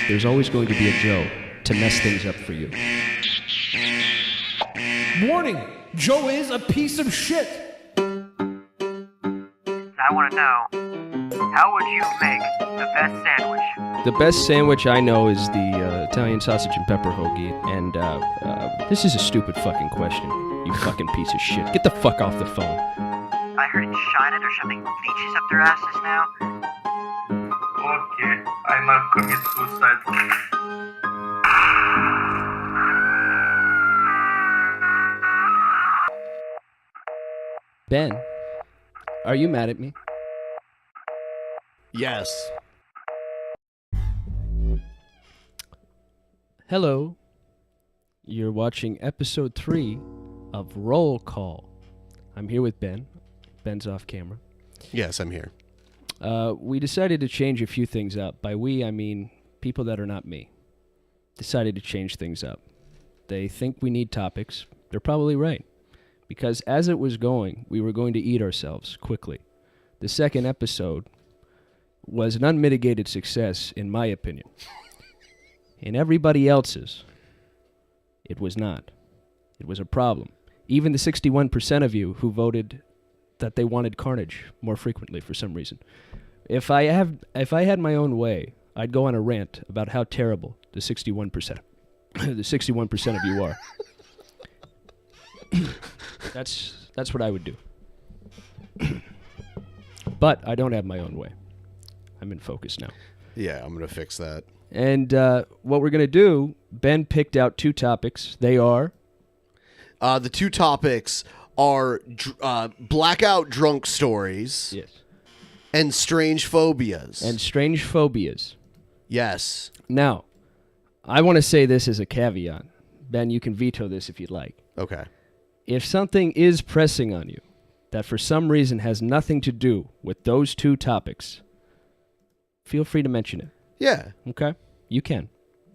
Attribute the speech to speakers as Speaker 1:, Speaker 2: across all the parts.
Speaker 1: there's always going to be a Joe to mess things up for you.
Speaker 2: Warning! Joe is a piece of shit!
Speaker 3: I want to know, how would you make the best sandwich?
Speaker 1: The best sandwich I know is the Italian sausage and pepper hoagie, and this is a stupid fucking question, you fucking piece of shit. Get the fuck off the phone.
Speaker 3: I heard in China they're shoving leeches up their asses now.
Speaker 4: Okay, I might commit suicide.
Speaker 1: Ben, are you mad at me?
Speaker 5: Yes.
Speaker 1: Hello. You're watching episode 3 of Roll Call. I'm here with Ben. Ben's off camera.
Speaker 5: Yes, I'm here.
Speaker 1: We decided to change a few things up. By we, I mean people that are not me. Decided to change things up. They think we need topics. They're probably right. Because as it was going, we were going to eat ourselves quickly. The second episode was an unmitigated success, in my opinion. In everybody else's, it was not. It was a problem. Even the 61% of you who voted that they wanted carnage more frequently for some reason. If I had my own way, I'd go on a rant about how terrible the 61% the 61% of you are. That's what I would do. But I don't have my own way. I'm in focus now.
Speaker 5: Yeah, I'm going to fix that.
Speaker 1: And what we're going to do, Ben picked out 2 topics. They are...
Speaker 5: the 2 topics are blackout drunk stories.
Speaker 1: Yes.
Speaker 5: And strange phobias.
Speaker 1: And strange phobias.
Speaker 5: Yes.
Speaker 1: Now, I want to say this as a caveat. Ben, you can veto this if you'd like.
Speaker 5: Okay.
Speaker 1: If something is pressing on you that for some reason has nothing to do with those 2 topics, feel free to mention it.
Speaker 5: Yeah.
Speaker 1: Okay? You can.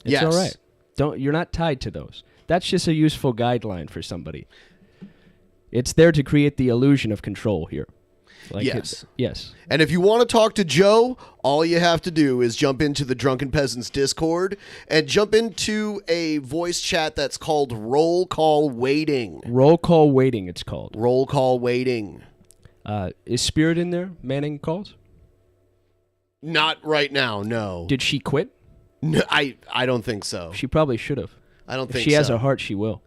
Speaker 1: It's
Speaker 5: yes.
Speaker 1: all right. You're not tied to those. That's just a useful guideline for somebody. It's there to create the illusion of control here. Like
Speaker 5: yes.
Speaker 1: Yes.
Speaker 5: And if you want to talk to Joe, all you have to do is jump into the Drunken Peasants Discord and jump into a voice chat that's called Roll Call Waiting.
Speaker 1: Roll Call Waiting, it's called.
Speaker 5: Roll Call Waiting.
Speaker 1: Is Spirit in there manning calls?
Speaker 5: Not right now, no.
Speaker 1: Did she quit?
Speaker 5: No, I don't think so.
Speaker 1: She probably should have.
Speaker 5: I don't
Speaker 1: If
Speaker 5: think
Speaker 1: she
Speaker 5: so.
Speaker 1: has a heart, she will.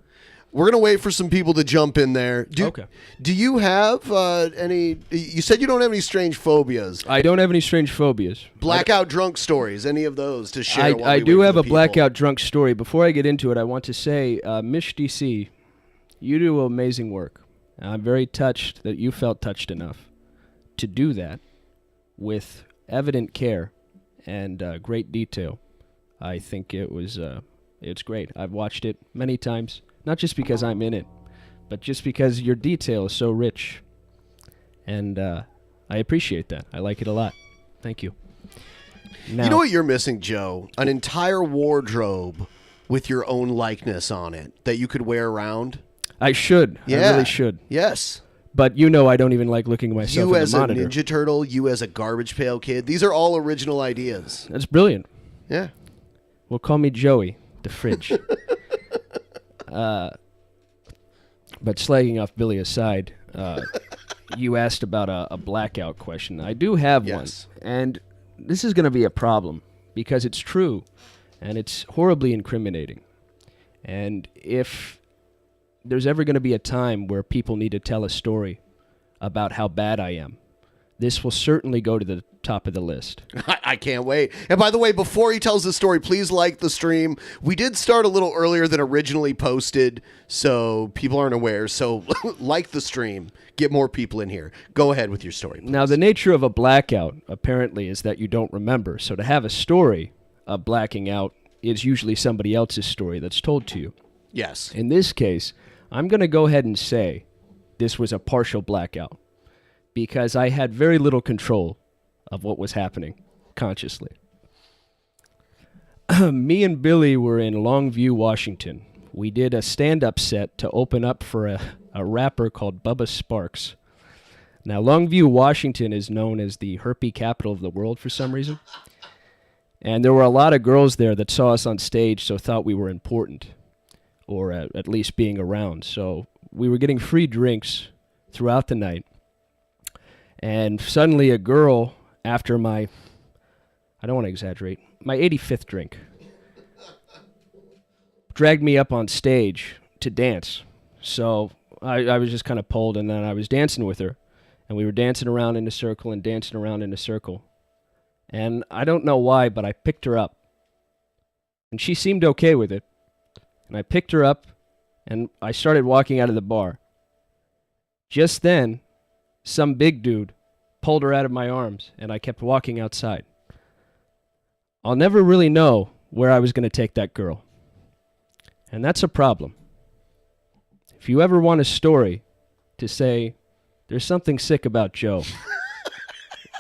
Speaker 5: We're going to wait for some people to jump in there.
Speaker 1: Okay.
Speaker 5: Do you have any... You said you don't have any strange phobias.
Speaker 1: I don't have any strange phobias.
Speaker 5: Blackout drunk stories, any of those to share?
Speaker 1: I do have a blackout drunk story. Before I get into it, I want to say, Mish DC, you do amazing work. I'm very touched that you felt touched enough to do that with evident care and great detail. I think it's great. I've watched it many times. Not just because I'm in it, but just because your detail is so rich. And I appreciate that. I like it a lot. Thank you. Now,
Speaker 5: you know what you're missing, Joe? An entire wardrobe with your own likeness on it that you could wear around.
Speaker 1: I should.
Speaker 5: Yeah.
Speaker 1: I really should.
Speaker 5: Yes.
Speaker 1: But you know I don't even like looking at myself
Speaker 5: You
Speaker 1: in
Speaker 5: as
Speaker 1: the
Speaker 5: a
Speaker 1: monitor.
Speaker 5: Ninja Turtle, you as a Garbage Pail Kid. These are all original ideas.
Speaker 1: That's brilliant.
Speaker 5: Yeah.
Speaker 1: Well, call me Joey, the fridge. But slagging off Billy aside, you asked about a blackout question. I do have
Speaker 5: Yes.
Speaker 1: one. And this is going to be a problem because it's true and it's horribly incriminating. And if there's ever going to be a time where people need to tell a story about how bad I am, this will certainly go to the top of the list.
Speaker 5: I can't wait. And by the way, before he tells the story, please like the stream. We did start a little earlier than originally posted, so people aren't aware. So like the stream. Get more people in here. Go ahead with your story, please.
Speaker 1: Now, the nature of a blackout, apparently, is that you don't remember. So to have a story of blacking out is usually somebody else's story that's told to you.
Speaker 5: Yes.
Speaker 1: In this case, I'm going to go ahead and say this was a partial blackout because I had very little control of what was happening consciously. Me and Billy were in Longview, Washington. We did a stand-up set to open up for a rapper called Bubba Sparks. Now, Longview, Washington is known as the herpy capital of the world for some reason. And there were a lot of girls there that saw us on stage, so thought we were important, or at least being around. So we were getting free drinks throughout the night. And suddenly a girl, after I don't want to exaggerate, my 85th drink, dragged me up on stage to dance. So I was just kind of pulled, and then I was dancing with her. And we were dancing around in a circle and dancing around in a circle. And I don't know why, but I picked her up. And she seemed okay with it. And I picked her up, and I started walking out of the bar. Just then, some big dude pulled her out of my arms, and I kept walking outside. I'll never really know where I was going to take that girl. And that's a problem. If you ever want a story to say, there's something sick about Joe,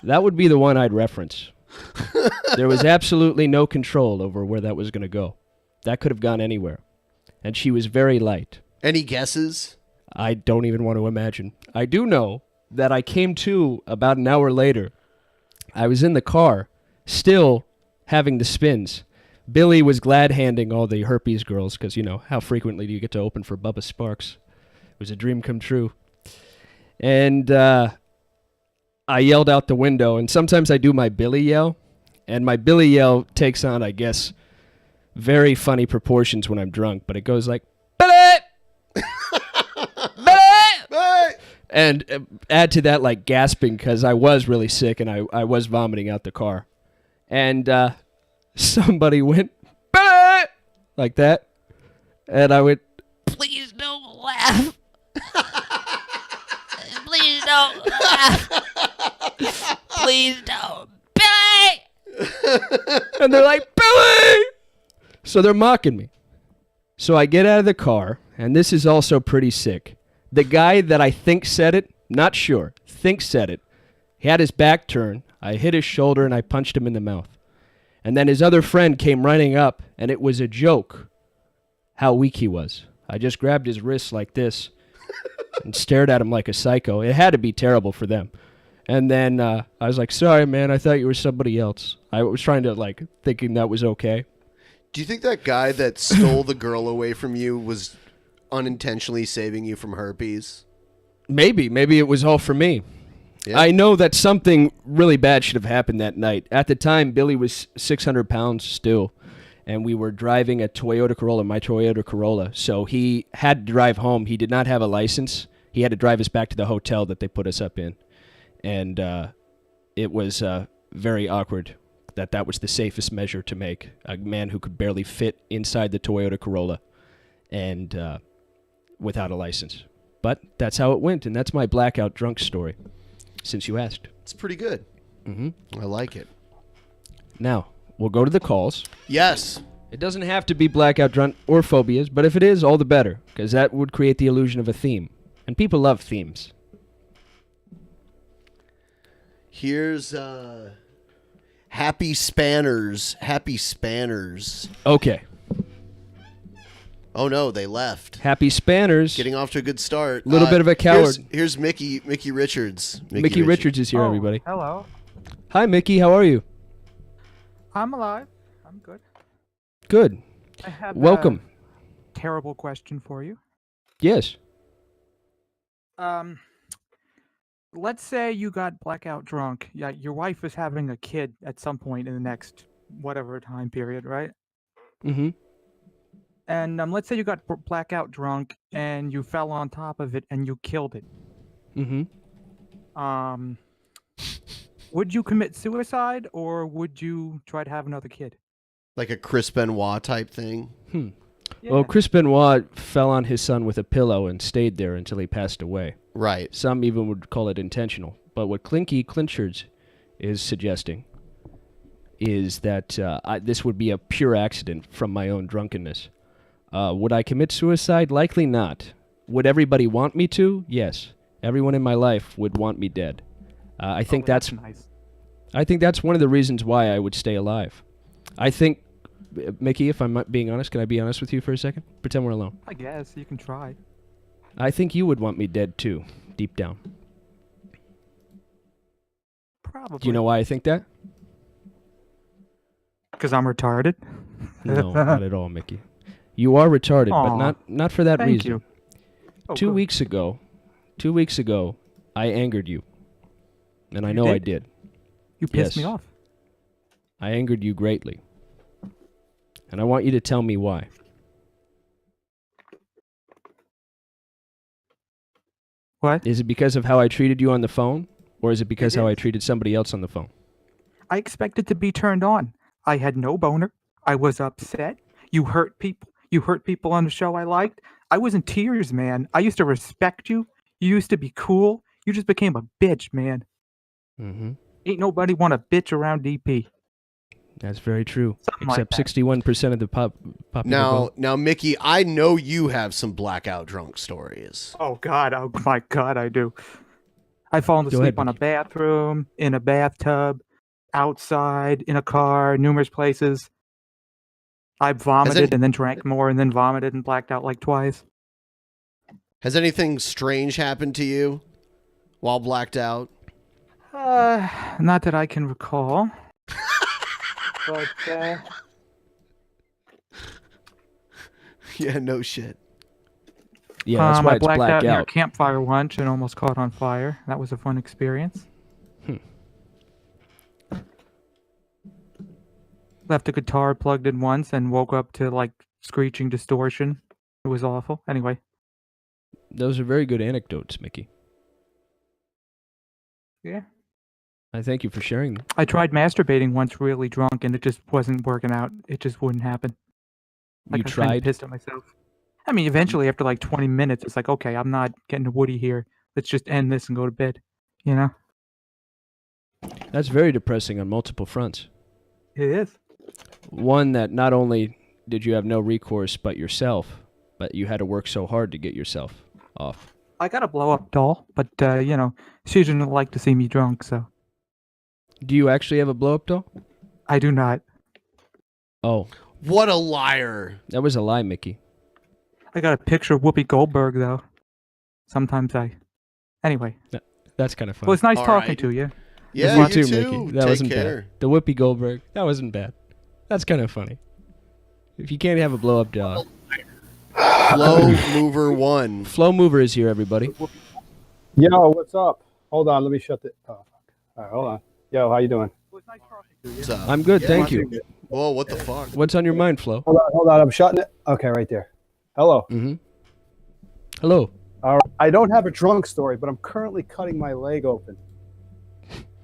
Speaker 1: that would be the one I'd reference. There was absolutely no control over where that was going to go. That could have gone anywhere. And she was very light.
Speaker 5: Any guesses?
Speaker 1: I don't even want to imagine. I do know that I came to about an hour later. I was in the car, still having the spins. Billy was glad-handing all the herpes girls, because, you know, how frequently do you get to open for Bubba Sparks? It was a dream come true. And I yelled out the window, and sometimes I do my Billy yell, and my Billy yell takes on, I guess, very funny proportions when I'm drunk, but it goes like, Billy! Billy! And add to that, like, gasping, because I was really sick, and I was vomiting out the car. And somebody went, Billy! Like that. And I went, please don't laugh. Please don't laugh. Please don't. Billy! And they're like, Billy! So they're mocking me. So I get out of the car, and this is also pretty sick. The guy that I think said it, not sure, think said it, he had his back turned. I hit his shoulder, and I punched him in the mouth. And then his other friend came running up, and it was a joke how weak he was. I just grabbed his wrists like this and stared at him like a psycho. It had to be terrible for them. And then I was like, sorry, man, I thought you were somebody else. I was trying to, like, thinking that was okay.
Speaker 5: Do you think that guy that stole the girl away from you was unintentionally saving you from herpes?
Speaker 1: Maybe it was all for me. Yeah. I know that something really bad should have happened that night. At the time, Billy was 600 pounds still, and we were driving a Toyota Corolla, my Toyota Corolla. So he had to drive home. He did not have a license. He had to drive us back to the hotel that they put us up in. And it was very awkward that was the safest measure to make. A man who could barely fit inside the Toyota Corolla and without a license. But that's how it went, and that's my blackout drunk story, since you asked.
Speaker 5: It's pretty good.
Speaker 1: Mm-hmm.
Speaker 5: I like it.
Speaker 1: Now, we'll go to the calls.
Speaker 5: Yes.
Speaker 1: It doesn't have to be blackout drunk or phobias, but if it is, all the better, because that would create the illusion of a theme. And people love themes.
Speaker 5: Here's Happy Spanners. Happy Spanners.
Speaker 1: Okay.
Speaker 5: Oh no, they left.
Speaker 1: Happy Spanners.
Speaker 5: Getting off to a good start.
Speaker 1: Little bit of a coward.
Speaker 5: Here's Mickey Richards.
Speaker 1: Mickey Richards is here, everybody.
Speaker 6: Hello.
Speaker 1: Hi, Mickey. How are you?
Speaker 6: I'm alive. I'm good.
Speaker 1: Good.
Speaker 6: I have
Speaker 1: Welcome.
Speaker 6: a terrible question for you.
Speaker 1: Yes.
Speaker 6: Let's say you got blackout drunk. Yeah, your wife is having a kid at some point in the next whatever time period, right?
Speaker 1: Mm-hmm.
Speaker 6: And let's say you got blackout drunk and you fell on top of it and you killed it.
Speaker 1: Mm-hmm.
Speaker 6: Would you commit suicide or would you try to have another kid?
Speaker 5: Like a Chris Benoit type thing?
Speaker 6: Yeah.
Speaker 1: Well, Chris Benoit fell on his son with a pillow and stayed there until he passed away.
Speaker 5: Right.
Speaker 1: Some even would call it intentional. But what Clinky Clinchards is suggesting is that this would be a pure accident from my own drunkenness. Would I commit suicide? Likely not. Would everybody want me to? Yes. Everyone in my life would want me dead. I think that's
Speaker 6: nice.
Speaker 1: I think that's one of the reasons why I would stay alive. I think, Mickey, if I'm being honest, can I be honest with you for a second? Pretend we're alone.
Speaker 6: I guess you can try.
Speaker 1: I think you would want me dead too, deep down.
Speaker 6: Probably.
Speaker 1: Do you know why I think that?
Speaker 6: Because I'm retarded.
Speaker 1: No, not at all, Mickey. You are retarded, but
Speaker 6: Aw,
Speaker 1: not for that
Speaker 6: Thank
Speaker 1: reason.
Speaker 6: you. Oh,
Speaker 1: 2
Speaker 6: good.
Speaker 1: weeks ago, I angered you. And I
Speaker 6: You
Speaker 1: know I
Speaker 6: did?
Speaker 1: did.
Speaker 6: You pissed me
Speaker 1: Yes.
Speaker 6: off.
Speaker 1: I angered you greatly. And I want you to tell me why.
Speaker 6: What?
Speaker 1: Is it because of how I treated you on the phone? Or is it because
Speaker 6: It
Speaker 1: how I
Speaker 6: is.
Speaker 1: treated somebody else on the phone?
Speaker 6: I expected to be turned on. I had no boner. I was upset. You hurt people. You hurt people on the show I liked. I was in tears, man. I used to respect you. You used to be cool. You just became a bitch, man.
Speaker 1: Mm-hmm.
Speaker 6: Ain't nobody want to bitch around DP.
Speaker 1: That's very true.
Speaker 6: Something like
Speaker 1: Except
Speaker 6: that.
Speaker 1: 61% of the popular vote.
Speaker 5: Now, Mickey, I know you have some blackout drunk stories.
Speaker 6: Oh God! Oh my God! I do. I've fallen
Speaker 1: Go
Speaker 6: asleep
Speaker 1: ahead,
Speaker 6: on a
Speaker 1: Mickey.
Speaker 6: bathroom, in a bathtub, outside, in a car, numerous places. I've vomited and then drank more and then vomited and blacked out like twice.
Speaker 5: Has anything strange happened to you while blacked out?
Speaker 6: Not that I can recall. But
Speaker 5: Yeah, no shit.
Speaker 1: Yeah, that's why
Speaker 6: I
Speaker 1: it's
Speaker 6: blacked out near a
Speaker 1: blackout.
Speaker 6: campfire once and almost caught on fire. That was a fun experience. Left a guitar plugged in once and woke up to like screeching distortion. It was awful. Anyway,
Speaker 1: Those are very good anecdotes, Mickey.
Speaker 6: yeah.
Speaker 1: I thank you for sharing them.
Speaker 6: I tried masturbating once really drunk and it just wasn't working out. It just wouldn't happen.
Speaker 1: You
Speaker 6: I was kinda
Speaker 1: tried?
Speaker 6: pissed at myself. I mean, eventually after like 20 minutes, it's like, okay, I'm not getting woody here. Let's just end this and go to bed. You know?
Speaker 1: That's very depressing on multiple fronts.
Speaker 6: It is.
Speaker 1: One, that not only did you have no recourse but yourself, but you had to work so hard to get yourself off.
Speaker 6: I got a blow up doll, but you know, she didn't like to see me drunk, so
Speaker 1: Do you actually have a blow-up doll?
Speaker 6: I do not.
Speaker 1: Oh,
Speaker 5: What a liar.
Speaker 1: that was a lie, Mickey.
Speaker 6: I got a picture of Whoopi Goldberg though. Sometimes I. Anyway,
Speaker 1: That's kind of fun.
Speaker 6: well, it's nice
Speaker 5: All
Speaker 6: talking
Speaker 5: right.
Speaker 6: to you.
Speaker 5: Yeah,
Speaker 1: You
Speaker 5: you
Speaker 1: too,
Speaker 5: too.
Speaker 1: Mickey. That
Speaker 5: Take
Speaker 1: wasn't
Speaker 5: care.
Speaker 1: bad. The Whoopi Goldberg, that wasn't bad. That's kind of funny. If you can't have a blow-up doll.
Speaker 5: Flow Mover 1.
Speaker 1: Flow Mover is here, everybody.
Speaker 7: Yo, what's up? Hold on, let me shut the. Oh, fuck. All right, hold on. Yo, how you doing?
Speaker 6: Well, it's nice talking to you.
Speaker 5: What's up?
Speaker 1: I'm good, thank you.
Speaker 5: Whoa, what the fuck?
Speaker 1: What's on your mind, Flo?
Speaker 7: Hold on. I'm shutting it. Okay, right there. Hello.
Speaker 1: Mm-hmm. Hello.
Speaker 7: All right. I don't have a drunk story, but I'm currently cutting my leg open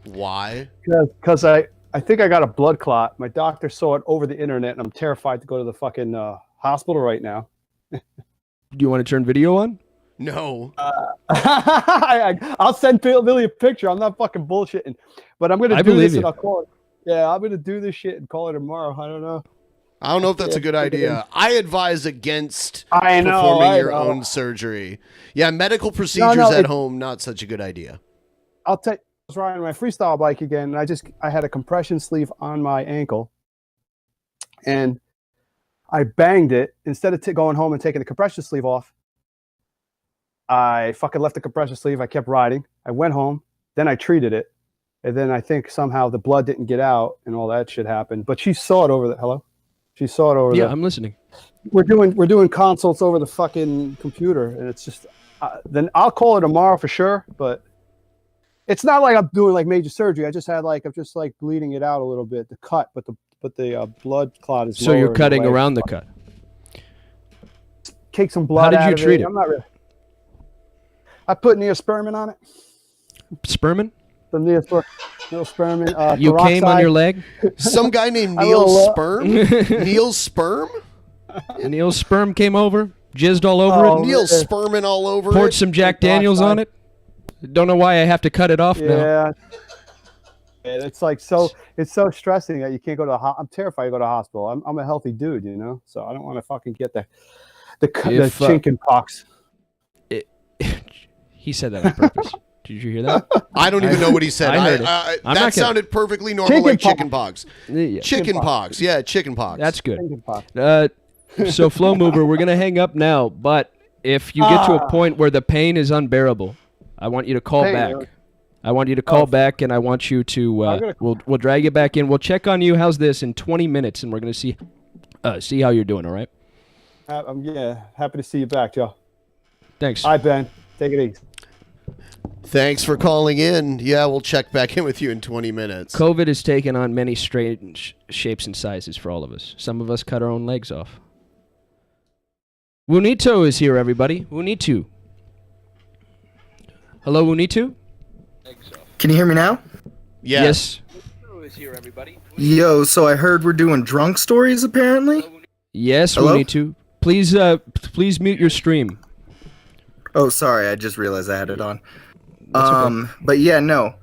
Speaker 5: Why?
Speaker 7: because I think I got a blood clot. My doctor saw it over the internet, and I'm terrified to go to the fucking hospital right now.
Speaker 1: Do you want to turn video on?
Speaker 5: No.
Speaker 7: I'll send Billy a picture. I'm not fucking bullshitting, but I'm gonna
Speaker 1: I
Speaker 7: do
Speaker 1: believe
Speaker 7: this and
Speaker 1: you.
Speaker 7: I'll call it. Yeah, I'm gonna do this shit and call it tomorrow. I don't know.
Speaker 5: I don't know if that's a good
Speaker 7: Yeah.
Speaker 5: idea. I advise against
Speaker 7: I know.
Speaker 5: performing
Speaker 7: I
Speaker 5: your
Speaker 7: know.
Speaker 5: own surgery. Yeah, medical procedures at home, not such a good idea.
Speaker 7: I'll tell you, I was riding my freestyle bike again, and I had a compression sleeve on my ankle, and I banged it. Instead of going home and taking the compression sleeve off, I fucking left the compression sleeve. I kept riding. I went home, then I treated it, and then I think somehow the blood didn't get out, and all that shit happened. But she saw it over the hello. She saw it over
Speaker 1: Yeah,
Speaker 7: the.
Speaker 1: I'm listening.
Speaker 7: We're doing consults over the fucking computer, and it's just. Then I'll call her tomorrow for sure, but. It's not like I'm doing like major surgery. I'm just bleeding it out a little bit, the cut, but the blood clot is.
Speaker 1: So
Speaker 7: lower
Speaker 1: you're
Speaker 7: in the
Speaker 1: cutting
Speaker 7: leg.
Speaker 1: around the cut.
Speaker 7: Take some blood.
Speaker 1: did
Speaker 7: out
Speaker 1: you
Speaker 7: of
Speaker 1: treat it?
Speaker 7: I'm not really. I put neosporin on it.
Speaker 1: Spermin?
Speaker 7: Some neosporin.
Speaker 1: You came on your leg?
Speaker 5: Some guy named
Speaker 7: I
Speaker 5: Neil
Speaker 7: will,
Speaker 5: Sperm? Neil Sperm?
Speaker 1: Neil's sperm came over, jizzed all over
Speaker 7: Oh,
Speaker 1: it,
Speaker 5: Neil
Speaker 7: yeah.
Speaker 5: Spermin all over
Speaker 1: poured
Speaker 5: it?
Speaker 1: some Jack Daniels on it. Don't know why I have to cut it off now.
Speaker 7: Yeah. And it's like it's so stressing that you can't go to I'm terrified to go to the hospital. I'm a healthy dude, you know, so I don't want to fucking get the chicken pox.
Speaker 1: He said that on purpose. Did you hear that?
Speaker 5: I don't even know what he said.
Speaker 1: I heard it.
Speaker 5: that
Speaker 1: I'm not gonna-
Speaker 5: sounded perfectly normal, like chicken pox.
Speaker 1: Yeah.
Speaker 5: Chicken pox. Yeah, chicken pox.
Speaker 1: That's good.
Speaker 7: Chicken pox.
Speaker 1: So, Flow Mover, we're going to hang up now, but if you get to a point where the pain is unbearable, I want you to call
Speaker 7: Pain,
Speaker 1: back.
Speaker 7: really?
Speaker 1: I want you to call back, and I want you to. We'll drag you back in. We'll check on you. How's this in 20 minutes, and we're gonna see how you're doing. All right.
Speaker 7: Happy to see you back, Joe.
Speaker 1: Thanks.
Speaker 7: All right, Ben. Take it easy.
Speaker 5: Thanks for calling in. Yeah, we'll check back in with you in 20 minutes.
Speaker 1: COVID has taken on many strange shapes and sizes for all of us. Some of us cut our own legs off. Wunito is here, everybody. Wunito. Hello, Wunito?
Speaker 8: Can you hear me now?
Speaker 1: Yes.
Speaker 9: Wunito is here, everybody.
Speaker 8: Yo, so I heard we're doing drunk stories, apparently?
Speaker 1: Yes,
Speaker 8: Hello?
Speaker 1: Wunito. Please mute your stream.
Speaker 8: Oh, sorry, I just realized I had it on.
Speaker 1: That's okay.
Speaker 8: But yeah, no.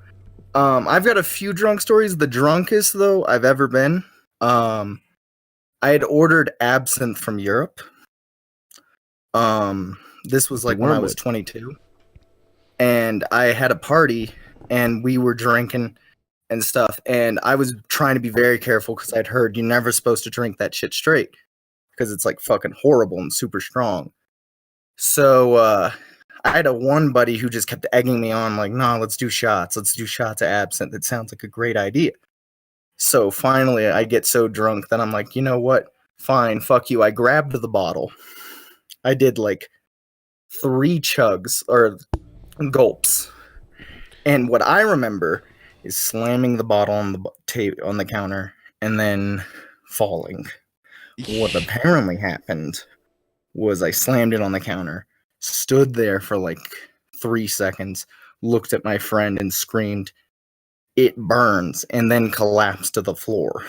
Speaker 8: I've got a few drunk stories. The drunkest, though, I've ever been. I had ordered absinthe from Europe. This was like when I was 22. And I had a party, and we were drinking and stuff. And I was trying to be very careful because I'd heard you're never supposed to drink that shit straight because it's like fucking horrible and super strong. So I had one buddy who just kept egging me on, like, "No, let's do shots. Let's do shots of absinthe. It sounds like a great idea." So finally, I get so drunk that I'm like, you know what? Fine, fuck you. I grabbed the bottle. I did like 3 chugs or gulps, and what I remember is slamming the bottle on the on the counter and then falling. What apparently happened was I slammed it on the counter, stood there for like 3 seconds, looked at my friend and screamed, "It burns," and then collapsed to the floor.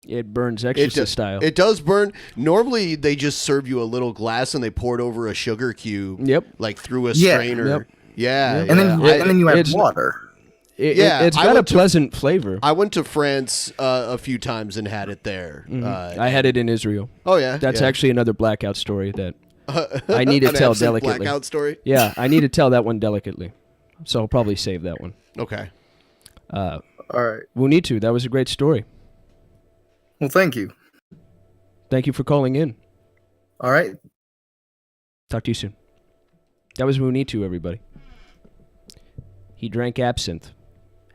Speaker 1: It burns Exorcist style.
Speaker 5: It does burn. Normally, they just serve you a little glass and they pour it over a sugar cube.
Speaker 1: Yep.
Speaker 5: Like through a strainer.
Speaker 1: Yep.
Speaker 5: Yeah.
Speaker 8: And then you add water.
Speaker 1: It's got a pleasant flavor.
Speaker 5: I went to France a few times and had it there.
Speaker 1: Mm-hmm. I had it in Israel.
Speaker 5: Oh, yeah?
Speaker 1: That's actually another Blackout story that I need to
Speaker 5: An
Speaker 1: tell
Speaker 5: absent
Speaker 1: delicately.
Speaker 5: Blackout story?
Speaker 1: Yeah, I need to tell that one delicately. So I'll probably save that one.
Speaker 5: Okay.
Speaker 8: All right.
Speaker 1: Wunitu, that was a great story.
Speaker 8: Well, thank you.
Speaker 1: Thank you for calling in.
Speaker 8: All right.
Speaker 1: Talk to you soon. That was Wunitu, everybody. He drank absinthe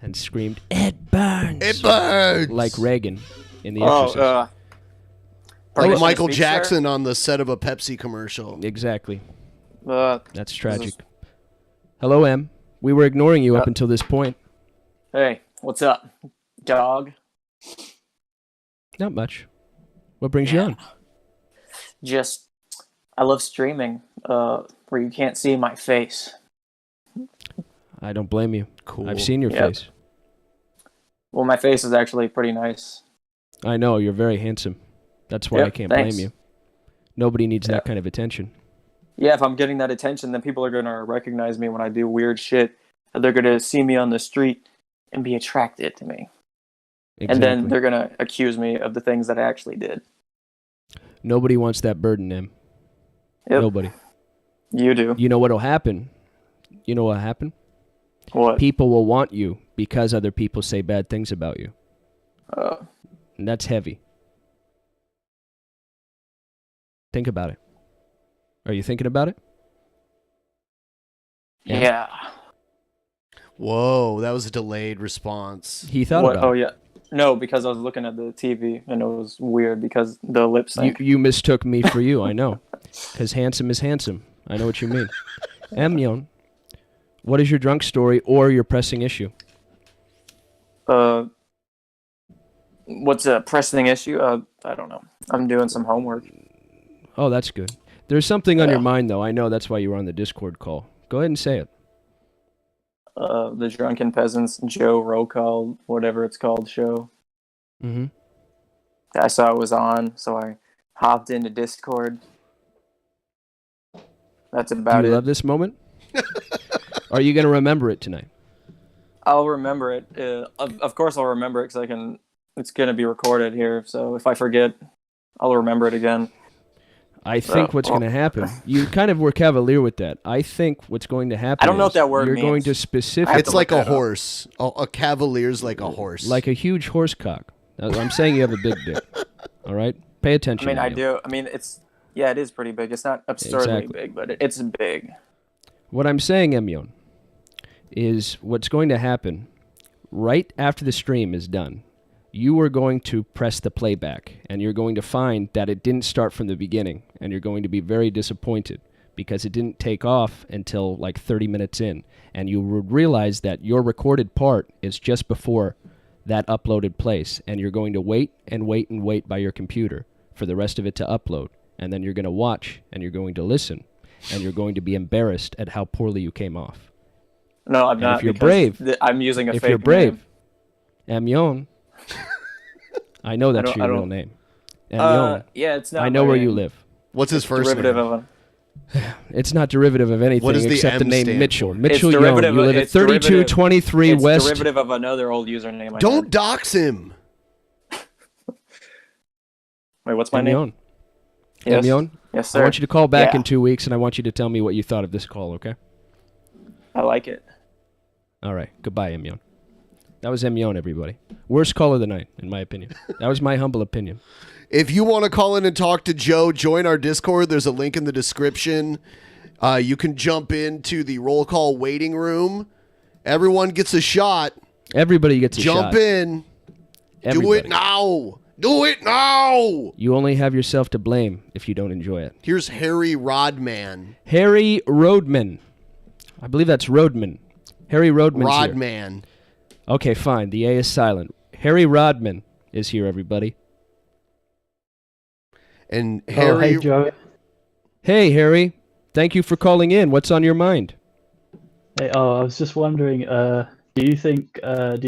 Speaker 1: and screamed, "It burns!
Speaker 5: It burns!"
Speaker 1: Like Reagan in The Exorcist.
Speaker 5: Like Michael Jackson on the set of a Pepsi commercial.
Speaker 1: Exactly. That's tragic. Hello, M. We were ignoring you up until this point.
Speaker 9: Hey, what's up, dog?
Speaker 1: Not much. What brings you on?
Speaker 9: Just, I love streaming where you can't see my face.
Speaker 1: I don't blame you.
Speaker 5: Cool.
Speaker 1: I've seen your face.
Speaker 9: Well, my face is actually pretty nice.
Speaker 1: I know, you're very handsome. That's why I can't
Speaker 9: thanks.
Speaker 1: blame you. Nobody needs that kind of attention.
Speaker 9: Yeah, if I'm getting that attention, then people are going to recognize me when I do weird shit. They're going to see me on the street and be attracted to me.
Speaker 1: Exactly.
Speaker 9: And then they're going to accuse me of the things that I actually did.
Speaker 1: Nobody wants that burden, Em.
Speaker 9: Yep.
Speaker 1: Nobody.
Speaker 9: You do.
Speaker 1: You know what'll happen? You know what'll happen?
Speaker 9: What?
Speaker 1: People will want you because other people say bad things about you. And that's heavy. Think about it. Are you thinking about it?
Speaker 9: Yeah.
Speaker 5: Whoa, that was a delayed response.
Speaker 1: He thought about it.
Speaker 9: Oh, yeah. No, because I was looking at the TV and it was weird because the lip sync.
Speaker 1: You mistook me for you, I know. Because handsome is handsome. I know what you mean. Emyon, what is your drunk story or your pressing issue?
Speaker 9: What's a pressing issue? I don't know. I'm doing some homework.
Speaker 1: Oh, that's good. There's something on your mind, though. I know that's why you were on the Discord call. Go ahead and say it.
Speaker 9: The Drunken Peasants, Joe Roll Call, whatever it's called, show.
Speaker 1: Mm-hmm.
Speaker 9: I saw it was on, so I hopped into Discord. That's about it.
Speaker 1: Do you love this moment? Are you going to remember it tonight?
Speaker 9: I'll remember it. Of course I'll remember it because it's going to be recorded here, so if I forget, I'll remember it again.
Speaker 1: I think what's going to happen, you kind of were cavalier with that. I think what's going to happen
Speaker 9: I don't know what that word
Speaker 1: you're
Speaker 9: means.
Speaker 1: going to specifically...
Speaker 5: It's like a horse. A cavalier's like a horse.
Speaker 1: Like a huge horse cock. I'm saying you have a big dick. All right? Pay attention.
Speaker 9: I mean, I
Speaker 1: Daniel.
Speaker 9: do. I mean, it is pretty big. It's not absurdly big, but it's big.
Speaker 1: What I'm saying, Emyon, is what's going to happen right after the stream is done. You are going to press the playback, and you're going to find that it didn't start from the beginning, and you're going to be very disappointed because it didn't take off until like 30 minutes in, and you would realize that your recorded part is just before that uploaded place, and you're going to wait and wait and wait by your computer for the rest of it to upload, and then you're going to watch, and you're going to listen, and you're going to be embarrassed at how poorly you came off.
Speaker 9: No, I'm
Speaker 1: And
Speaker 9: not.
Speaker 1: if you're
Speaker 9: because
Speaker 1: brave,
Speaker 9: I'm using a
Speaker 1: if
Speaker 9: fake
Speaker 1: you're brave,
Speaker 9: name.
Speaker 1: Amion, I know that's your real name. Amion,
Speaker 9: Yeah, it's not.
Speaker 1: I know
Speaker 9: my
Speaker 1: where
Speaker 9: name.
Speaker 1: you live.
Speaker 5: What's his first
Speaker 9: Derivative
Speaker 5: name?
Speaker 9: of a.
Speaker 1: It's not derivative of anything
Speaker 5: What does the
Speaker 1: except the
Speaker 5: M
Speaker 1: name
Speaker 5: stand
Speaker 1: Mitchell.
Speaker 5: for?
Speaker 1: Mitchell
Speaker 9: It's
Speaker 1: Young.
Speaker 9: derivative
Speaker 1: You
Speaker 9: of-
Speaker 1: live at
Speaker 9: it's derivative-
Speaker 1: 3223
Speaker 9: It's
Speaker 1: West.
Speaker 9: derivative of another old username. I
Speaker 5: Don't
Speaker 9: had.
Speaker 5: dox him.
Speaker 9: Wait, what's my name?
Speaker 1: Amion.
Speaker 9: Yes.
Speaker 1: Amion,
Speaker 9: Yes, sir.
Speaker 1: I want you to call back
Speaker 9: Yeah.
Speaker 1: in 2 weeks, and I want you to tell me what you thought of this call, okay?
Speaker 9: I like it.
Speaker 1: All right. Goodbye, Amion. That was Amion, everybody. Worst call of the night, in my opinion. That was my humble opinion.
Speaker 5: If you want to call in and talk to Joe, join our Discord. There's a link in the description. You can jump into the roll call waiting room. Everyone gets a shot.
Speaker 1: Everybody gets a shot.
Speaker 5: Jump in. Do
Speaker 1: Everybody.
Speaker 5: it now. Do it now.
Speaker 1: You only have yourself to blame if you don't enjoy it.
Speaker 5: Here's Harry Rodman.
Speaker 1: Harry Rodman. I believe that's Rodman. Harry Rodman's here.
Speaker 5: Rodman.
Speaker 1: Okay, fine. The A is silent. Harry Rodman is here, everybody.
Speaker 5: And
Speaker 10: Oh,
Speaker 5: Harry.
Speaker 10: hey, Joe.
Speaker 1: Hey, Harry. Thank you for calling in. What's on your mind?
Speaker 10: Hey, I was just wondering, do you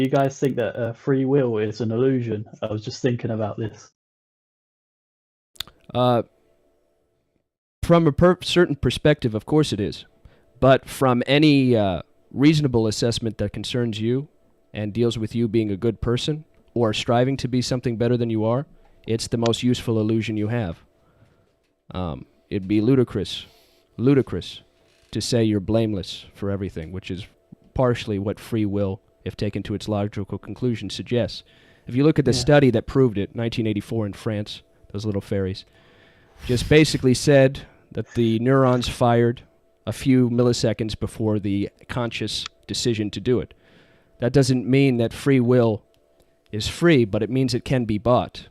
Speaker 10: guys think that free will is an illusion? I was just thinking about this.
Speaker 1: From a certain perspective, of course it is. But from any reasonable assessment that concerns you and deals with you being a good person or striving to be something better than you are, it's the most useful illusion you have. It'd be ludicrous to say you're blameless for everything, which is partially what free will, if taken to its logical conclusion, suggests. If you look at the study that proved it, 1984 in France, those little fairies, just basically said that the neurons fired a few milliseconds before the conscious decision to do it. That doesn't mean that free will is free, but it means it can be bought.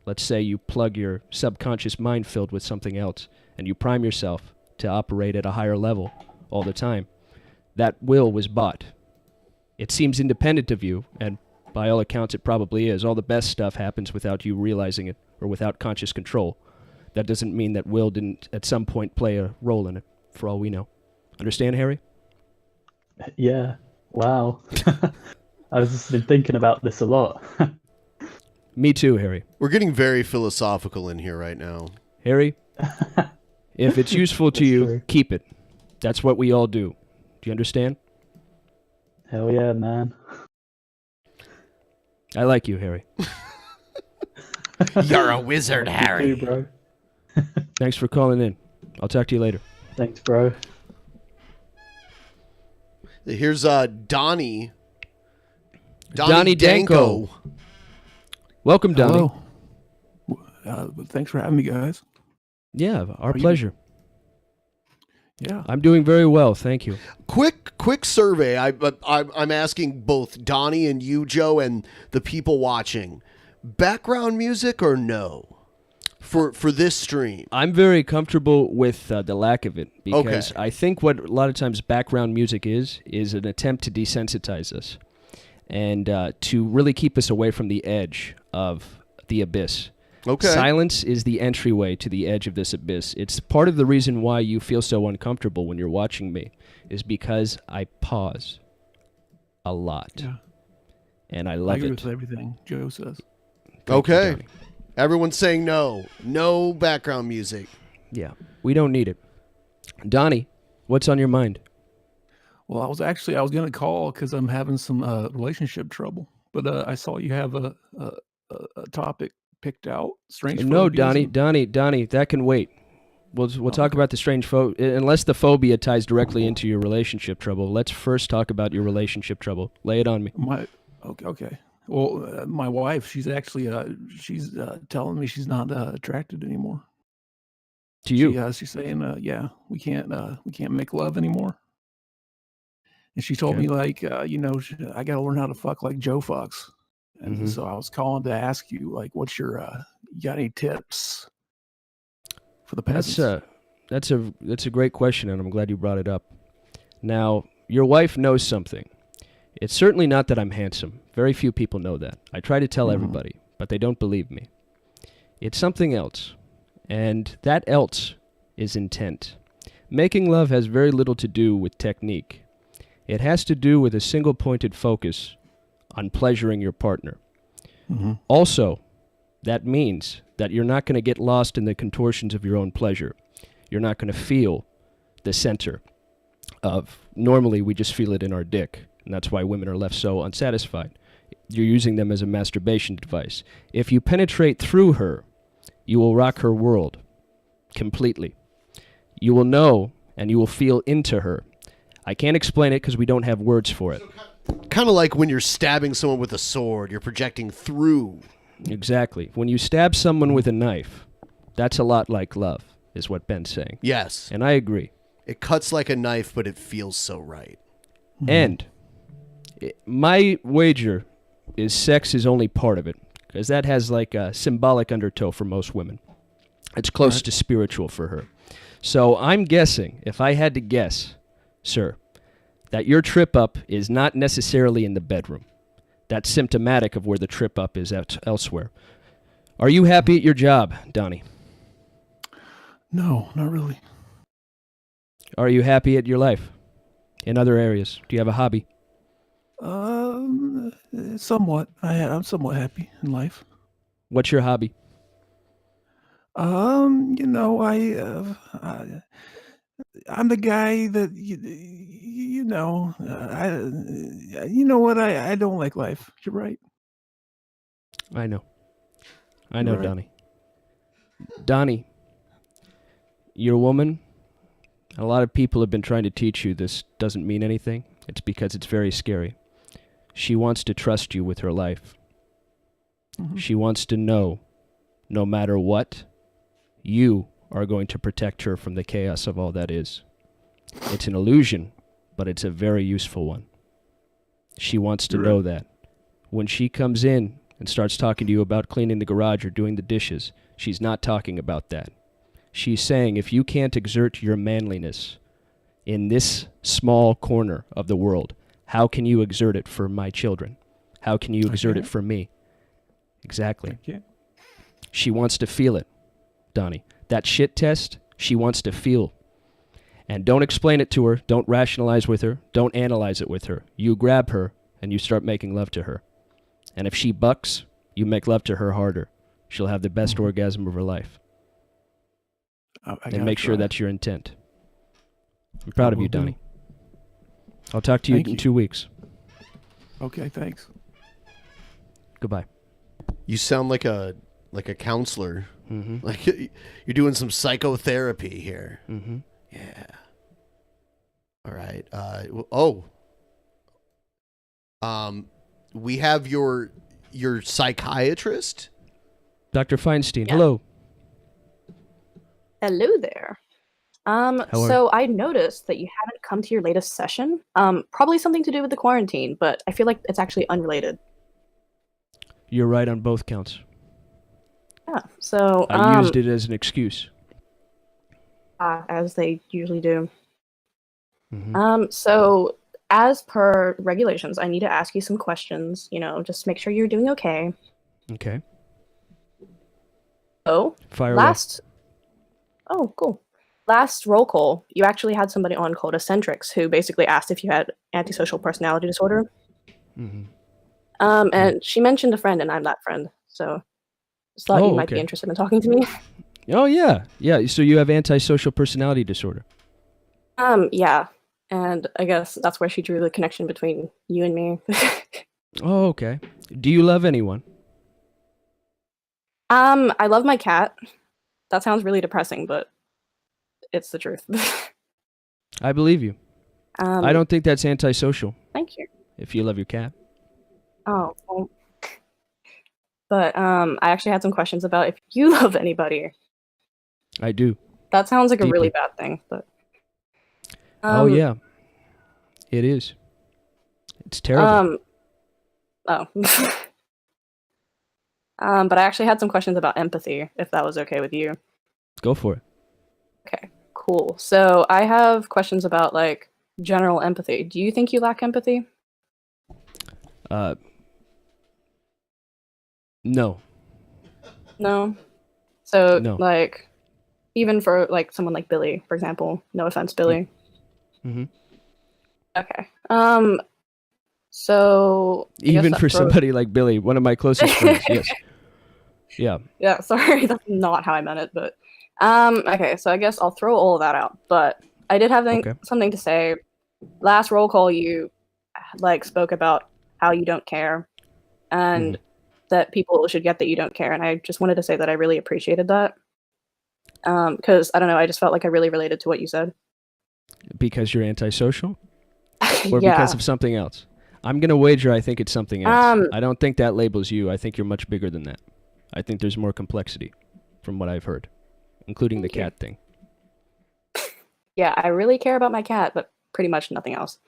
Speaker 1: Let's say you plug your subconscious mind filled with something else, and you prime yourself to operate at a higher level all the time. That will was bought. It seems independent of you, and by all accounts it probably is. All the best stuff happens without you realizing it, or without conscious control. That doesn't mean that will didn't at some point play a role in it, for all we know. Understand, Harry?
Speaker 10: Yeah. Wow. I've just been thinking about this a lot.
Speaker 1: Me too, Harry.
Speaker 5: We're getting very philosophical in here right now.
Speaker 1: Harry, if it's useful to
Speaker 10: That's
Speaker 1: you,
Speaker 10: true.
Speaker 1: keep it. That's what we all do. Do you understand?
Speaker 10: Hell yeah, man.
Speaker 1: I like you, Harry.
Speaker 5: You're a wizard, Harry.
Speaker 10: You too, bro.
Speaker 1: Thanks for calling in. I'll talk to you later.
Speaker 10: Thanks, bro.
Speaker 5: Here's Donnie.
Speaker 1: Donnie Danko. Welcome, Donnie.
Speaker 11: Hello. Thanks for having me, guys.
Speaker 1: Yeah, our
Speaker 11: you?
Speaker 1: pleasure.
Speaker 11: Yeah.
Speaker 1: I'm doing very well, thank you.
Speaker 5: Quick survey. I'm asking both Donnie and you, Joe, and the people watching. Background music or no? For this stream.
Speaker 1: I'm very comfortable with the lack of it because
Speaker 5: Okay.
Speaker 1: I think what a lot of times background music is an attempt to desensitize us and to really keep us away from the edge of the abyss.
Speaker 5: Okay.
Speaker 1: Silence is the entryway to the edge of this abyss. It's part of the reason why you feel so uncomfortable when you're watching me is because I pause a lot.
Speaker 11: Yeah.
Speaker 1: And I
Speaker 11: I
Speaker 1: love
Speaker 11: agree
Speaker 1: it.
Speaker 11: with everything Joe says.
Speaker 1: Thank you,
Speaker 5: Okay.
Speaker 1: Donnie.
Speaker 5: Everyone's saying no. No background music.
Speaker 1: Yeah, we don't need it. Donnie, what's on your mind?
Speaker 11: Well, I was going to call because I'm having some relationship trouble, but I saw you have a topic picked out. Strange.
Speaker 1: No,
Speaker 11: phobias
Speaker 1: Donnie, that can wait. We'll talk about the strange unless the phobia ties directly into your relationship trouble. Let's first talk about your relationship trouble. Lay it on me.
Speaker 11: Okay. Well, my wife, she's actually telling me she's not attracted anymore.
Speaker 1: To you?
Speaker 11: She's saying, yeah, we can't make love anymore. And she told me like, I got to learn how to fuck like Joe fucks. And so I was calling to ask you, like, what's your, you got any tips for the peasants?
Speaker 1: That's a great question, and I'm glad you brought it up. Now, your wife knows something. It's certainly not that I'm handsome. Very few people know that. I try to tell everybody, but they don't believe me. It's something else, and that else is intent. Making love has very little to do with technique. It has to do with a single-pointed focus on pleasuring your partner. Also, that means that you're not going to get lost in the contortions of your own pleasure. You're not going to feel the center of, normally we just feel it in our dick, and that's why women are left so unsatisfied. You're using them as a masturbation device. If you penetrate through her, you will rock her world completely. You will know and you will feel into her. I can't explain it because we don't have words for it.
Speaker 5: Kind of like when you're stabbing someone with a sword, you're projecting through.
Speaker 1: Exactly. When you stab someone with a knife, that's a lot like love, is what Ben's saying.
Speaker 5: Yes.
Speaker 1: And I agree.
Speaker 5: It cuts like a knife, but it feels so right.
Speaker 1: And my wager is sex is only part of it, because that has like a symbolic undertow for most women. It's close to spiritual for her. So I'm guessing, if I had to guess, sir, that your trip up is not necessarily in the bedroom. That's symptomatic of where the trip up is elsewhere. Are you happy at your job, Donnie?
Speaker 11: No, not really.
Speaker 1: Are you happy at your life? In other areas? Do you have a hobby?
Speaker 11: Somewhat. I'm somewhat happy in life.
Speaker 1: What's your hobby?
Speaker 11: I'm the guy that I don't like life. You're right.
Speaker 1: I know,
Speaker 11: Right.
Speaker 1: Donnie. Donnie, you're a woman. A lot of people have been trying to teach you this doesn't mean anything. It's because it's very scary. She wants to trust you with her life. She wants to know, no matter what, you are going to protect her from the chaos of all that is. It's an illusion, but it's a very useful one. She wants to know that. When she comes in and starts talking to you about cleaning the garage or doing the dishes, she's not talking about that. She's saying if you can't exert your manliness in this small corner of the world, how can you exert it for my children? How can you exert it for me? Exactly. She wants to feel it, Donnie. That shit test, she wants to feel. And don't explain it to her. Don't rationalize with her. Don't analyze it with her. You grab her and you start making love to her. And if she bucks, you make love to her harder. She'll have the best orgasm of her life. And make sure that's your intent. I'm proud of you, Donnie. I'll talk to you in 2 weeks.
Speaker 11: Okay, thanks.
Speaker 1: Goodbye.
Speaker 5: You sound like a counselor. Like you're doing some psychotherapy here. Yeah. All right. We have your psychiatrist,
Speaker 1: Dr. Feinstein.
Speaker 12: Yeah.
Speaker 1: Hello.
Speaker 12: Hello there. So I noticed that you haven't come to your latest session. Probably something to do with the quarantine, but I feel like it's actually unrelated.
Speaker 1: You're right on both counts.
Speaker 12: Yeah. So
Speaker 1: I used it as an excuse.
Speaker 12: as they usually do. So as per regulations, I need to ask you some questions. Just make sure you're doing okay.
Speaker 1: Okay.
Speaker 12: So
Speaker 1: Fire away.
Speaker 12: Oh, cool. Last roll call, you actually had somebody on called Eccentrics who basically asked if you had antisocial personality disorder. And she mentioned a friend, and I'm that friend. So just thought you might be interested in talking to me.
Speaker 1: Oh, yeah. Yeah, so you have antisocial personality disorder.
Speaker 12: Yeah. And I guess that's where she drew the connection between you and me.
Speaker 1: Oh, okay. Do you love anyone?
Speaker 12: I love my cat. That sounds really depressing, but it's the truth.
Speaker 1: I believe you. I don't think that's antisocial.
Speaker 12: Thank you.
Speaker 1: If you love your cat.
Speaker 12: Oh, well. But I actually had some questions about if you love anybody.
Speaker 1: I do.
Speaker 12: That sounds like a really
Speaker 1: Deeply.
Speaker 12: bad thing, but
Speaker 1: Oh, yeah. It is. It's terrible.
Speaker 12: Oh. But I actually had some questions about empathy, if that was okay with you.
Speaker 1: Go for it.
Speaker 12: Okay, cool. So I have questions about like general empathy. Do you think you lack empathy?
Speaker 1: No.
Speaker 12: No. So
Speaker 1: No.
Speaker 12: like, even for like someone like Billy, for example. No offense, Billy.
Speaker 1: Mm-hmm.
Speaker 12: Okay. So I guess
Speaker 1: Even
Speaker 12: that
Speaker 1: for
Speaker 12: throws-
Speaker 1: somebody like Billy, one of my closest friends. Yes. Yeah.
Speaker 12: Yeah, sorry, that's not how I meant it, but okay, so I guess I'll throw all of that out. But I did have something to say. Last roll call, you like spoke about how you don't care, and that people should get that you don't care, and I just wanted to say that I really appreciated that. Because I don't know, I just felt like I really related to what you said.
Speaker 1: Because you're antisocial, or
Speaker 12: Yeah.
Speaker 1: because of something else? I'm gonna wager. I think it's something else. I don't think that labels you. I think you're much bigger than that. I think there's more complexity, from what I've heard, including the cat thing.
Speaker 12: Yeah, I really care about my cat, but pretty much nothing else.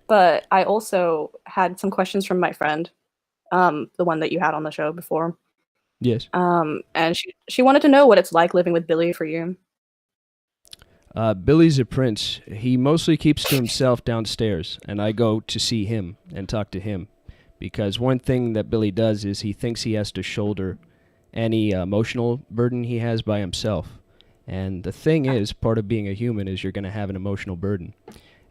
Speaker 12: But I also had some questions from my friend, the one that you had on the show before.
Speaker 1: Yes.
Speaker 12: And she wanted to know what it's like living with Billy for you.
Speaker 1: Billy's a prince. He mostly keeps to himself downstairs, and I go to see him and talk to him. Because one thing that Billy does is he thinks he has to shoulder any emotional burden he has by himself. And the thing is, part of being a human is you're going to have an emotional burden.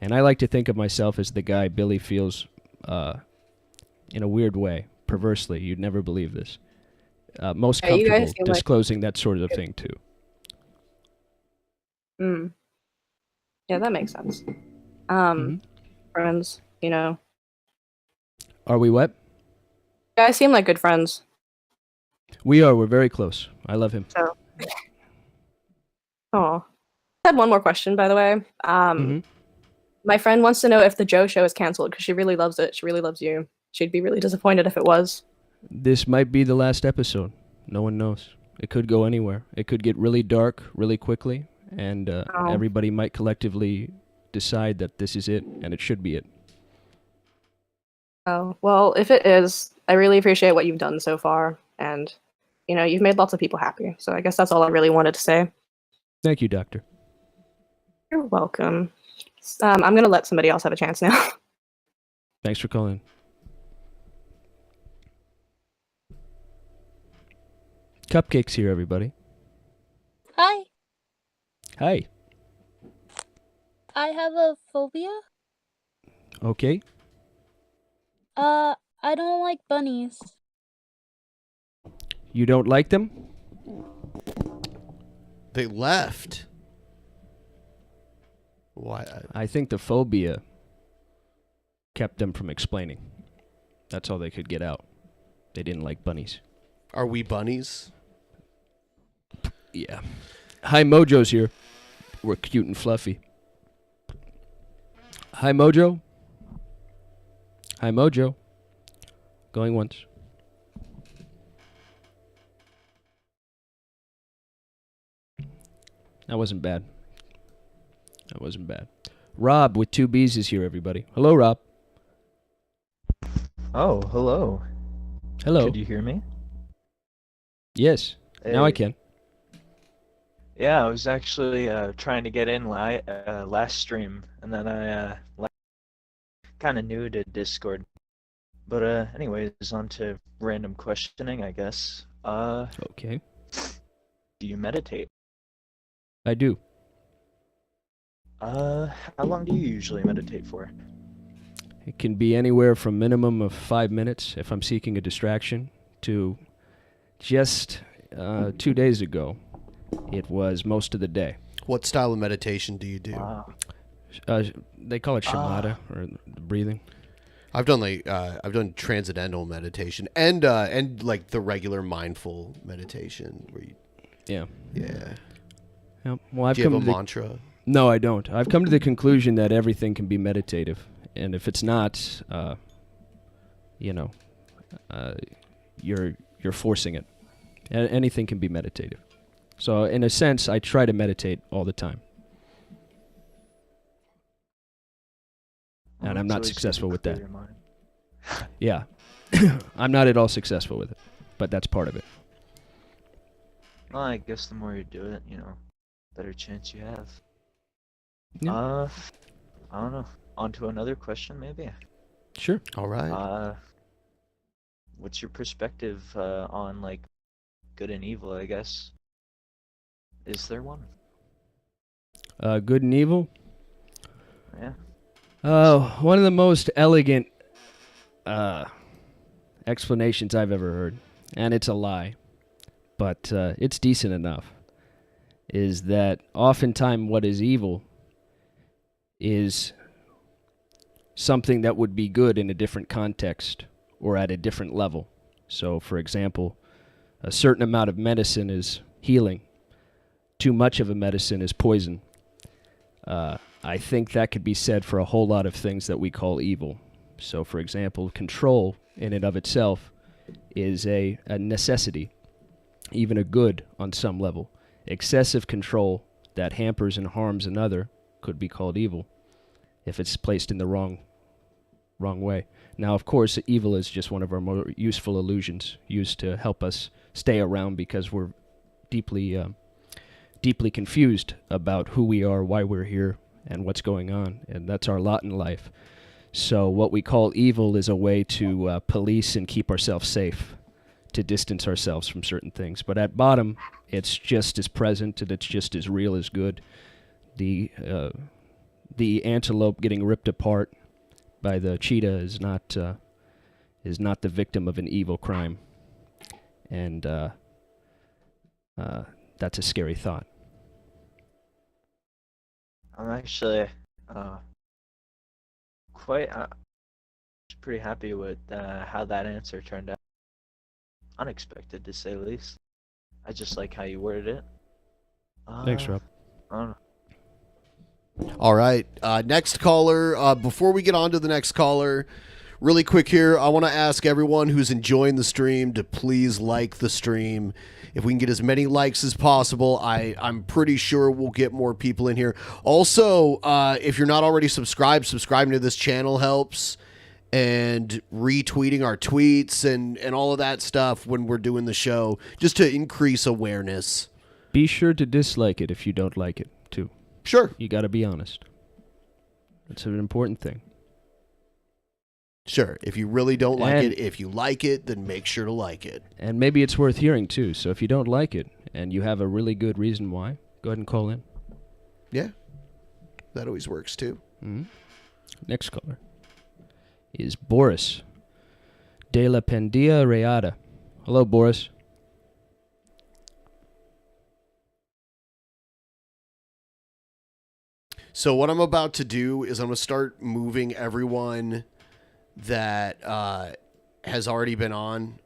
Speaker 1: And I like to think of myself as the guy Billy feels in a weird way, perversely. You'd never believe this. Most
Speaker 12: Yeah, you guys
Speaker 1: comfortable
Speaker 12: seem
Speaker 1: disclosing that sort of thing, too.
Speaker 12: Yeah, that makes sense. Friends, you know.
Speaker 1: Are we what?
Speaker 12: You guys seem like good friends.
Speaker 1: We are. We're very close. I love him.
Speaker 12: So. Oh. I had one more question, by the way. My friend wants to know if the Joe show is canceled because she really loves it. She really loves you. She'd be really disappointed if it was.
Speaker 1: This might be the last episode. No one knows. It could go anywhere. It could get really dark really quickly, and everybody might collectively decide that this is it, and it should be it.
Speaker 12: Oh, well, if it is, I really appreciate what you've done so far, and, you know, you've made lots of people happy, so I guess that's all I really wanted to say.
Speaker 1: Thank you, Doctor.
Speaker 12: You're welcome. I'm going to let somebody else have a chance now.
Speaker 1: Thanks for calling. Cupcakes here, everybody.
Speaker 13: Hi,
Speaker 1: Hi.
Speaker 13: I have a phobia.
Speaker 1: Okay.
Speaker 13: I don't like bunnies.
Speaker 1: You don't like them?
Speaker 5: They left. Why?
Speaker 1: I think the phobia kept them from explaining. That's all they could get out. They didn't like bunnies.
Speaker 5: Are we bunnies?
Speaker 1: Yeah. Hi, Mojo's here. We're cute and fluffy. Hi, Mojo. Hi, Mojo. Going once. That wasn't bad. That wasn't bad. Rob with 2 B's is here, everybody. Hello, Rob.
Speaker 14: Oh, hello.
Speaker 1: Hello.
Speaker 14: Could you hear me?
Speaker 1: Yes. Now I
Speaker 14: Hey.
Speaker 1: can.
Speaker 14: Yeah, I was actually trying to get in last stream, and then I kind of new to Discord. But anyways, on to random questioning, I guess.
Speaker 1: Okay.
Speaker 14: Do you meditate?
Speaker 1: I do.
Speaker 14: How long do you usually meditate for?
Speaker 1: It can be anywhere from minimum of 5 minutes if I'm seeking a distraction to just 2 days ago. It was most of the day.
Speaker 5: What style of meditation do you do?
Speaker 1: They call it shamatha or breathing.
Speaker 5: I've done transcendental meditation and like the regular mindful meditation where you.
Speaker 1: Yeah.
Speaker 5: Yeah.
Speaker 1: Yep. Well, I've
Speaker 5: Do you
Speaker 1: come
Speaker 5: have a
Speaker 1: to the-
Speaker 5: mantra?
Speaker 1: No, I don't. I've come to the conclusion that everything can be meditative, and if it's not, you're forcing it. Anything can be meditative. So, in a sense, I try to meditate all the time. And
Speaker 14: Well,
Speaker 1: I'm
Speaker 14: it's
Speaker 1: not
Speaker 14: always good to
Speaker 1: successful with
Speaker 14: clear
Speaker 1: that.
Speaker 14: your mind.
Speaker 1: Yeah. I'm not at all successful with it, but that's part of it.
Speaker 14: Well, I guess the more you do it, better chance you have.
Speaker 1: Yeah.
Speaker 14: I don't know. On to another question, maybe.
Speaker 1: Sure.
Speaker 5: All right.
Speaker 14: What's your perspective on like good and evil? I guess. Is there one?
Speaker 1: Good and evil.
Speaker 14: Yeah.
Speaker 1: One of the most elegant explanations I've ever heard, and it's a lie, but it's decent enough, is that oftentimes what is evil is something that would be good in a different context or at a different level. So, for example, a certain amount of medicine is healing. Too much of a medicine is poison. I think that could be said for a whole lot of things that we call evil. So, for example, control in and of itself is a necessity, even a good on some level. Excessive control that hampers and harms another could be called evil if it's placed in the wrong way. Now, of course, evil is just one of our more useful illusions used to help us stay around because we're deeply confused about who we are, why we're here, and what's going on, and that's our lot in life. So what we call evil is a way to police and keep ourselves safe, to distance ourselves from certain things. But at bottom, it's just as present and it's just as real as good. The antelope getting ripped apart by the cheetah is not the victim of an evil crime, and that's a scary thought.
Speaker 14: I'm actually quite pretty happy with how that answer turned out. Unexpected, to say the least. I just like how you worded it.
Speaker 1: Thanks, Rob.
Speaker 14: I don't know.
Speaker 5: All right. Next caller. Before we get on to the next caller, really quick here, I want to ask everyone who's enjoying the stream to please like the stream. If we can get as many likes as possible, I'm pretty sure we'll get more people in here. Also, if you're not already subscribed, subscribing to this channel helps. And retweeting our tweets and all of that stuff when we're doing the show, just to increase awareness.
Speaker 1: Be sure to dislike it if you don't like it, too.
Speaker 5: Sure.
Speaker 1: You got to be honest. That's an important thing.
Speaker 5: Sure. If you really don't like it, if you like it, then make sure to like it.
Speaker 1: And maybe it's worth hearing, too. So if you don't like it and you have a really good reason why, go ahead and call in.
Speaker 5: Yeah. That always works, too.
Speaker 1: Mm-hmm. Next caller is Boris de la Pendia Reada. Hello, Boris.
Speaker 5: So what I'm about to do is I'm going to start moving everyone that has already been on.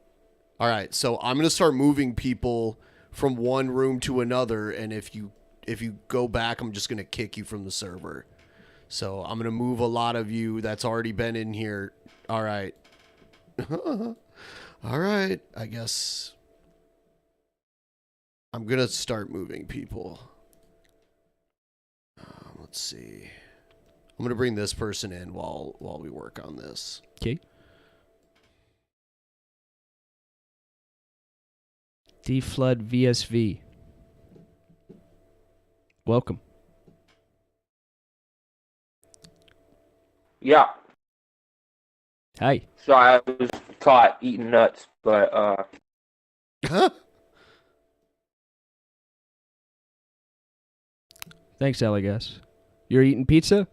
Speaker 5: All right, so I'm going to start moving people from one room to another, and if you go back, I'm just going to kick you from the server. So I'm going to move a lot of you that's already been in here. All right. All right. I guess I'm going to start moving people. Let's see. I'm going to bring this person in while we work on this.
Speaker 1: Okay. D-Flood VSV. Welcome.
Speaker 15: Yeah.
Speaker 1: Hi.
Speaker 15: So I was caught eating nuts, but
Speaker 1: Thanks, Allegas. You're eating pizza?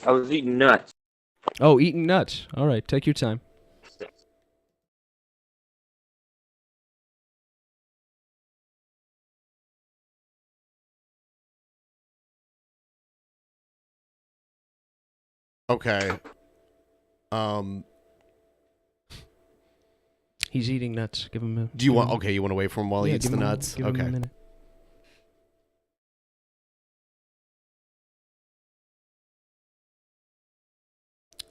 Speaker 15: I was eating nuts.
Speaker 1: Oh, eating nuts. All right, take your time.
Speaker 5: Okay.
Speaker 1: He's eating nuts. Give him a...
Speaker 5: Do you want... Okay, you want to wait for him while he eats the nuts?
Speaker 1: Give him
Speaker 5: Okay.
Speaker 1: a minute.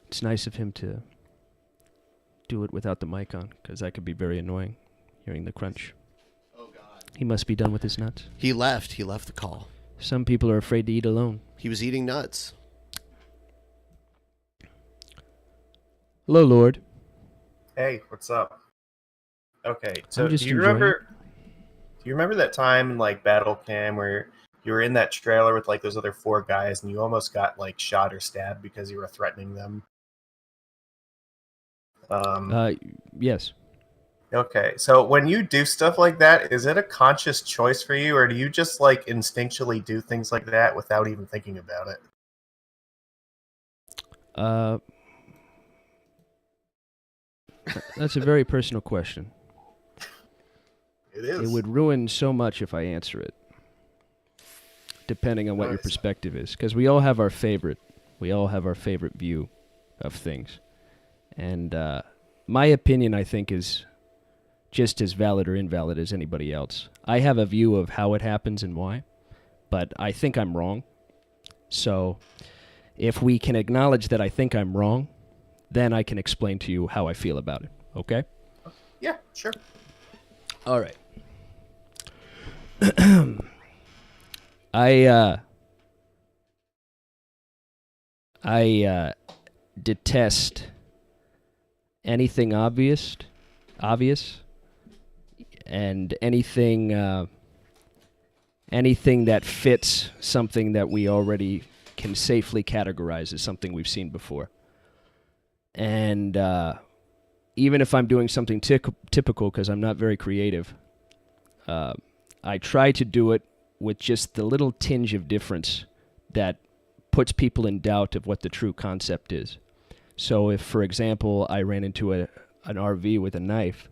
Speaker 1: It's nice of him to do it without the mic on, because that could be very annoying, hearing the crunch.
Speaker 5: Oh, God.
Speaker 1: He must be done with his nuts.
Speaker 5: He left. He left the call.
Speaker 1: Some people are afraid to eat alone.
Speaker 5: He was eating nuts.
Speaker 1: Hello, Lord.
Speaker 16: Hey, what's up? Okay,
Speaker 1: I'm
Speaker 16: so
Speaker 1: just
Speaker 16: do you
Speaker 1: enjoying it.
Speaker 16: remember that time in like battle cam where you were in that trailer with like those other four guys and you almost got like shot or stabbed because you were threatening them?
Speaker 1: Yes.
Speaker 16: Okay, so when you do stuff like that, is it a conscious choice for you, or do you just like instinctually do things like that without even thinking about it?
Speaker 1: That's a very personal question.
Speaker 16: It is.
Speaker 1: It would ruin so much if I answer it, depending on what your perspective is, because we all have our favorite view of things, and my opinion, I think, is just as valid or invalid as anybody else. I have a view of how it happens and why, but I think I'm wrong. So if we can acknowledge that I think I'm wrong, then I can explain to you how I feel about it. Okay?
Speaker 16: Yeah, sure.
Speaker 1: All right. I detest anything obvious, and anything that fits something that we already can safely categorize as something we've seen before. And even if I'm doing something typical, because I'm not very creative, I try to do it with just the little tinge of difference that puts people in doubt of what the true concept is. So if, for example, I ran into an RV with a knife,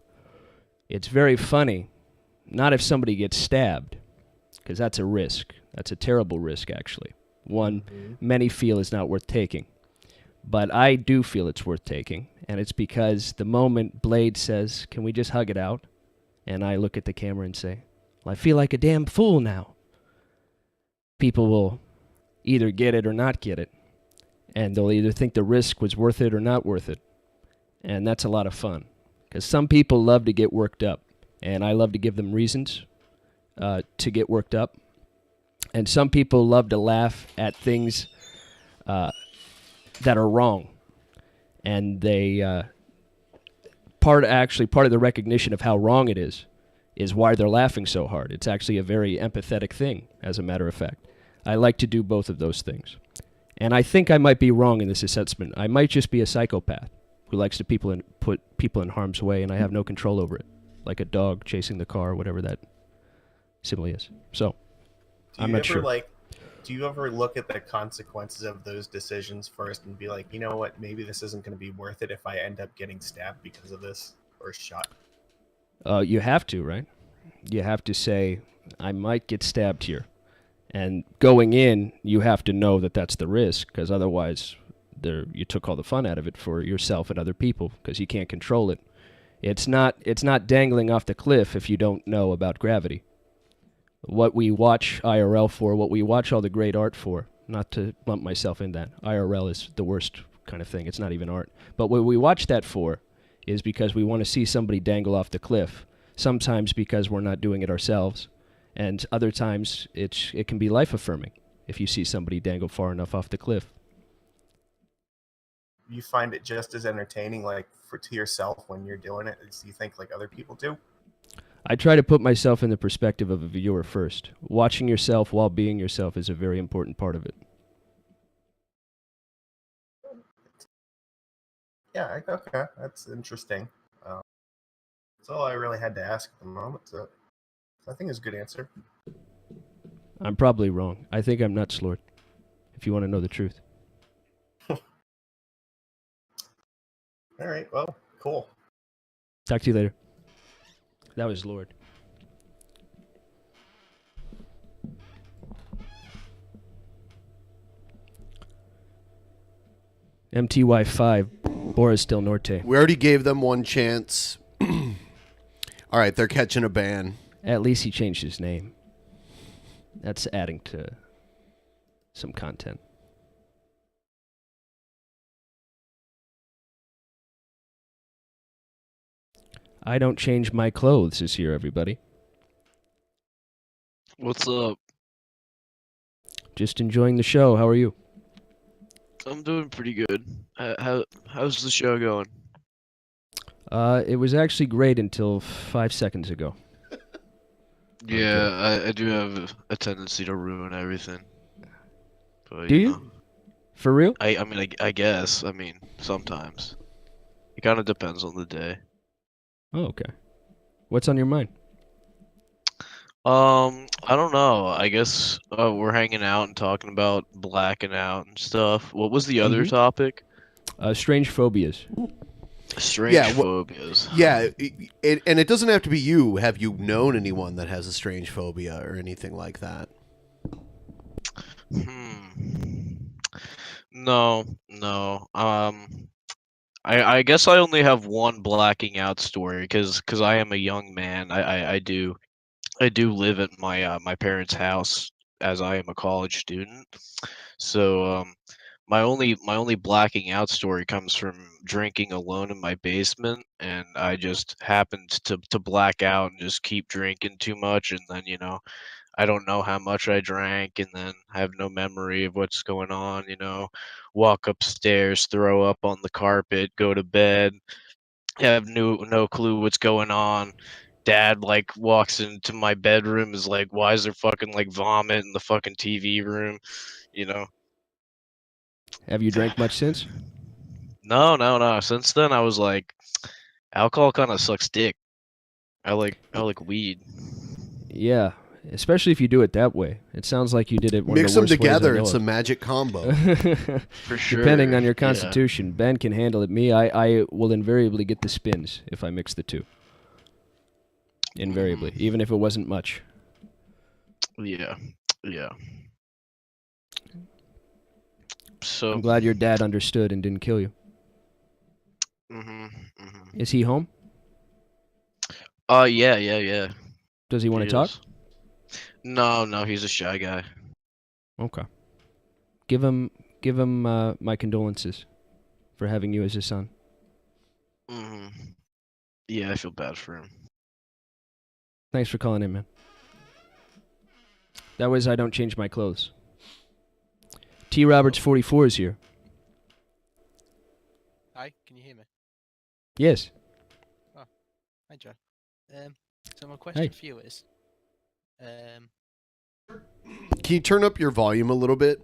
Speaker 1: it's very funny, not if somebody gets stabbed, because that's a risk. That's a terrible risk, actually. One many feel is not worth taking. But I do feel it's worth taking, and it's because the moment Blade says, "Can we just hug it out?" and I look at the camera and say, "Well, I feel like a damn fool now," people will either get it or not get it, and they'll either think the risk was worth it or not worth it, and that's a lot of fun, because some people love to get worked up, and I love to give them reasons to get worked up, and some people love to laugh at things that are wrong, and they part of the recognition of how wrong it is why they're laughing so hard. It's actually a very empathetic thing, as a matter of fact. I like to do both of those things, and I think I might be wrong in this assessment. I might just be a psychopath who likes to put people in harm's way, and I have no control over it, like a dog chasing the car, whatever that simile is. So I'm not sure.
Speaker 16: Do you ever look at the consequences of those decisions first and be like, you know what, maybe this isn't going to be worth it if I end up getting stabbed because of this or shot?
Speaker 1: You have to, right? You have to say, I might get stabbed here. And going in, you have to know that that's the risk, because otherwise you took all the fun out of it for yourself and other people, because you can't control it. It's not dangling off the cliff if you don't know about gravity. What we watch IRL for, what we watch all the great art for, not to lump myself in that. IRL is the worst kind of thing. It's not even art. But what we watch that for is because we want to see somebody dangle off the cliff, sometimes because we're not doing it ourselves, and other times it can be life-affirming if you see somebody dangle far enough off the cliff.
Speaker 16: You find it just as entertaining, like to yourself when you're doing it, as you think like other people do?
Speaker 1: I try to put myself in the perspective of a viewer first. Watching yourself while being yourself is a very important part of it.
Speaker 16: Yeah, okay, that's interesting. That's all I really had to ask at the moment, so I think it's a good answer.
Speaker 1: I'm probably wrong. I think I'm nuts, Lord, if you want to know the truth.
Speaker 16: All right, well, cool.
Speaker 1: Talk to you later. That was Lord. MTY5, Boris Del Norte.
Speaker 5: We already gave them one chance. All right, they're catching a ban.
Speaker 1: At least he changed his name. That's adding to some content. I don't change my clothes this year, everybody.
Speaker 17: What's up?
Speaker 1: Just enjoying the show. How are you?
Speaker 17: I'm doing pretty good. How's the show going?
Speaker 1: It was actually great until 5 seconds ago.
Speaker 17: Yeah, I do have a tendency to ruin everything. But,
Speaker 1: Do you?
Speaker 17: know,
Speaker 1: For real?
Speaker 17: I mean, I guess. I mean, sometimes. It kind of depends on the day.
Speaker 1: Oh, okay. What's on your mind?
Speaker 17: I don't know. I guess we're hanging out and talking about blacking out and stuff. What was the other topic?
Speaker 1: Strange phobias.
Speaker 17: Strange phobias.
Speaker 5: Yeah, and it doesn't have to be you. Have you known anyone that has a strange phobia or anything like that?
Speaker 17: No. I guess I only have one blacking out story because I am a young man. I do live at my parents' house as I am a college student. So my only blacking out story comes from drinking alone in my basement, and I just happened to black out and just keep drinking too much, and then I don't know how much I drank, and then I have no memory of what's going on. Walk upstairs, throw up on the carpet, go to bed, have no clue what's going on. Dad like walks into my bedroom, is like, why is there fucking like vomit in the fucking TV room?
Speaker 1: Have you drank much since?
Speaker 17: No. Since then, I was like, alcohol kind of sucks dick. I like weed.
Speaker 1: Yeah, especially if you do it that way. It sounds like you did it one
Speaker 5: Mix
Speaker 1: of the
Speaker 5: them
Speaker 1: worst ways I
Speaker 5: together.
Speaker 1: know
Speaker 5: It's
Speaker 1: of.
Speaker 5: a magic combo.
Speaker 17: For sure.
Speaker 1: Depending on your
Speaker 17: yeah.
Speaker 1: constitution. Ben can handle it. Me, I will invariably get the spins if I mix the two. Invariably, even if it wasn't much.
Speaker 17: Yeah. So
Speaker 1: I'm glad your dad understood and didn't kill you. Is he home?
Speaker 17: Yeah.
Speaker 1: Does he want to
Speaker 17: He
Speaker 1: talk?
Speaker 17: is. No, he's a shy guy.
Speaker 1: Okay. Give him my condolences for having you as his son.
Speaker 17: Yeah, I feel bad for him.
Speaker 1: Thanks for calling in, man. That was I don't change my clothes. T. Roberts 44 is here.
Speaker 18: Hi, can you hear me?
Speaker 1: Yes.
Speaker 18: Oh, hi Joe. So my question for you is,
Speaker 5: Can you turn up your volume a little bit?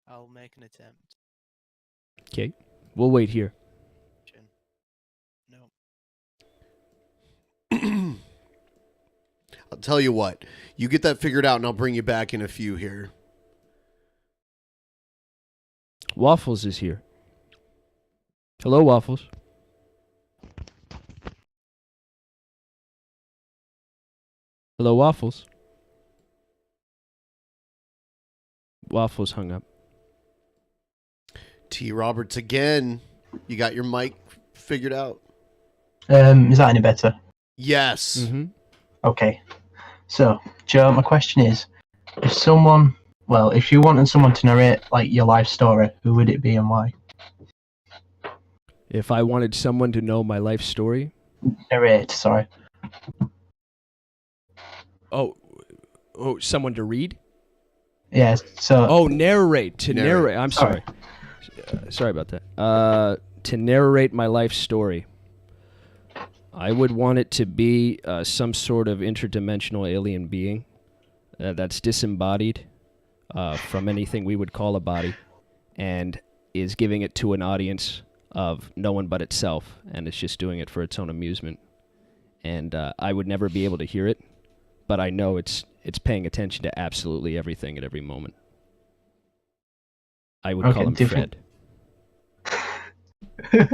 Speaker 18: I'll make an attempt.
Speaker 1: Okay. We'll wait here.
Speaker 18: No.
Speaker 5: I'll tell you what. You get that figured out, and I'll bring you back in a few here.
Speaker 1: Waffles is here. Hello, Waffles. Hello, Waffles. Waffles hung up.
Speaker 5: T. Roberts again. You got your mic figured out?
Speaker 19: Is that any better?
Speaker 5: Yes.
Speaker 1: Mm-hmm.
Speaker 19: Okay. So, Joe, my question is, if you wanted someone to narrate like your life story, who would it be and why?
Speaker 1: If I wanted someone to know my life story?
Speaker 19: Narrate, sorry.
Speaker 1: Oh, someone to read?
Speaker 19: Yes. So.
Speaker 1: Oh, narrate. Narrate. I'm sorry. Sorry about that. To narrate my life story, I would want it to be some sort of interdimensional alien being that's disembodied from anything we would call a body, and is giving it to an audience of no one but itself, and it's just doing it for its own amusement. And I would never be able to hear it, but I know it's paying attention to absolutely everything at every moment. I would call him Fred.
Speaker 19: Do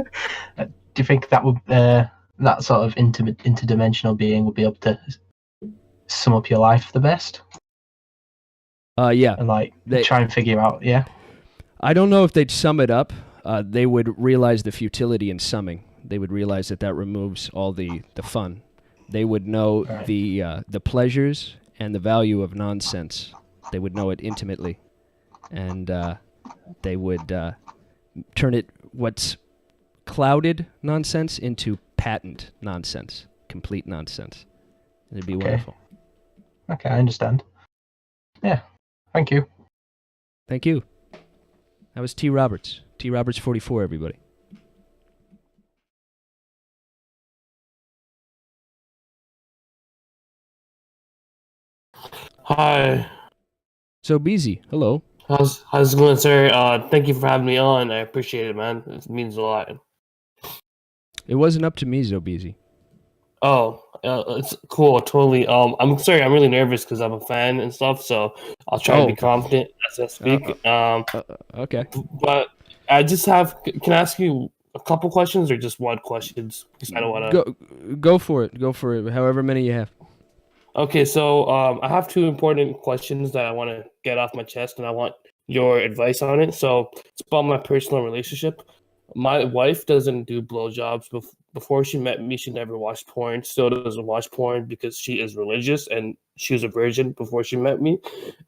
Speaker 19: you think that would that sort of interdimensional being would be able to sum up your life the best?
Speaker 1: Yeah.
Speaker 19: And try and figure out, yeah?
Speaker 1: I don't know if they'd sum it up. They would realize the futility in summing. They would realize that removes all the fun. They would know the pleasures and the value of nonsense. They would know it intimately. And they would turn it, what's clouded nonsense, into patent nonsense, complete nonsense. It'd be wonderful.
Speaker 19: Okay, I understand. Yeah. Thank you.
Speaker 1: Thank you. That was T. Roberts. T. Roberts 44, everybody.
Speaker 20: Hi.
Speaker 1: So, Beezy, hello.
Speaker 20: How's it going, sir? Thank you for having me on. I appreciate it, man. It means a lot.
Speaker 1: It wasn't up to me, Zobeezy.
Speaker 20: Oh, it's cool. Totally. I'm sorry. I'm really nervous because I'm a fan and stuff. So I'll try to be confident as I speak.
Speaker 1: Okay.
Speaker 20: But I just have. Can I ask you a couple questions or just one questions? Because I don't want to.
Speaker 1: Go for it. Go for it. However many you have.
Speaker 20: Okay, so I have two important questions that I want to get off my chest, and I want your advice on it. So it's about my personal relationship. My wife doesn't do blowjobs. Before she met me, she never watched porn. Still doesn't watch porn because she is religious and she was a virgin before she met me.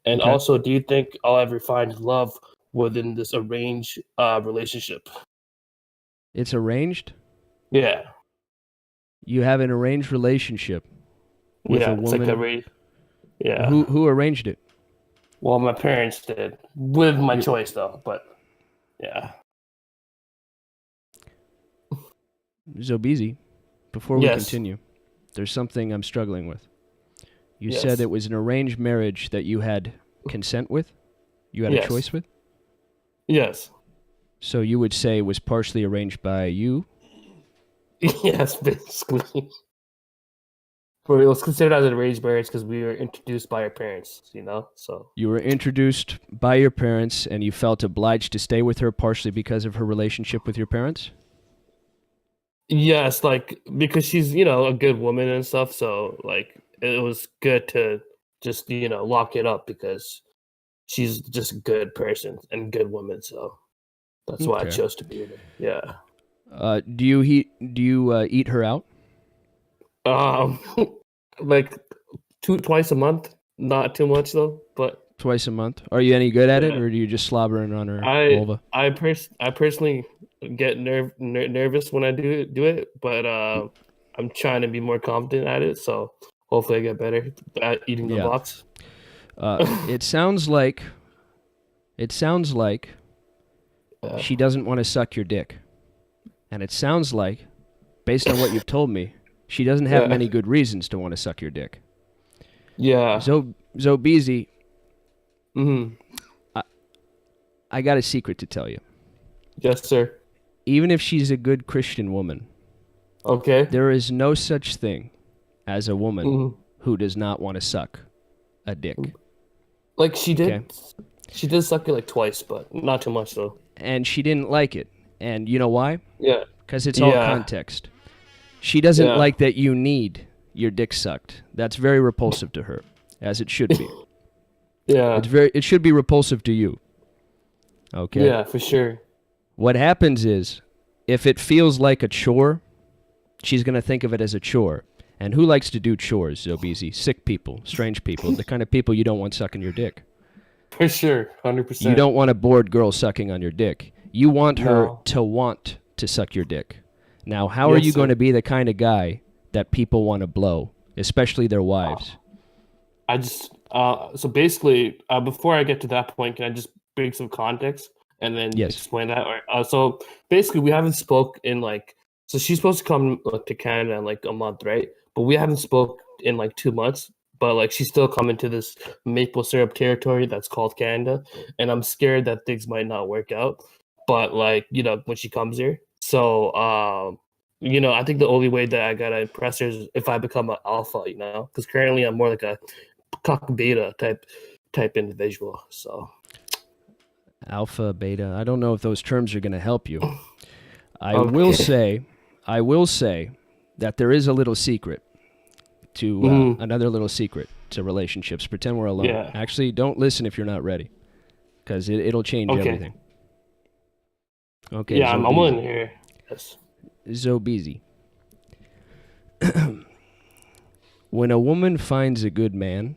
Speaker 20: And
Speaker 1: Okay.
Speaker 20: also, do you think I'll ever find love within this arranged relationship?
Speaker 1: It's arranged?
Speaker 20: Yeah.
Speaker 1: You have an arranged relationship with a
Speaker 20: It's like
Speaker 1: woman?
Speaker 20: yeah.
Speaker 1: Who arranged it?
Speaker 20: Well, my parents did, with my choice though. But yeah.
Speaker 1: Zobeezy, before we
Speaker 20: Yes.
Speaker 1: continue, there's something I'm struggling with. You
Speaker 20: Yes.
Speaker 1: said it was an arranged marriage that you had consent with? You had
Speaker 20: Yes.
Speaker 1: a choice with?
Speaker 20: Yes.
Speaker 1: So you would say it was partially arranged by you?
Speaker 20: Yes, basically. But it was considered as an arranged marriage because we were introduced by our parents, so.
Speaker 1: You were introduced by your parents and you felt obliged to stay with her partially because of her relationship with your parents?
Speaker 20: Yes, because she's, a good woman and stuff, so, it was good to just, lock it up because she's just a good person and good woman, so that's why I
Speaker 1: Okay.
Speaker 20: chose to be with her. Yeah.
Speaker 1: Do you eat her out?
Speaker 20: Like twice a month, not too much though, but
Speaker 1: Twice a month? Are you any good at it,
Speaker 20: Yeah.
Speaker 1: or do you just slobbering on her vulva?
Speaker 20: I personally get nervous when I do it, but I'm trying to be more confident at it, so hopefully I get better at eating the
Speaker 1: Yeah.
Speaker 20: box.
Speaker 1: It sounds like she doesn't want to suck your dick. And it sounds like, based on what you've told me, she doesn't have
Speaker 20: Yeah.
Speaker 1: many good reasons to want to suck your dick.
Speaker 20: Yeah.
Speaker 1: Zobeezy,
Speaker 20: Mm-hmm.
Speaker 1: I got a secret to tell you.
Speaker 20: Yes, sir.
Speaker 1: Even if she's a good Christian woman,
Speaker 20: okay,
Speaker 1: there is no such thing as a woman
Speaker 20: Mhm.
Speaker 1: who does not want to suck a dick.
Speaker 20: Like she did,
Speaker 1: Okay.
Speaker 20: she did suck it like twice, but not too much though.
Speaker 1: And she didn't like it. And you know why?
Speaker 20: Yeah.
Speaker 1: Because it's all
Speaker 20: Yeah.
Speaker 1: context. She doesn't
Speaker 20: Yeah.
Speaker 1: like that you need your dick sucked. That's very repulsive to her, as it should be.
Speaker 20: Yeah.
Speaker 1: It should be repulsive to you. Okay?
Speaker 20: Yeah, for sure.
Speaker 1: What happens is, if it feels like a chore, she's going to think of it as a chore. And who likes to do chores, Zobeezy? Sick people, strange people, the kind of people you don't want sucking your dick.
Speaker 20: For sure, 100%.
Speaker 1: You don't want a bored girl sucking on your dick. You want her
Speaker 20: No.
Speaker 1: to want to suck your dick. Now, how are
Speaker 20: Yes,
Speaker 1: you
Speaker 20: sir.
Speaker 1: going to be the kind of guy that people want to blow, especially their wives?
Speaker 20: I just so basically, before I get to that point, can I just bring some context and then
Speaker 1: Yes.
Speaker 20: explain that? So basically, we haven't spoke in so she's supposed to come to Canada in like a month, right? But we haven't spoke in like 2 months. But like she's still coming to this maple syrup territory that's called Canada, and I'm scared that things might not work out. But when she comes here, so I think the only way that I gotta impress her is if I become an alpha, because currently I'm more like a cock beta type individual. So
Speaker 1: Alpha, beta. I don't know if those terms are going to help you. I
Speaker 20: Okay.
Speaker 1: will say that there is a little secret to
Speaker 20: Mhm.
Speaker 1: another little secret to relationships. Pretend we're alone.
Speaker 20: Yeah.
Speaker 1: Actually, don't listen if you're not ready, because it'll change
Speaker 20: Okay.
Speaker 1: everything. Okay.
Speaker 20: yeah, I'm
Speaker 1: Zobeezy.
Speaker 20: willing to hear. Yes.
Speaker 1: Zobeezy. When a woman finds a good man,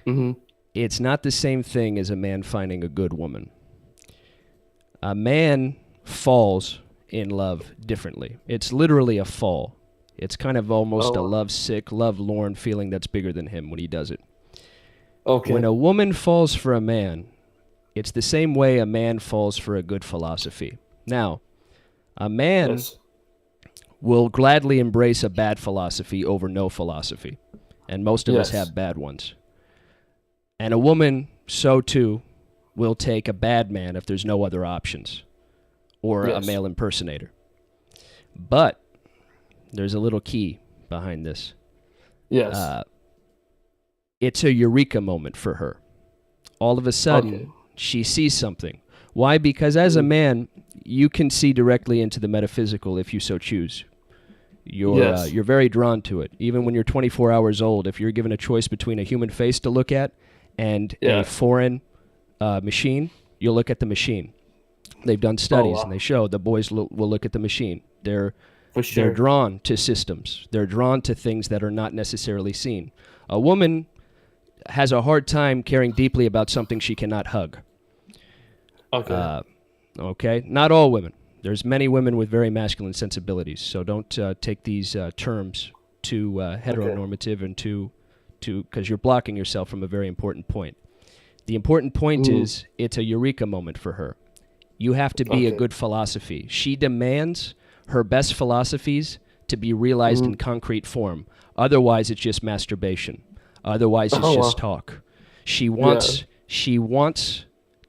Speaker 20: Mhm.
Speaker 1: it's not the same thing as a man finding a good woman. A man falls in love differently. It's literally a fall. It's kind of almost a
Speaker 20: Oh.
Speaker 1: love-sick, love-lorn feeling that's bigger than him when he does it.
Speaker 20: Okay.
Speaker 1: When a woman falls for a man, it's the same way a man falls for a good philosophy. Now, a man will gladly embrace a bad philosophy over no philosophy, and most of us have bad ones. And a woman, so too, will take a bad man if there's no other options, or a male impersonator. But there's a little key behind this.
Speaker 20: Yes.
Speaker 1: It's a eureka moment for her. All of a sudden, she sees something. Why? Because as a man, you can see directly into the metaphysical if you so choose. You're very drawn to it. Even when you're 24 hours old, if you're given a choice between a human face to look at and a foreign machine, you'll look at the machine. They've done studies, and they show the boys will look at the machine. They're drawn to systems. They're drawn to things that are not necessarily seen. A woman has a hard time caring deeply about something she cannot hug. Okay? Not all women. There's many women with very masculine sensibilities, so don't take these terms too heteronormative and because you're blocking yourself from a very important point. The important point is it's a eureka moment for her. You have to be a good philosophy. She demands her best philosophies to be realized in concrete form. Otherwise, it's just masturbation. Otherwise, it's just talk. She wants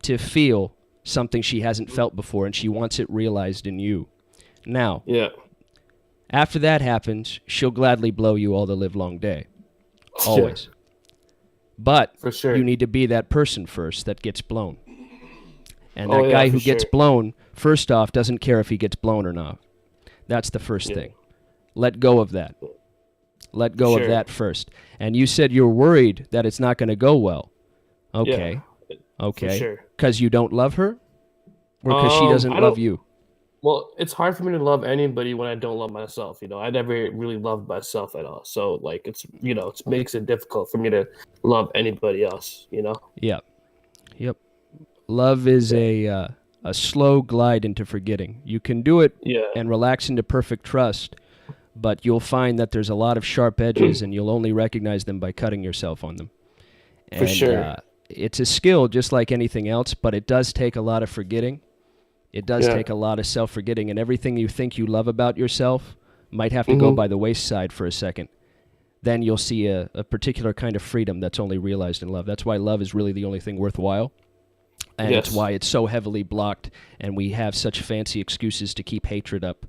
Speaker 1: to feel something she hasn't felt before, and she wants it realized in you. Now, after that happens, she'll gladly blow you all the live long day. Always. But you need to be that person first that gets blown. And that guy who gets blown, first off, doesn't care if he gets blown or not. That's the first thing. Let go of that. Let go of that first. And you said you're worried that it's not going to go well. Okay. Okay. Because you don't love her? Or because she doesn't love you?
Speaker 20: Well, it's hard for me to love anybody when I don't love myself. I never really loved myself at all. So, it's, it makes it difficult for me to love anybody else,
Speaker 1: Yep. Love is a slow glide into forgetting. You can do it and relax into perfect trust, but you'll find that there's a lot of sharp edges, and you'll only recognize them by cutting yourself on them. And, it's a skill just like anything else, but it does take a lot of forgetting. It does take a lot of self-forgetting, and everything you think you love about yourself might have to go by the wayside for a second. Then you'll see a particular kind of freedom that's only realized in love. That's why love is really the only thing worthwhile. And it's why it's so heavily blocked, and we have such fancy excuses to keep hatred up,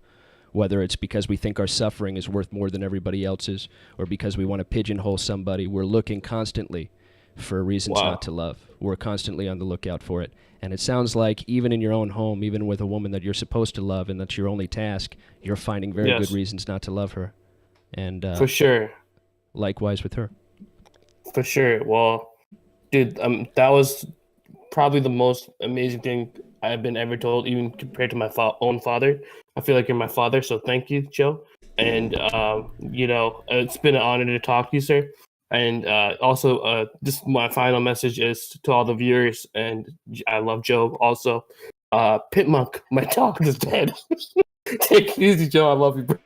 Speaker 1: whether it's because we think our suffering is worth more than everybody else's, or because we want to pigeonhole somebody. We're looking constantly for reasons not to love. We're constantly on the lookout for it. And it sounds like even in your own home, even with a woman that you're supposed to love and that's your only task, you're finding very good reasons not to love her. And
Speaker 20: for sure.
Speaker 1: Likewise with her.
Speaker 20: For sure. Well, dude, that was probably the most amazing thing I've been ever told, even compared to my own father. I feel like you're my father, so thank you, Joe. And, it's been an honor to talk to you, sir. And also, just my final message is to all the viewers, and I love Joe also. Pit Monk, my dog is dead. Take it easy, Joe. I love you, bro.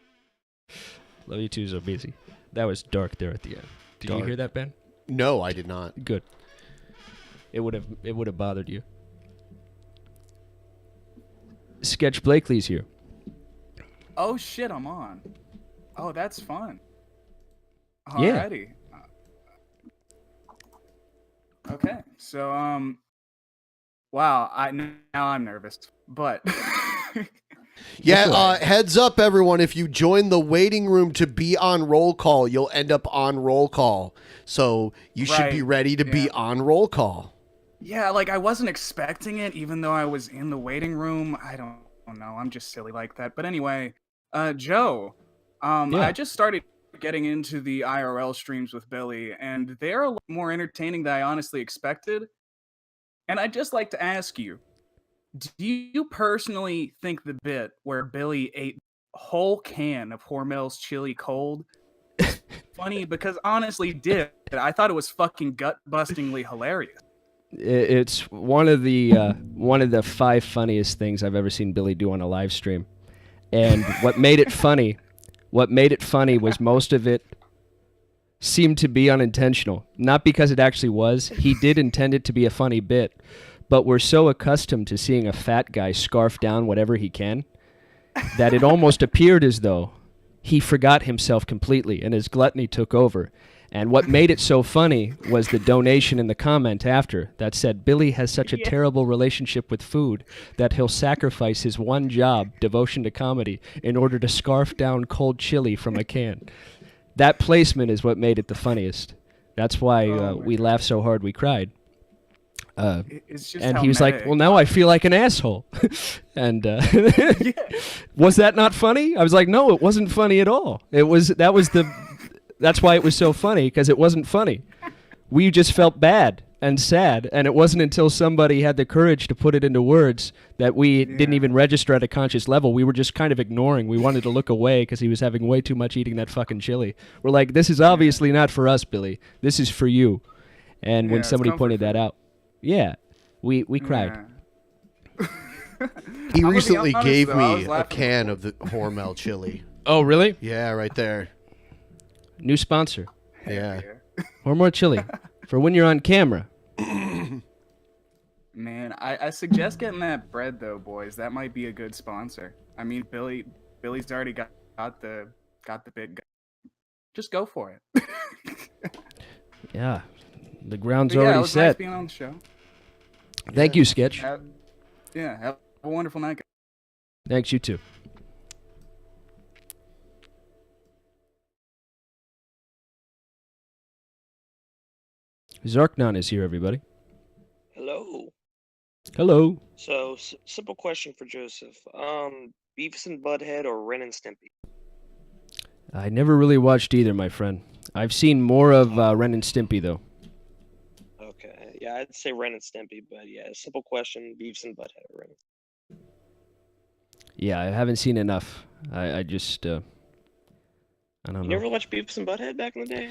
Speaker 1: Love you too, Zobizi. That was dark there at the end. Did you hear that, Ben?
Speaker 5: No, I did not.
Speaker 1: Good. It would have bothered you. Sketch Blakely's here.
Speaker 21: Oh shit, I'm on. Oh, that's fun.
Speaker 1: Yeah.
Speaker 21: Alrighty. Okay, so wow, now I'm nervous, but
Speaker 5: heads up, everyone. If you join the waiting room to be on roll call, you'll end up on roll call. So you should be ready to be on roll call.
Speaker 21: Yeah, I wasn't expecting it, even though I was in the waiting room. I don't know. I'm just silly like that. But anyway, Joe, I just started getting into the IRL streams with Billy, and they're a lot more entertaining than I honestly expected. And I'd just like to ask you, do you personally think the bit where Billy ate a whole can of Hormel's chili cold is funny? Because honestly, I thought it was fucking gut-bustingly hilarious.
Speaker 1: It's one of the 5 funniest things I've ever seen Billy do on a live stream. And what made it funny was most of it seemed to be unintentional. Not because it actually was. He did intend it to be a funny bit. But we're so accustomed to seeing a fat guy scarf down whatever he can that it almost appeared as though he forgot himself completely and his gluttony took over. And what made it so funny was the donation in the comment after that said, Billy has such a terrible relationship with food that he'll sacrifice his one job, devotion to comedy, in order to scarf down cold chili from a can. That placement is what made it the funniest. That's why we laughed so hard we cried.
Speaker 21: It's just
Speaker 1: And
Speaker 21: how
Speaker 1: he was like,
Speaker 21: meta
Speaker 1: well, now I feel like an asshole. And was that not funny? I was like, no, it wasn't funny at all. That's why it was so funny, because it wasn't funny. We just felt bad and sad, and it wasn't until somebody had the courage to put it into words that we didn't even register at a conscious level. We were just kind of ignoring. We wanted to look away because he was having way too much eating that fucking chili. We're like, this is obviously not for us, Billy. This is for you. And when
Speaker 21: it's
Speaker 1: somebody
Speaker 21: comfort
Speaker 1: pointed that out, we cried.
Speaker 5: He
Speaker 21: I'm gonna be
Speaker 5: recently
Speaker 21: honest,
Speaker 5: gave
Speaker 21: though, I was
Speaker 5: me a
Speaker 21: laughing
Speaker 5: can of the Hormel chili.
Speaker 1: Oh, really?
Speaker 5: Yeah, right there.
Speaker 1: New sponsor.
Speaker 5: Yeah.
Speaker 1: Or more chili for when you're on camera.
Speaker 21: Man, I suggest getting that bread though, boys. That might be a good sponsor. I mean, Billy's already got the big guy. Just go for it.
Speaker 1: Yeah, the ground's
Speaker 21: But yeah,
Speaker 1: already
Speaker 21: it was
Speaker 1: set.
Speaker 21: nice being on the show.
Speaker 1: Thank you, Sketch.
Speaker 21: Have a wonderful night.
Speaker 1: Thanks, you too. Zarknon is here, everybody.
Speaker 2: Hello.
Speaker 1: Hello.
Speaker 2: So, simple question for Joseph. Beavis and Butthead or Ren and Stimpy?
Speaker 1: I never really watched either, my friend. I've seen more of Ren and Stimpy, though.
Speaker 2: Okay. Yeah, I'd say Ren and Stimpy, but yeah, simple question, Beavis and Butthead or Ren.
Speaker 1: Yeah, I haven't seen enough. I just, I don't know.
Speaker 2: You never watched Beavis and Butthead back in the day?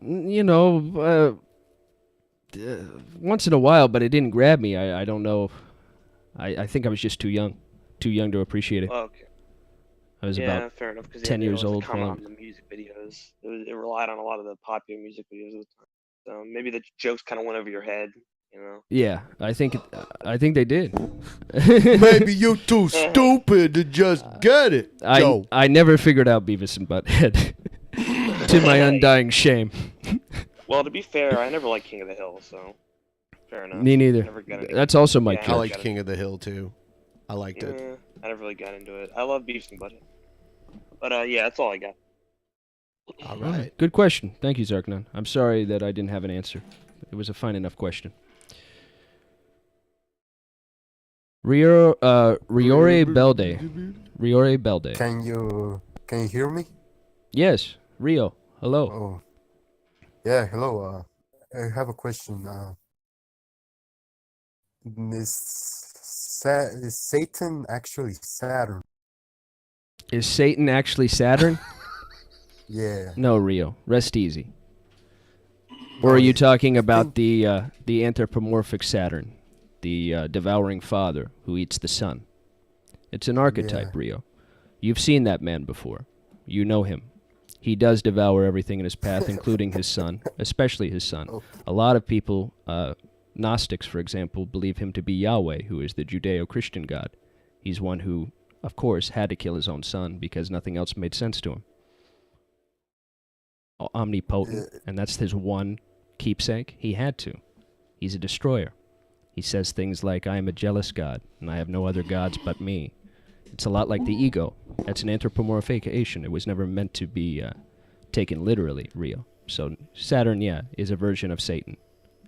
Speaker 1: You know, once in a while, but it didn't grab me. I don't know. I think I was just too young to appreciate it.
Speaker 2: Okay.
Speaker 1: I was
Speaker 2: yeah,
Speaker 1: about
Speaker 2: fair enough. 'Cause
Speaker 1: 10 years old.
Speaker 2: Comment on the music videos. It relied on a lot of the popular music videos at the time. So maybe the jokes kind of went over your head, you know.
Speaker 1: Yeah, I think they did.
Speaker 5: Maybe you're too stupid to just get it. Joe.
Speaker 1: I never figured out Beavis and Butthead, to my undying shame.
Speaker 2: Well, to be fair, I never liked King of the Hill, so fair enough.
Speaker 1: Me neither.
Speaker 2: Never got into
Speaker 1: That's
Speaker 2: it.
Speaker 1: also my
Speaker 2: Yeah,
Speaker 1: kid.
Speaker 5: I like King of the Hill too. I liked it.
Speaker 2: I never really got into it. I love Beavis and Butthead. But yeah, that's all I got.
Speaker 5: All
Speaker 1: right. Good question. Thank you, Zarknon. I'm sorry that I didn't have an answer. It was a fine enough question. Riore Belde. Riore Belde.
Speaker 22: Can you hear me?
Speaker 1: Yes, Rio. Hello.
Speaker 22: Oh, yeah. Hello. I have a question. Is Satan actually Saturn?
Speaker 1: Is Satan actually Saturn?
Speaker 22: Yeah.
Speaker 1: No, Rio. Rest easy. Or are you talking about the anthropomorphic Saturn, the devouring father who eats the sun? It's an archetype, Rio. You've seen that man before. You know him. He does devour everything in his path, including his son, especially his son. A lot of people, Gnostics, for example, believe him to be Yahweh, who is the Judeo-Christian God. He's one who, of course, had to kill his own son because nothing else made sense to him. Omnipotent, and that's his one keepsake. He had to. He's a destroyer. He says things like, I am a jealous God, and I have no other gods but me. It's a lot like the ego. That's an anthropomorphication. It was never meant to be taken literally, Rio. So Saturn, yeah, is a version of Satan,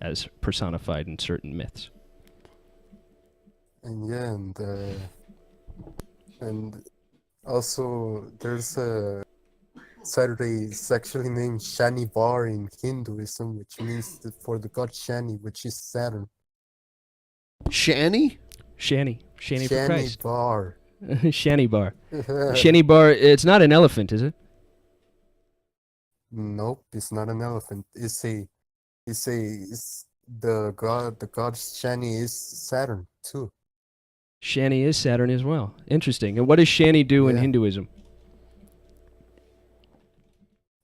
Speaker 1: as personified in certain myths.
Speaker 22: And yeah, and also there's a Saturday is actually named Shani Bar in Hinduism, which means for the god Shani, which is Saturn.
Speaker 5: Shani?
Speaker 1: Shani for Christ.
Speaker 22: Bar.
Speaker 1: Shani Bar. Shani Bar, it's not an elephant, is it?
Speaker 22: Nope, it's not an elephant. It's the god Shani is Saturn too.
Speaker 1: Shani is Saturn as well. Interesting. And what does Shani do in Hinduism?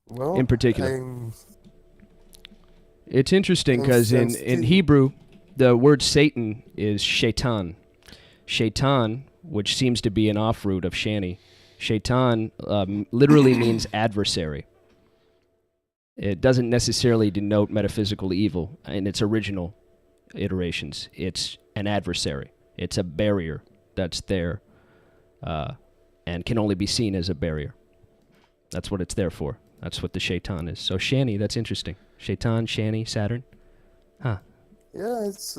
Speaker 22: Well,
Speaker 1: in particular? It's interesting because in Hebrew, the word Satan is shaitan. Shaitan, which seems to be an offroot of shani. Shaitan literally means adversary. It doesn't necessarily denote metaphysical evil in its original iterations. It's an adversary. It's a barrier that's there and can only be seen as a barrier. That's what it's there for. That's what the shaitan is. So shani, that's interesting. Shaitan, shani, Saturn. Huh.
Speaker 22: Yeah, it's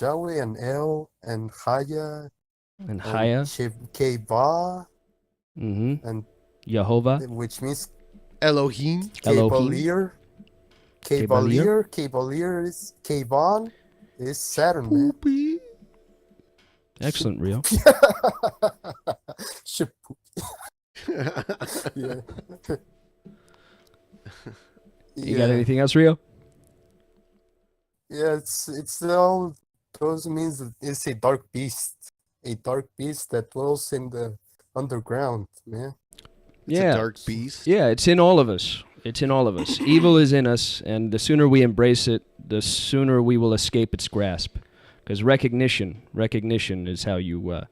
Speaker 22: Yahweh and El and Haya.
Speaker 1: And Haya.
Speaker 22: Keva.
Speaker 1: Mm-hmm.
Speaker 22: And
Speaker 1: Yehovah.
Speaker 22: Which means
Speaker 5: Elohim.
Speaker 22: Cavalier. Cavalier is Kavan is Saturn, man.
Speaker 1: Excellent, Rio.
Speaker 22: Yeah.
Speaker 1: You got anything else, Rio?
Speaker 22: Yeah, it's all those means that it's a dark beast that dwells in the underground, man.
Speaker 1: Yeah,
Speaker 5: It's a dark beast.
Speaker 1: Yeah, it's in all of us. It's in all of us. Evil is in us, and the sooner we embrace it, the sooner we will escape its grasp. Because recognition is how you,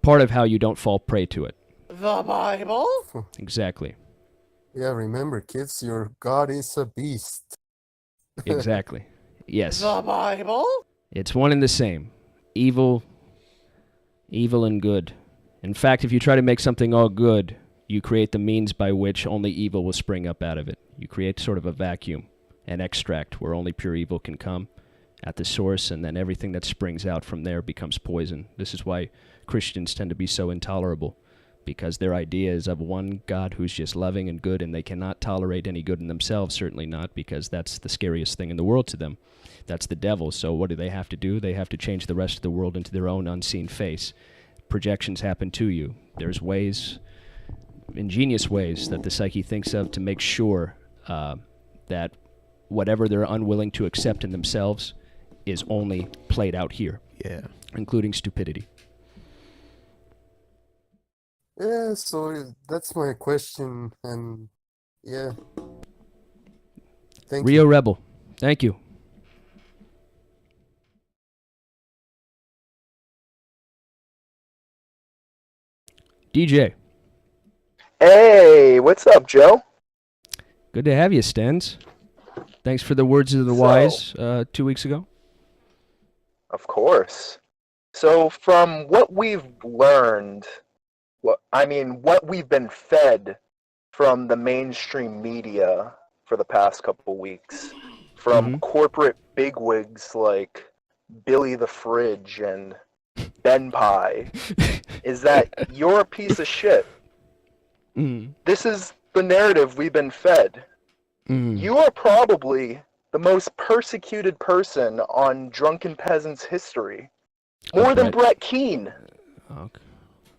Speaker 1: part of how you don't fall prey to it.
Speaker 3: The Bible?
Speaker 1: Exactly.
Speaker 22: Yeah, remember, kids, your God is a beast.
Speaker 1: Exactly. Yes.
Speaker 3: The Bible?
Speaker 1: It's one and the same. Evil and good. In fact, if you try to make something all good, you create the means by which only evil will spring up out of it. You create sort of a vacuum, an extract where only pure evil can come at the source, and then everything that springs out from there becomes poison. This is why Christians tend to be so intolerable, because their idea is of one God who's just loving and good, and they cannot tolerate any good in themselves, certainly not, because that's the scariest thing in the world to them. That's the devil. So what do they have to do? They have to change the rest of the world into their own unseen face. Projections happen to you. There's ways, ingenious ways, that the psyche thinks of to make sure that whatever they're unwilling to accept in themselves is only played out here.
Speaker 5: Yeah.
Speaker 1: Including stupidity.
Speaker 22: Yeah, so that's my question, and yeah. Thank
Speaker 1: Rio
Speaker 22: you.
Speaker 1: Rebel, thank you. DJ.
Speaker 8: Hey, what's up, Joe?
Speaker 1: Good to have you, Stens. Thanks for the words of the wise 2 weeks ago.
Speaker 8: Of course. So, from what we've learned, what we've been fed from the mainstream media for the past couple weeks, from corporate bigwigs like Billy the Fridge and BENPAI, is that you're a piece of shit. This is the narrative we've been fed. You are probably the most persecuted person on Drunken Peasants history. More than Brett Keane.
Speaker 1: Okay.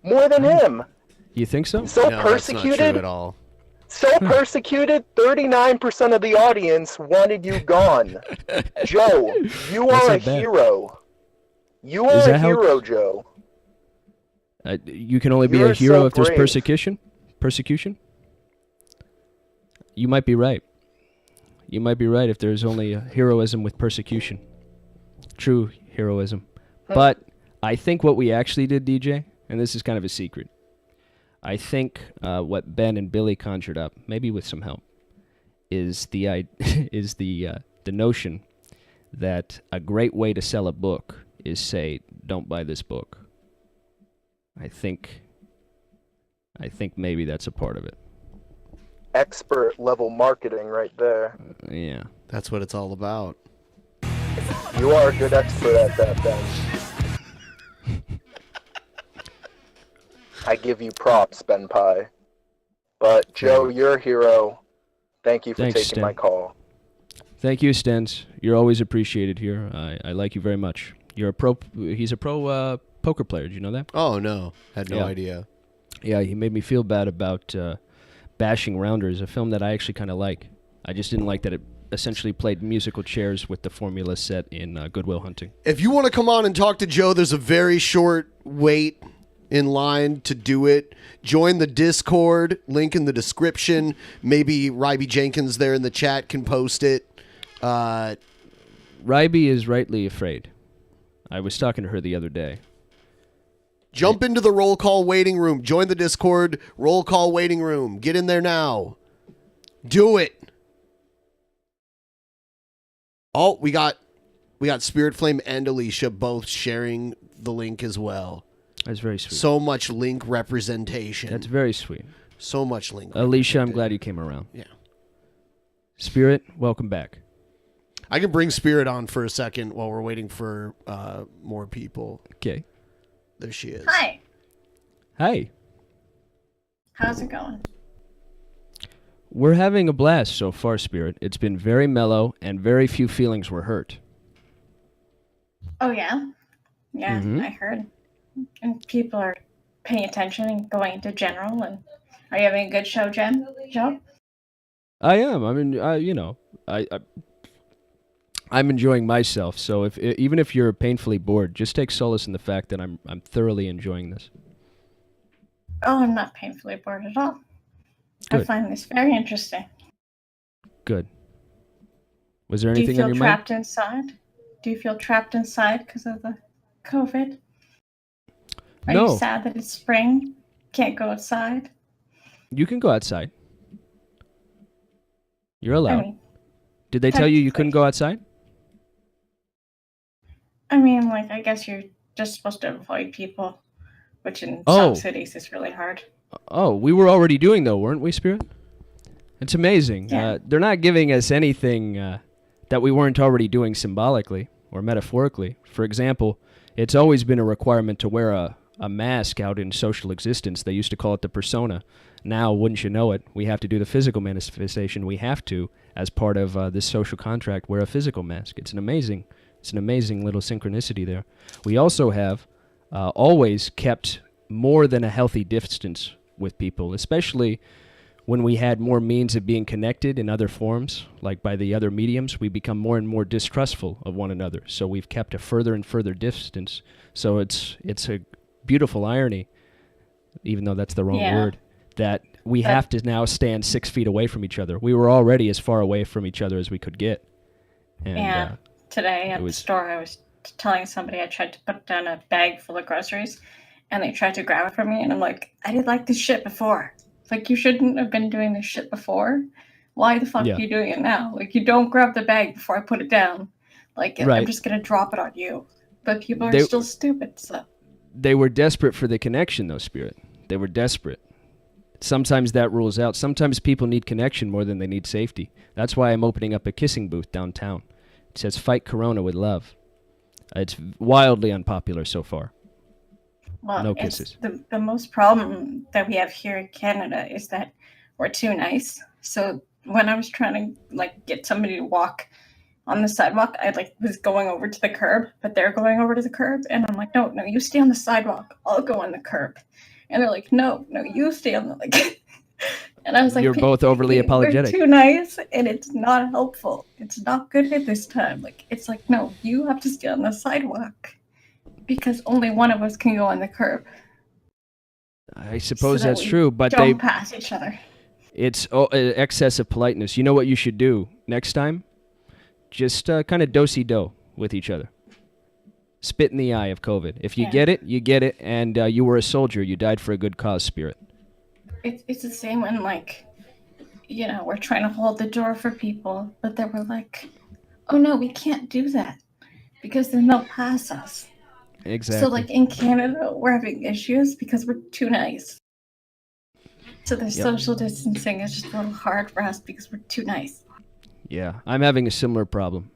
Speaker 8: More than him.
Speaker 1: You think so?
Speaker 8: So
Speaker 5: No,
Speaker 8: persecuted.
Speaker 5: that's not true at all.
Speaker 8: So persecuted, 39% of the audience wanted you gone. Joe, you
Speaker 1: That's
Speaker 8: are a
Speaker 1: not bad.
Speaker 8: hero. You
Speaker 1: Is
Speaker 8: are
Speaker 1: that
Speaker 8: a
Speaker 1: how-
Speaker 8: hero, Joe.
Speaker 1: You can only be
Speaker 8: You're
Speaker 1: a hero
Speaker 8: so
Speaker 1: if there's
Speaker 8: brave.
Speaker 1: persecution? You might be right. You might be right if there's only a heroism with persecution. True heroism. But I think what we actually did, DJ, and this is kind of a secret, I think what Ben and Billy conjured up, maybe with some help, is the notion that a great way to sell a book is say, don't buy this book. I think maybe that's a part of it.
Speaker 8: Expert level marketing right there.
Speaker 1: Yeah.
Speaker 5: That's what it's all about.
Speaker 8: You are a good expert at that, Ben. I give you props, BENPAI. But Joe, you're a hero. Thank you for
Speaker 1: Thanks,
Speaker 8: taking my
Speaker 1: Stan.
Speaker 8: call.
Speaker 1: Thank you, Stens. You're always appreciated here. I like you very much. You're a pro. He's a pro poker player. Did you know that?
Speaker 5: Oh no, had no idea.
Speaker 1: Yeah, he made me feel bad about Bashing Rounders, a film that I actually kind of like. I just didn't like that it essentially played musical chairs with the formula set in Good Will Hunting.
Speaker 5: If you want to come on and talk to Joe, there's a very short wait in line to do it. Join the Discord, link in the description. Maybe Ryby Jenkins there in the chat can post it.
Speaker 1: Ryby is rightly afraid. I was talking to her the other day.
Speaker 5: Jump into the roll call waiting room. Join the Discord roll call waiting room. Get in there now. Do it. Oh, we got Spirit Flame and Alicia both sharing the link as well.
Speaker 1: That's very sweet.
Speaker 5: So much link representation.
Speaker 1: That's very sweet.
Speaker 5: So much link.
Speaker 1: Alicia, I'm glad you came around.
Speaker 5: Yeah.
Speaker 1: Spirit, welcome back.
Speaker 5: I can bring Spirit on for a second while we're waiting for more people.
Speaker 1: Okay.
Speaker 5: There she is.
Speaker 4: Hi.
Speaker 1: Hi.
Speaker 4: How's it going?
Speaker 1: We're having a blast so far, Spirit. It's been very mellow, and very few feelings were hurt.
Speaker 4: Oh, yeah? Yeah,
Speaker 1: Mhm.
Speaker 4: I heard. And people are paying attention and going into general. And are you having a good show, Joe?
Speaker 1: I am. I mean, I'm enjoying myself. So even if you're painfully bored, just take solace in the fact that I'm thoroughly enjoying this.
Speaker 4: Oh, I'm not painfully bored at all. I
Speaker 1: Good.
Speaker 4: find this very interesting.
Speaker 1: Good. Was there
Speaker 4: Do you
Speaker 1: anything
Speaker 4: feel
Speaker 1: on your mind?
Speaker 4: trapped inside? Do you feel trapped inside because of the COVID? Are
Speaker 1: No.
Speaker 4: you sad that it's spring? Can't go outside?
Speaker 1: You can go outside. You're allowed.
Speaker 4: mean,
Speaker 1: Did they tell you couldn't go outside?
Speaker 4: I mean, like, I guess you're just supposed to avoid people, which in
Speaker 1: Oh.
Speaker 4: some cities is really hard.
Speaker 1: Oh, we were already doing though, weren't we, Spirit? It's amazing.
Speaker 4: Yeah.
Speaker 1: They're not giving us anything that we weren't already doing symbolically or metaphorically. For example, it's always been a requirement to wear a mask out in social existence. They used to call it the persona. Now, wouldn't you know it, we have to do the physical manifestation. We have to, as part of this social contract, wear a physical mask. It's an amazing little synchronicity there. We also have always kept more than a healthy distance with people, especially when we had more means of being connected in other forms, like by the other mediums. We become more and more distrustful of one another. So we've kept a further and further distance. So it's a beautiful irony, even though that's the wrong word, that we have to now stand 6 feet away from each other. We were already as far away from each other as we could get. And,
Speaker 4: Today at the store, I was telling somebody I tried to put down a bag full of groceries, and they tried to grab it from me, and I'm like, I did like this shit before. It's like, you shouldn't have been doing this shit before. Why the fuck
Speaker 1: Yeah.
Speaker 4: are you doing it now? Like, you don't grab the bag before I put it down. Like, I'm
Speaker 1: Right.
Speaker 4: just gonna drop it on you. But people are
Speaker 1: They-
Speaker 4: still stupid, so.
Speaker 1: They were desperate for the connection, though, Spirit. They were desperate. Sometimes that rules out. Sometimes people need connection more than they need safety. That's why I'm opening up a kissing booth downtown. It says, "Fight Corona with love." It's wildly unpopular so far.
Speaker 4: Well,
Speaker 1: No
Speaker 4: it's
Speaker 1: kisses.
Speaker 4: the most problem that we have here in Canada is that we're too nice. So when I was trying to like get somebody to walk on the sidewalk, I like was going over to the curb, but they're going over to the curb, and I'm like, no, you stay on the sidewalk. I'll go on the curb. And they're like, no, you stay on the like. And I was like,
Speaker 1: You're both overly
Speaker 4: we're
Speaker 1: apologetic.
Speaker 4: too nice, and it's not helpful. It's not good at this time. Like, it's like, no, you have to stay on the sidewalk because only one of us can go on the curb.
Speaker 1: I suppose
Speaker 4: so that
Speaker 1: that's
Speaker 4: we
Speaker 1: true, but
Speaker 4: don't pass each other.
Speaker 1: it's excess of politeness. You know what you should do next time? Just kind of do-si-do with each other. Spit in the eye of COVID. If you
Speaker 4: Yeah.
Speaker 1: get it, you get it, and you were a soldier. You died for a good cause, Spirit.
Speaker 4: It's the same when, like, you know, we're trying to hold the door for people, but then we're like, oh no, we can't do that because then they'll pass us.
Speaker 1: Exactly.
Speaker 4: So, like, in Canada, we're having issues because we're too nice. So the social distancing is just a little hard for us because we're too nice.
Speaker 1: Yeah, I'm having a similar problem.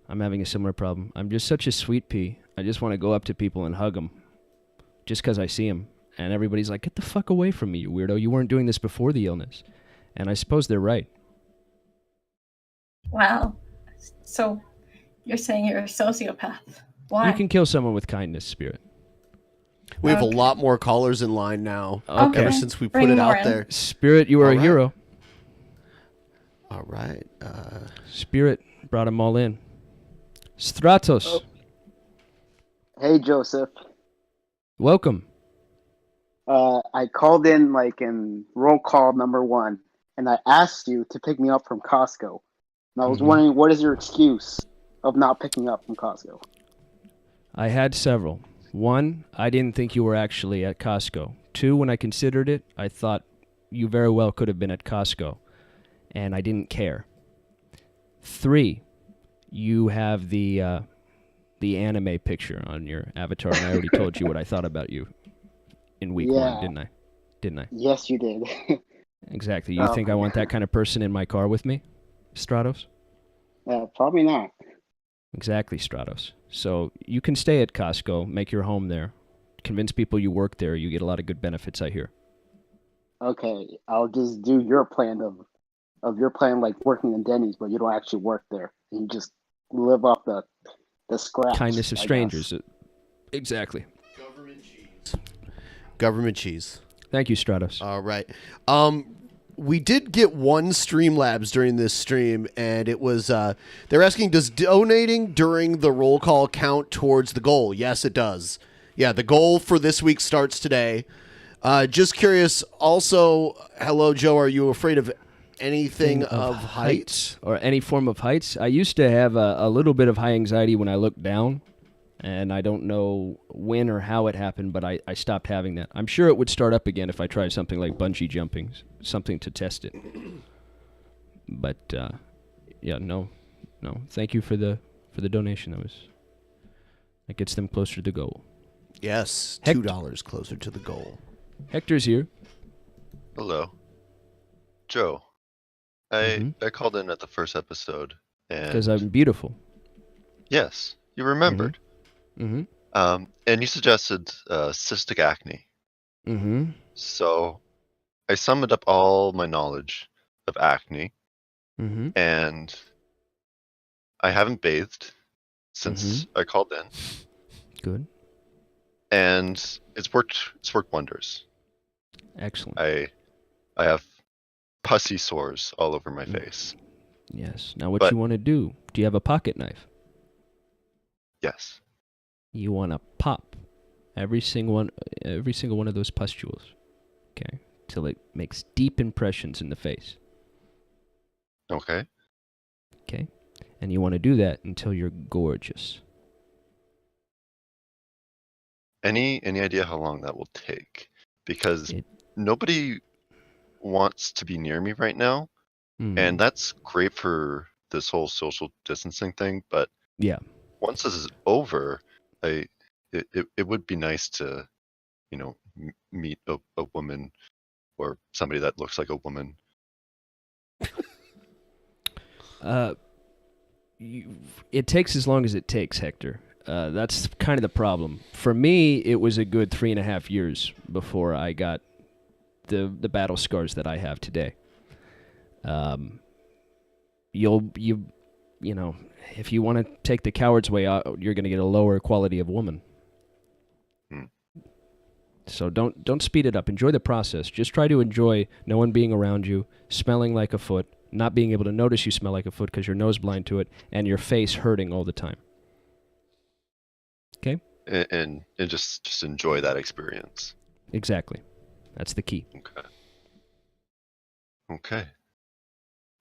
Speaker 1: I'm just such a sweet pea. I just want to go up to people and hug them just because I see them. And everybody's like, get the fuck away from me, you weirdo. You weren't doing this before the illness. And I suppose they're right.
Speaker 4: Wow. So you're saying you're a sociopath. Why?
Speaker 1: You can kill someone with kindness, Spirit.
Speaker 5: We have a lot more callers in line now.
Speaker 1: Okay.
Speaker 5: Ever since we
Speaker 4: Bring
Speaker 5: put it
Speaker 4: more
Speaker 5: out
Speaker 4: in.
Speaker 5: there.
Speaker 1: Spirit, you are
Speaker 5: All
Speaker 1: a
Speaker 5: right.
Speaker 1: hero.
Speaker 5: All right.
Speaker 1: Spirit brought them all in. Stratos,
Speaker 6: Hey, Joseph.
Speaker 1: welcome.
Speaker 6: I called in like in roll call number 1, and I asked you to pick me up from Costco. And I was
Speaker 1: Mhm.
Speaker 6: wondering, what is your excuse of not picking up from Costco?
Speaker 1: I had several. One, I didn't think you were actually at Costco. Two, when I considered it, I thought you very well could have been at Costco, and I didn't care. Three, you have the anime picture on your avatar, and I already told you what I thought about you in week one,
Speaker 6: Yeah.
Speaker 1: didn't I? Didn't I?
Speaker 6: Yes, you did.
Speaker 1: Exactly. You think I want that kind of person in my car with me, Stratos?
Speaker 6: Probably not.
Speaker 1: Exactly, Stratos. So you can stay at Costco, make your home there, convince people you work there. You get a lot of good benefits, I hear.
Speaker 6: Okay, I'll just do your plan of your plan, like working in Denny's, but you don't actually work there. You just live off the scraps.
Speaker 1: Kindness of
Speaker 6: I guess.
Speaker 1: strangers. Exactly.
Speaker 5: Government cheese.
Speaker 1: Thank you, Stratos.
Speaker 5: All right. We did get one Streamlabs during this stream, and it was they're asking, does donating during the roll call count towards the goal? Yes, it does. Yeah, the goal for this week starts today. Just curious. Also, hello, Joe. Are you afraid of anything of heights
Speaker 1: or any form of heights? I used to have a little bit of high anxiety when I looked down, and I don't know when or how it happened, but I stopped having that. I'm sure it would start up again if I tried something like bungee jumping, something to test it. But yeah, no. Thank you for the donation. That gets them closer to the goal.
Speaker 5: Yes, $2 closer to the goal.
Speaker 1: Hector's here.
Speaker 7: Hello, Joe. I called in at the first episode, and
Speaker 1: Because I'm beautiful.
Speaker 7: yes, you remembered.
Speaker 1: Mm-hmm.
Speaker 7: And you suggested cystic acne.
Speaker 1: Mm-hmm.
Speaker 7: So I summoned up all my knowledge of acne,
Speaker 1: Mm-hmm.
Speaker 7: and I haven't bathed since I called in,
Speaker 1: Good.
Speaker 7: and it's worked wonders.
Speaker 1: Excellent.
Speaker 7: I have pussy sores all over my face.
Speaker 1: Yes. Now what
Speaker 7: But-
Speaker 1: you want to do? Do you have a pocket knife?
Speaker 7: Yes.
Speaker 1: You want to pop every single one of those pustules, okay, till it makes deep impressions in the face.
Speaker 7: Okay.
Speaker 1: Okay, and you want to do that until you're gorgeous.
Speaker 7: Any idea how long that will take? Because nobody wants to be near me right now, and that's great for this whole social distancing thing. But
Speaker 1: yeah,
Speaker 7: once this is over, it would be nice to, meet a woman or somebody that looks like a woman.
Speaker 1: It takes as long as it takes, Hector. That's kind of the problem. For me, it was a good 3.5 years before I got the battle scars that I have today. If you want to take the coward's way out, you're going to get a lower quality of woman. So don't speed it up. Enjoy the process. Just try to enjoy no one being around you, smelling like a foot, not being able to notice you smell like a foot because you're nose blind to it, and your face hurting all the time. Okay?
Speaker 7: And just enjoy that experience.
Speaker 1: Exactly. That's the key.
Speaker 7: Okay.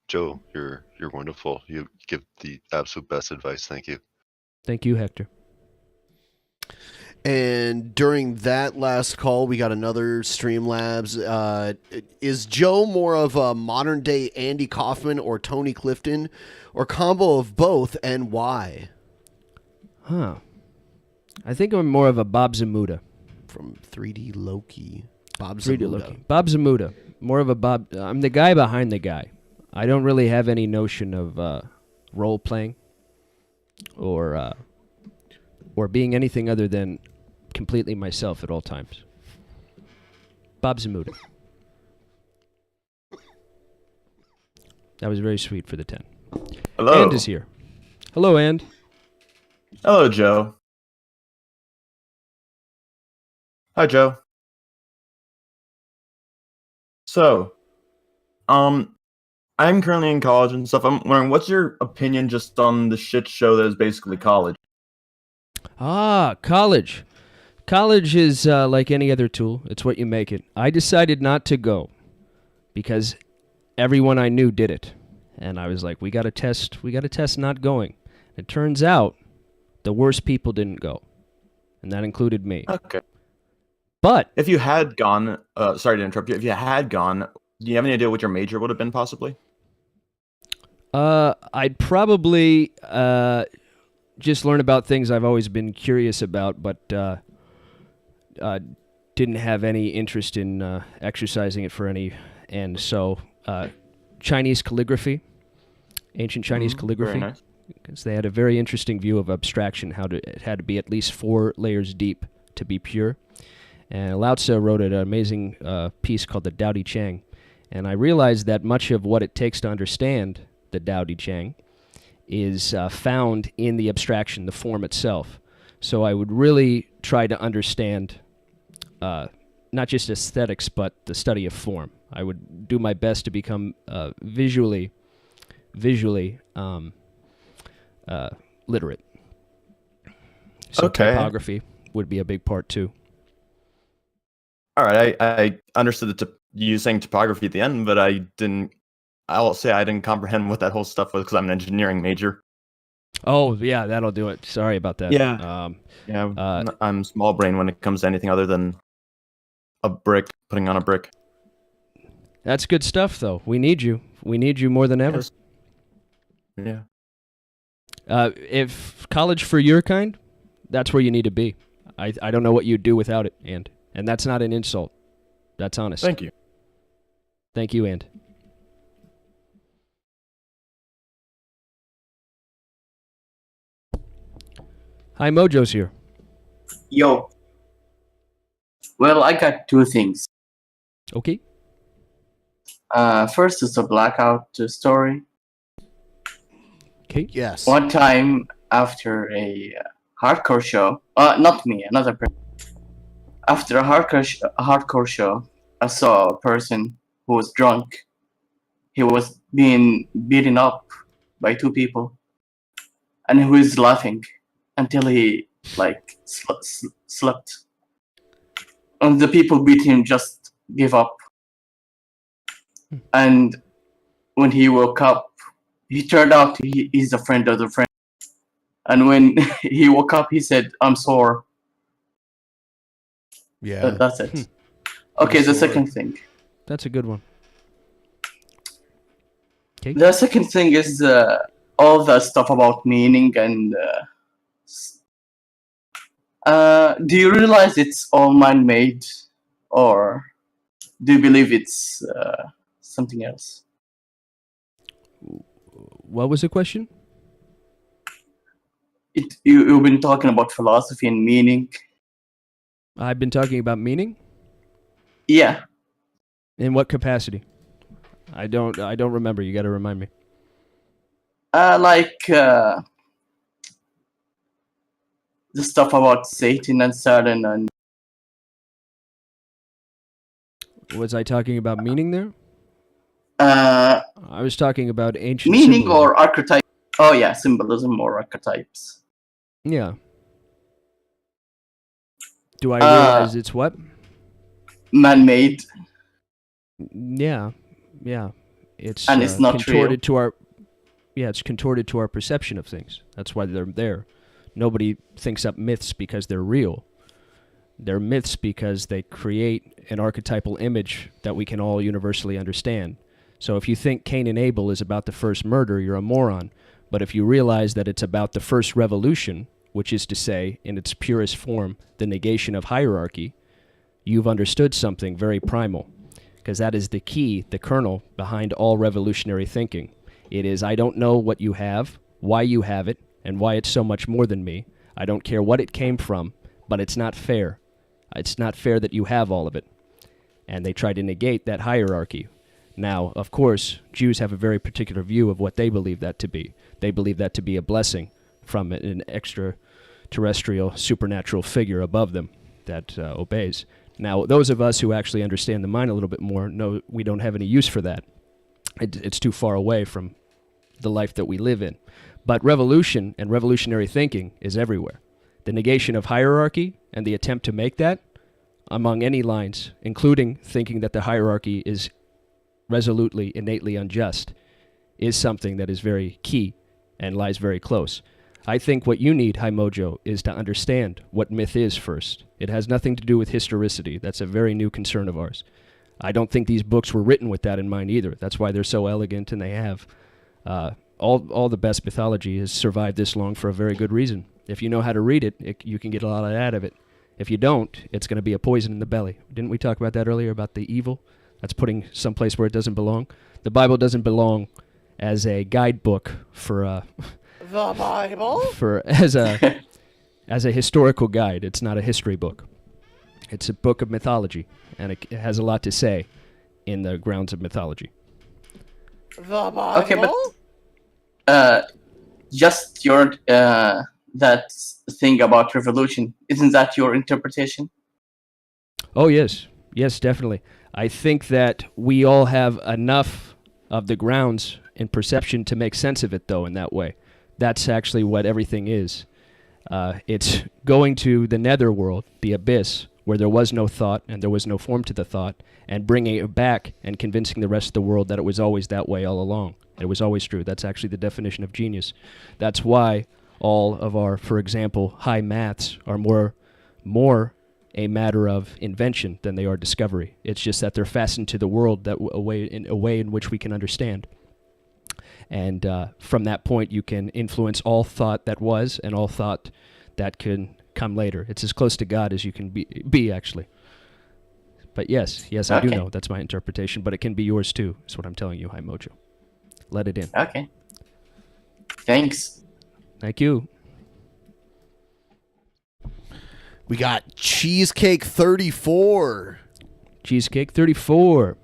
Speaker 7: Joe, you're wonderful. You give the absolute best advice. Thank you.
Speaker 1: Thank you, Hector.
Speaker 5: And during that last call, we got another Streamlabs. Is Joe more of a modern day Andy Kaufman or Tony Clifton, or combo of both, and why?
Speaker 1: Huh. I think I'm more of a Bob Zamuda.
Speaker 5: From 3D Loki. Bob
Speaker 1: 3D
Speaker 5: Zamuda.
Speaker 1: Loki. Bob Zamuda. More of a Bob. I'm the guy behind the guy. I don't really have any notion of role playing or being anything other than completely myself at all times. Bob Zamuda. That was very sweet for the 10.
Speaker 9: Hello.
Speaker 1: And is here. Hello, And.
Speaker 9: Hello, Joe. Hi, Joe. So, I'm currently in college and stuff. I'm wondering, what's your opinion just on the shit show that is basically college?
Speaker 1: Ah, college. College is like any other tool. It's what you make it. I decided not to go because everyone I knew did it. And I was like, we got to test not going. It turns out the worst people didn't go, and that included me.
Speaker 9: Okay.
Speaker 1: But
Speaker 9: if you had gone, sorry to interrupt you. If you had gone, do you have any idea what your major would have been possibly?
Speaker 1: I'd probably just learn about things I've always been curious about, but didn't have any interest in exercising it for any end. So Chinese calligraphy, ancient Chinese calligraphy.
Speaker 9: Very nice.
Speaker 1: Because they had a very interesting view of abstraction, it had to be at least 4 layers deep to be pure. And Lao Tzu wrote an amazing piece called the Tao Te Ching. And I realized that much of what it takes to understand the Tao Te Ching is found in the abstraction, the form itself. So I would really try to understand not just aesthetics, but the study of form. I would do my best to become visually literate. So typography would be a big part too.
Speaker 9: All right, I understood you saying typography at the end, but I'll say I didn't comprehend what that whole stuff was because I'm an engineering major.
Speaker 1: Oh yeah, that'll do it. Sorry about that.
Speaker 9: Yeah. I'm small brain when it comes to anything other than a brick, putting on a brick.
Speaker 1: That's good stuff, though. We need you. We need you more than ever.
Speaker 9: Yes. Yeah.
Speaker 1: If college for your kind, that's where you need to be. I don't know what you'd do without it, and that's not an insult. That's honest.
Speaker 9: Thank you.
Speaker 1: Thank you, and. Hi, Mojo's here.
Speaker 10: Yo. Well, I got 2 things.
Speaker 1: Okay.
Speaker 10: First is the Blackout story.
Speaker 1: Okay.
Speaker 5: Yes.
Speaker 10: One time after a hardcore show, not me, another person. After a hardcore show, I saw a person who was drunk. He was being beaten up by 2 people, and he was laughing until he slept. And the people beat him, just give up. And when he woke up, he turned out he's a friend of the friend. And when he woke up, he said, "I'm sore."
Speaker 5: Yeah.
Speaker 10: That's it. Okay, the second thing.
Speaker 1: That's a good one. Okay.
Speaker 10: The second thing is all the stuff about meaning and do you realize it's all man-made, or do you believe it's something else?
Speaker 1: What was the question?
Speaker 10: You've been talking about philosophy and meaning.
Speaker 1: I've been talking about meaning?
Speaker 10: Yeah.
Speaker 1: In what capacity? I don't remember. You got to remind me.
Speaker 10: The stuff about Satan and Saturn and.
Speaker 1: Was I talking about meaning there? I was talking about ancient
Speaker 10: meaning
Speaker 1: symbolism.
Speaker 10: or archetype. Oh yeah, symbolism or archetypes.
Speaker 1: Yeah. Do I realize it's what?
Speaker 10: Man-made.
Speaker 1: Yeah. It's
Speaker 10: and it's not
Speaker 1: contorted
Speaker 10: real.
Speaker 1: to our. Yeah, it's contorted to our perception of things. That's why they're there. Nobody thinks up myths because they're real. They're myths because they create an archetypal image that we can all universally understand. So if you think Cain and Abel is about the first murder, you're a moron. But if you realize that it's about the first revolution, which is to say, in its purest form, the negation of hierarchy, you've understood something very primal. Because that is the key, the kernel behind all revolutionary thinking. It is, I don't know what you have, why you have it, and why it's so much more than me. I don't care what it came from, but it's not fair. It's not fair that you have all of it. And they try to negate that hierarchy. Now, of course, Jews have a very particular view of what they believe that to be. They believe that to be a blessing from an extraterrestrial, supernatural figure above them that obeys. Now, those of us who actually understand the mind a little bit more know we don't have any use for that. It's too far away from the life that we live in. But revolution and revolutionary thinking is everywhere. The negation of hierarchy and the attempt to make that among any lines, including thinking that the hierarchy is resolutely, innately unjust, is something that is very key and lies very close. I think what you need, High Mojo, is to understand what myth is first. It has nothing to do with historicity. That's a very new concern of ours. I don't think these books were written with that in mind either. That's why they're so elegant, and they have all the best mythology has survived this long for a very good reason. If you know how to read it, you can get a lot out of it. If you don't, it's going to be a poison in the belly. Didn't we talk about that earlier, about the evil? That's putting someplace where it doesn't belong. The Bible doesn't belong as a guidebook for
Speaker 3: The Bible?
Speaker 1: as a historical guide. It's not a history book. It's a book of mythology, and it has a lot to say in the grounds of mythology.
Speaker 3: The Bible?
Speaker 10: Okay, but just your that thing about revolution, isn't that your interpretation?
Speaker 1: Oh, yes. Yes, definitely. I think that we all have enough of the grounds and perception to make sense of it, though, in that way. That's actually what everything is. It's going to the netherworld, the abyss, where there was no thought and there was no form to the thought, and bringing it back and convincing the rest of the world that it was always that way all along. It was always true. That's actually the definition of genius. That's why all of our, for example, high maths are more a matter of invention than they are discovery. It's just that they're fastened to the world a way in which we can understand. And from that point, you can influence all thought that was and all thought that can come later. It's as close to God as you can be actually. But yes, I do know. That's my interpretation, but it can be yours too, is what I'm telling you, High Mojo. Let it in.
Speaker 10: Okay. Thanks.
Speaker 1: Thank you.
Speaker 5: We got Cheesecake 34.
Speaker 1: Cheesecake 34.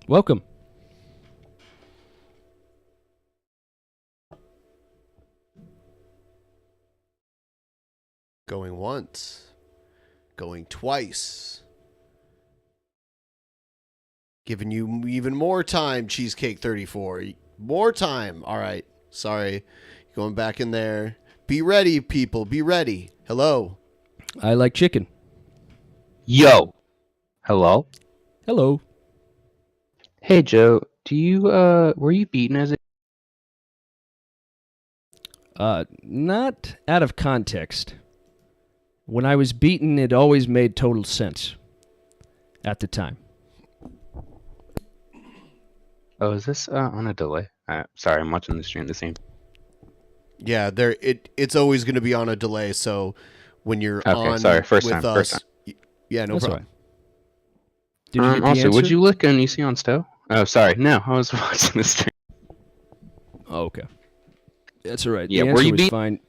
Speaker 1: Welcome.
Speaker 5: Going once. Going twice. Giving you even more time, Cheesecake 34. More time. All right. Sorry. Going back in there. Be ready, people. Be ready. Hello.
Speaker 1: I like chicken.
Speaker 11: Yo. Hello.
Speaker 1: Hello.
Speaker 11: Hey Joe, do you were you beaten as a
Speaker 1: Not out of context. When I was beaten, it always made total sense at the time.
Speaker 11: Oh, is this on a delay? Sorry, I'm watching the stream at the same time.
Speaker 5: Yeah, it's always going to be on a delay, so when you're on
Speaker 11: sorry, first
Speaker 5: with
Speaker 11: time,
Speaker 5: us,
Speaker 11: first time.
Speaker 5: Yeah, no
Speaker 1: That's
Speaker 5: problem.
Speaker 1: Did you get the
Speaker 11: also, would
Speaker 1: answer?
Speaker 11: you lick Onision's toe? Oh, sorry, no, I was watching the stream.
Speaker 1: Oh, okay. That's all right.
Speaker 11: Yeah,
Speaker 1: the
Speaker 11: were
Speaker 1: answer
Speaker 11: you
Speaker 1: was
Speaker 11: beat?
Speaker 1: fine.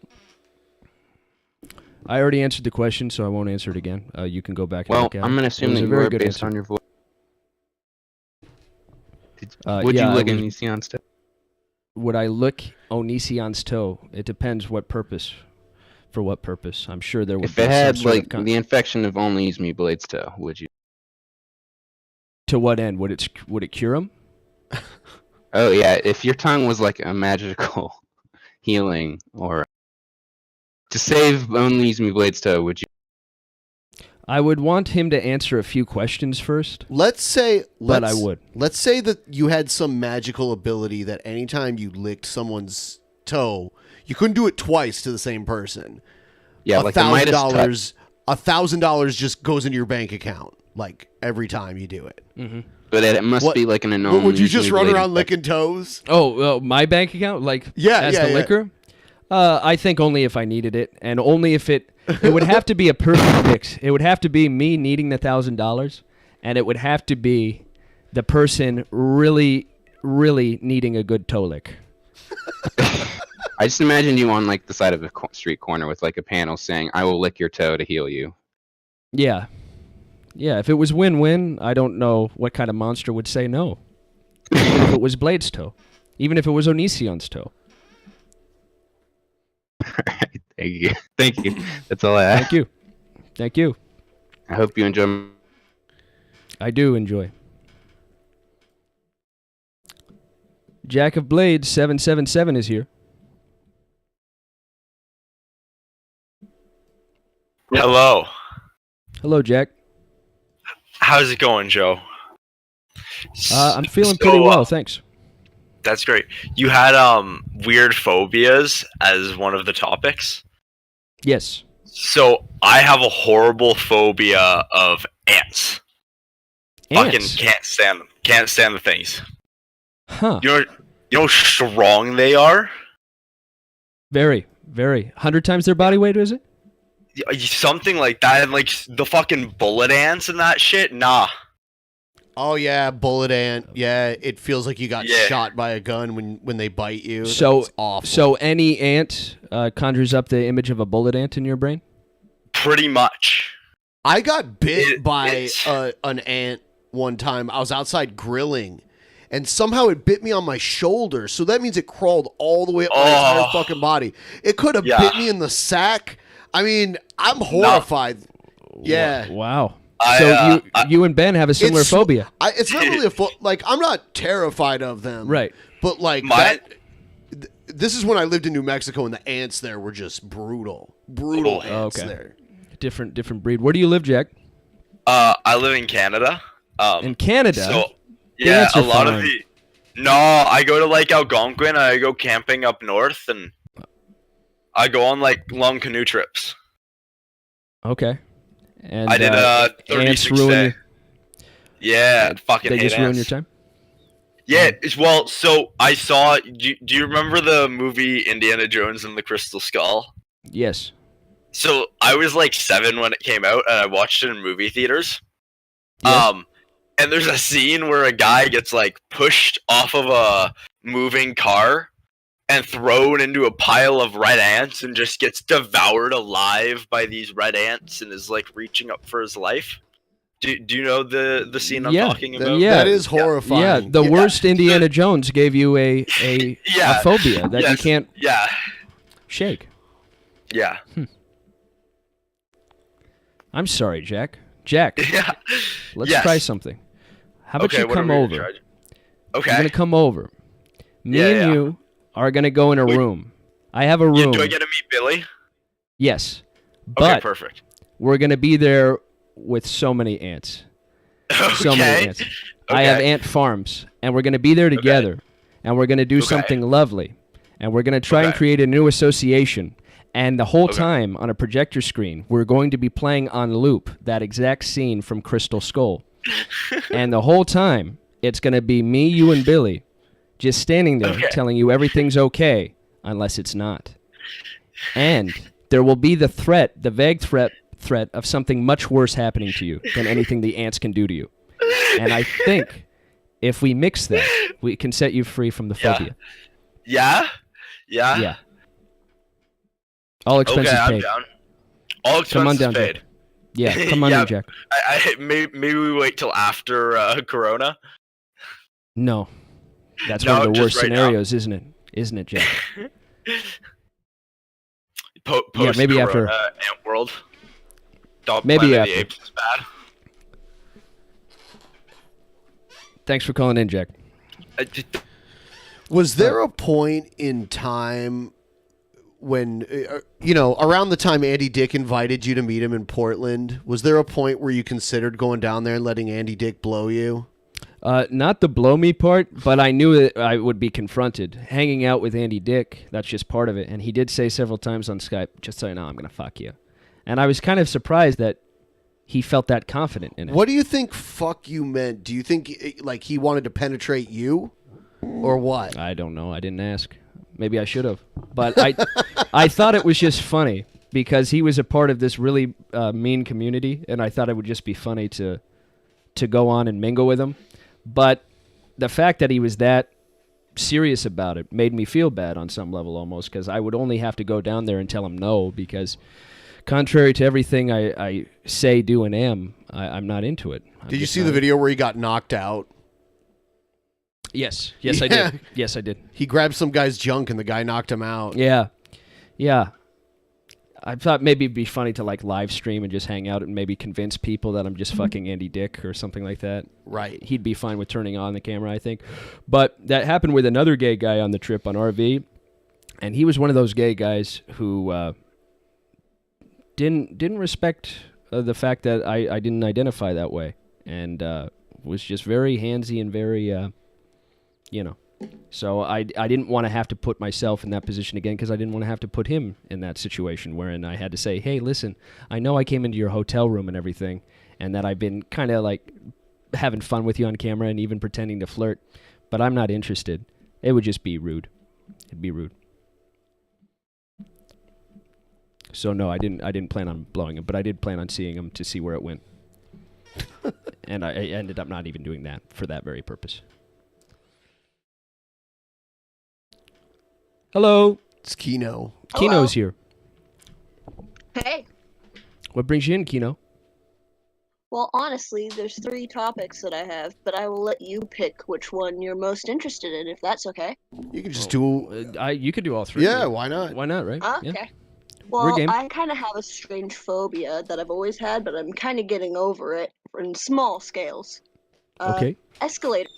Speaker 1: I already answered the question, so I won't answer it again. You can go back and
Speaker 11: Well,
Speaker 1: look at
Speaker 11: I'm
Speaker 1: it.
Speaker 11: gonna
Speaker 1: It
Speaker 11: assume
Speaker 1: was
Speaker 11: that
Speaker 1: a
Speaker 11: you
Speaker 1: very
Speaker 11: were
Speaker 1: good
Speaker 11: based
Speaker 1: answer.
Speaker 11: on your voice.
Speaker 1: Yeah,
Speaker 11: Would you
Speaker 1: I
Speaker 11: lick
Speaker 1: was-
Speaker 11: Onision's toe?
Speaker 1: Would I lick Onision's toe? It depends what purpose. For what purpose? I'm sure there would
Speaker 11: If
Speaker 1: be
Speaker 11: it
Speaker 1: some
Speaker 11: had
Speaker 1: sort of
Speaker 11: like the infection of only use me blade's toe, would you?
Speaker 1: To what end? Would it cure him?
Speaker 11: Oh yeah, if your tongue was like a magical healing or to save only use me blade's toe, would you?
Speaker 1: I would want him to answer a few questions first.
Speaker 5: Let's say,
Speaker 1: But I would.
Speaker 5: Let's say that you had some magical ability that anytime you licked someone's toe, you couldn't do it twice to the same person.
Speaker 11: Yeah, like the Midas
Speaker 5: $1,000, $1,000 just goes into your bank account like every time you do it.
Speaker 1: Mm-hmm.
Speaker 11: But it must be like an unknown.
Speaker 5: Would you just run around licking toes?
Speaker 1: Oh, my bank account, like as the liquor. I think only if I needed it, and only if it would have to be a perfect mix. It would have to be me needing the $1,000, and it would have to be the person really, really needing a good toe lick.
Speaker 11: I just imagine you on like the side of a street corner with like a panel saying, "I will lick your toe to heal you."
Speaker 1: Yeah. Yeah, if it was win-win, I don't know what kind of monster would say no. Even if it was Blade's toe. Even if it was Onision's toe.
Speaker 11: Thank you. Thank you. That's all I have.
Speaker 1: Thank you. Thank you.
Speaker 11: I hope you enjoy.
Speaker 1: I do enjoy. Jack of Blades 777 is here.
Speaker 12: Hello.
Speaker 1: Hello, Jack.
Speaker 12: How's it going, Joe?
Speaker 1: I'm feeling pretty well, thanks.
Speaker 12: That's great. You had weird phobias as one of the topics.
Speaker 1: Yes.
Speaker 12: So I have a horrible phobia of ants. Fucking
Speaker 1: Ants?
Speaker 12: can't stand them. Can't stand the things.
Speaker 1: Huh.
Speaker 12: You know how strong they are?
Speaker 1: Very, very. 100 times their body weight, is it?
Speaker 12: Something like that. And like the fucking bullet ants and that shit. Nah.
Speaker 5: Oh yeah, bullet ant. Yeah, it feels like you got
Speaker 12: Yeah.
Speaker 5: shot by a gun when they bite you.
Speaker 1: So
Speaker 5: That's awful.
Speaker 1: So any ant conjures up the image of a bullet ant in your brain?
Speaker 12: Pretty much.
Speaker 5: I got bit by an ant one time. I was outside grilling, and somehow it bit me on my shoulder. So that means it crawled all the way up my entire fucking body. It could have bit me in the sack. I mean, I'm horrified. Yeah.
Speaker 1: Wow. So you and Ben have a similar
Speaker 5: It's-
Speaker 1: phobia.
Speaker 5: It's not really like I'm not terrified of them,
Speaker 1: Right.
Speaker 5: But like this is when I lived in New Mexico, and the ants there were just brutal ants there.
Speaker 1: Different breed. Where do you live, Jack?
Speaker 12: I live in Canada.
Speaker 1: In Canada?
Speaker 12: So
Speaker 1: The
Speaker 12: yeah,
Speaker 1: ants
Speaker 12: a
Speaker 1: are
Speaker 12: lot of
Speaker 1: fine.
Speaker 12: the. No, I go to like Algonquin. I go camping up north, and I go on like long canoe trips.
Speaker 1: Okay. And
Speaker 12: I did
Speaker 1: ants
Speaker 12: 36
Speaker 1: ruin
Speaker 12: day.
Speaker 1: your,
Speaker 12: Yeah, fucking
Speaker 1: they
Speaker 12: hate
Speaker 1: just ruin
Speaker 12: ants.
Speaker 1: your time?
Speaker 12: Yeah, well, so I saw. Do you remember the movie Indiana Jones and the Crystal Skull?
Speaker 1: Yes.
Speaker 12: So I was like 7 when it came out, and I watched it in movie theaters.
Speaker 1: Yes.
Speaker 12: And there's a scene where a guy gets like pushed off of a moving car and thrown into a pile of red ants and just gets devoured alive by these red ants and is like reaching up for his life. Do you know the scene I'm talking about?
Speaker 1: Yeah.
Speaker 5: horrifying.
Speaker 1: Yeah, the worst Indiana Jones gave you a phobia that you can't shake.
Speaker 12: Yeah.
Speaker 1: I'm sorry, Jack. Jack.
Speaker 12: Yeah.
Speaker 1: Let's
Speaker 12: Yes.
Speaker 1: try something. How about
Speaker 12: Okay,
Speaker 1: you
Speaker 12: what are
Speaker 1: come
Speaker 12: we gonna
Speaker 1: over?
Speaker 12: try? Okay.
Speaker 1: You're gonna come over. Me
Speaker 12: Yeah,
Speaker 1: and
Speaker 12: yeah.
Speaker 1: you are gonna go in a room. I have a room.
Speaker 12: Do I get to meet Billy?
Speaker 1: Yes.
Speaker 12: Okay,
Speaker 1: But
Speaker 12: perfect.
Speaker 1: we're gonna be there with so many ants. So many
Speaker 12: Okay.
Speaker 1: ants. I have
Speaker 12: Okay.
Speaker 1: ant farms, and we're gonna be there together, and we're gonna do something lovely, and we're gonna try and create a new association. And the whole time on a projector screen, we're going to be playing on loop that exact scene from Crystal Skull. And the whole time, it's going to be me, you, and Billy just standing there telling you everything's okay, unless it's not. And there will be the vague threat of something much worse happening to you than anything the ants can do to you. And I think if we mix that, we can set you free from the phobia.
Speaker 12: Yeah? Yeah?
Speaker 1: Yeah. All expenses
Speaker 12: okay, I'm
Speaker 1: paid.
Speaker 12: down. All expenses
Speaker 1: Come on down,
Speaker 12: paid.
Speaker 1: Jack. Yeah, come on
Speaker 12: Yeah,
Speaker 1: in, Jack.
Speaker 12: Maybe we wait till after Corona.
Speaker 1: No. That's
Speaker 12: No,
Speaker 1: one of the
Speaker 12: just
Speaker 1: worst
Speaker 12: right now.
Speaker 1: scenarios, isn't it? Isn't it, Jack?
Speaker 12: Post
Speaker 1: maybe
Speaker 12: Corona,
Speaker 1: after-
Speaker 12: Ant World. Dog
Speaker 1: Maybe
Speaker 12: Planet of
Speaker 1: after.
Speaker 12: the Apes is bad.
Speaker 1: Thanks for calling in, Jack.
Speaker 5: Was there a point in time when, around the time Andy Dick invited you to meet him in Portland, was there a point where you considered going down there and letting Andy Dick blow you?
Speaker 1: Not the blow me part, but I knew that I would be confronted. Hanging out with Andy Dick, that's just part of it. And he did say several times on Skype, just so you know, I'm going to fuck you. And I was kind of surprised that he felt that confident in it.
Speaker 5: What do you think fuck you meant? Do you think, like, he wanted to penetrate you? Or what?
Speaker 1: I don't know. I didn't ask. Maybe I should have. But I thought it was just funny because he was a part of this really mean community, and I thought it would just be funny to go on and mingle with him. But the fact that he was that serious about it made me feel bad on some level almost, because I would only have to go down there and tell him no, because contrary to everything I say, do, and am, I'm not into it.
Speaker 5: Did you see the video where he got knocked out?
Speaker 1: Yes. Yes, I did. Yes, I did.
Speaker 5: He grabbed some guy's junk and the guy knocked him out.
Speaker 1: Yeah. Yeah. I thought maybe it'd be funny to like live stream and just hang out and maybe convince people that I'm just fucking Andy Dick or something like that.
Speaker 5: Right.
Speaker 1: He'd be fine with turning on the camera, I think. But that happened with another gay guy on the trip on RV, and he was one of those gay guys who didn't respect the fact that I didn't identify that way, and was just very handsy and very So I didn't want to have to put myself in that position again because I didn't want to have to put him in that situation wherein I had to say, hey, listen, I know I came into your hotel room and everything and that I've been kind of like having fun with you on camera and even pretending to flirt, but I'm not interested. It would just be rude. It'd be rude. So no, I didn't plan on blowing him, but I did plan on seeing him to see where it went. And I ended up not even doing that for that very purpose. Hello.
Speaker 5: It's Kino.
Speaker 1: Kino's here.
Speaker 13: Hey.
Speaker 1: What brings you in, Kino?
Speaker 13: Well, honestly, there's 3 topics that I have, but I will let you pick which one you're most interested in, if that's okay.
Speaker 5: You can just do.
Speaker 1: You could do all 3.
Speaker 5: Yeah, why not?
Speaker 1: Why not, right?
Speaker 13: Okay.
Speaker 1: Yeah.
Speaker 13: Well,
Speaker 1: game.
Speaker 13: I kind of have a strange phobia that I've always had, but I'm kind of getting over it in small scales.
Speaker 1: Okay.
Speaker 13: Escalator.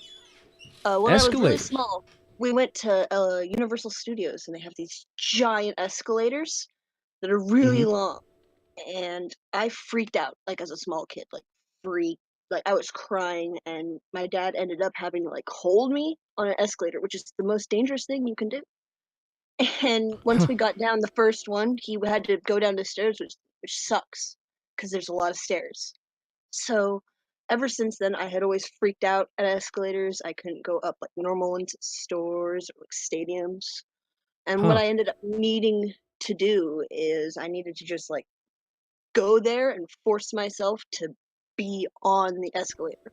Speaker 13: When I was really
Speaker 1: Escalators.
Speaker 13: small, we went to Universal Studios, and they have these giant escalators that are really long. And I freaked out, like, as a small kid, like, like, I was crying, and my dad ended up having to, like, hold me on an escalator, which is the most dangerous thing you can do. And once we got down the first one, he had to go down the stairs, which sucks, because there's a lot of stairs. So, ever since then, I had always freaked out at escalators. I couldn't go up, like, normal ones at stores or, like, stadiums. And what
Speaker 1: Huh.
Speaker 13: I ended up needing to do is I needed to just, like, go there and force myself to be on the escalator.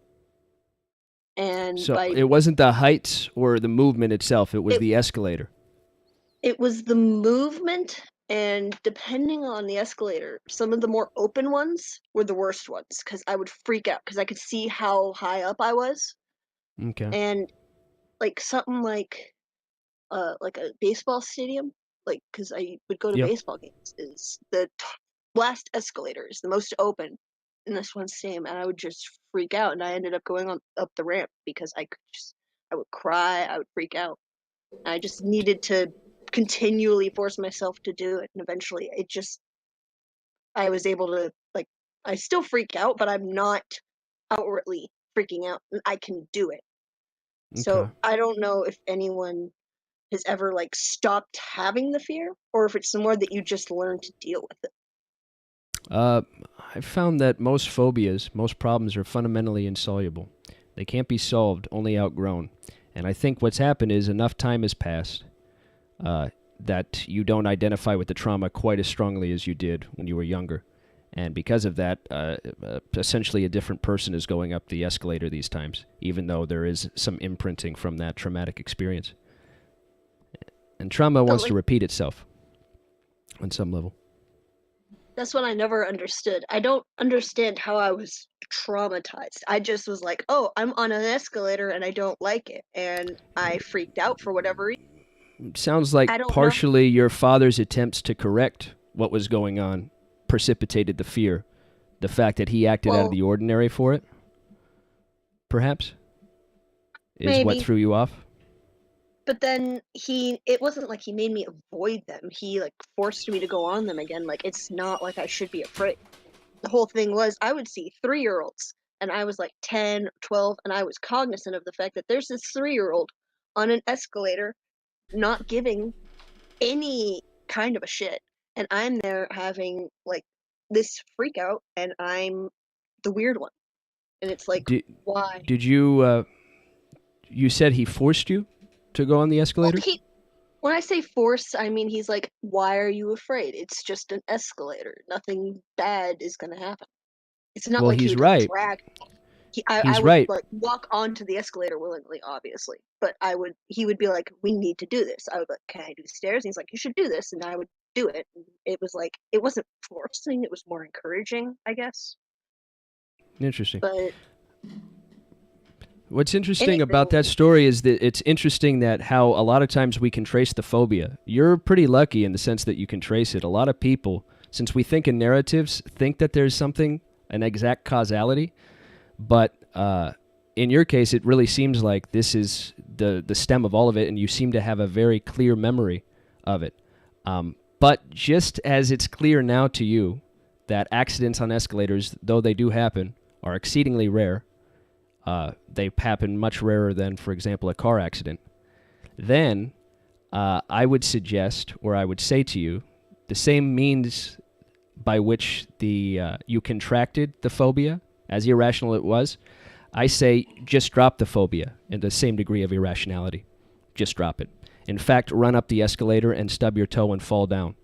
Speaker 13: And
Speaker 1: So
Speaker 13: by
Speaker 1: it wasn't the height or the movement itself. It was the escalator.
Speaker 13: it was the movement, and depending on the escalator, some of the more open ones were the worst ones because I would freak out because I could see how high up I was.
Speaker 1: Okay.
Speaker 13: And like something like a baseball stadium, like because I would go to
Speaker 1: Yep.
Speaker 13: baseball games, is the last escalator is the most open in this one stadium, and I would just freak out, and I ended up going up the ramp because I would cry, I would freak out, and I just needed to continually force myself to do it, and eventually I was able to, like, I still freak out, but I'm not outwardly freaking out, and I can do it. So
Speaker 1: Okay.
Speaker 13: I don't know if anyone has ever like stopped having the fear, or if it's somewhere that you just learn to deal with it.
Speaker 1: I found that most phobias, most problems are fundamentally insoluble. They can't be solved, only outgrown. And I think what's happened is enough time has passed that you don't identify with the trauma quite as strongly as you did when you were younger. And because of that, essentially a different person is going up the escalator these times, even though there is some imprinting from that traumatic experience. And trauma wants to repeat itself on some level.
Speaker 13: That's what I never understood. I don't understand how I was traumatized. I just was like, oh, I'm on an escalator and I don't like it. And I freaked out for whatever reason.
Speaker 1: Sounds like
Speaker 13: I don't know.
Speaker 1: partially your father's attempts to correct what was going on precipitated the fear. The fact that he acted out of the ordinary for it, perhaps, is what
Speaker 13: Maybe.
Speaker 1: threw you off?
Speaker 13: But then it wasn't like he made me avoid them. He like forced me to go on them again. Like, it's not like I should be afraid. The whole thing was I would see 3-year-olds and I was like 10, 12, and I was cognizant of the fact that there's this 3-year-old on an escalator not giving any kind of a shit. And I'm there having like this freak out, and I'm the weird one. And it's like, why?
Speaker 1: Did you, you said he forced you to go on the escalator?
Speaker 13: Well, when I say force, I mean he's like, why are you afraid? It's just an escalator. Nothing bad is going to happen. It's not
Speaker 1: Well,
Speaker 13: like he
Speaker 1: he's
Speaker 13: would like,
Speaker 1: right.
Speaker 13: drag me.
Speaker 1: He's
Speaker 13: I would
Speaker 1: right.
Speaker 13: like walk onto the escalator willingly, obviously, but he would be like, we need to do this. I would like, can I do stairs? And he's like, you should do this, and I would do it. And it was like, it wasn't forcing, it was more encouraging, I guess.
Speaker 1: Interesting.
Speaker 13: But
Speaker 1: What's interesting about that story is that it's interesting that how a lot of times we can trace the phobia. You're pretty lucky in the sense that you can trace it. A lot of people, since we think in narratives, think that there's something, an exact causality. But in your case, it really seems like this is the stem of all of it, and you seem to have a very clear memory of it. But just as it's clear now to you that accidents on escalators, though they do happen, are exceedingly rare, they happen much rarer than, for example, a car accident. Then I would suggest, or I would say to you, the same means by which you contracted the phobia, as irrational it was, I say just drop the phobia in the same degree of irrationality. Just drop it. In fact, run up the escalator and stub your toe and fall down.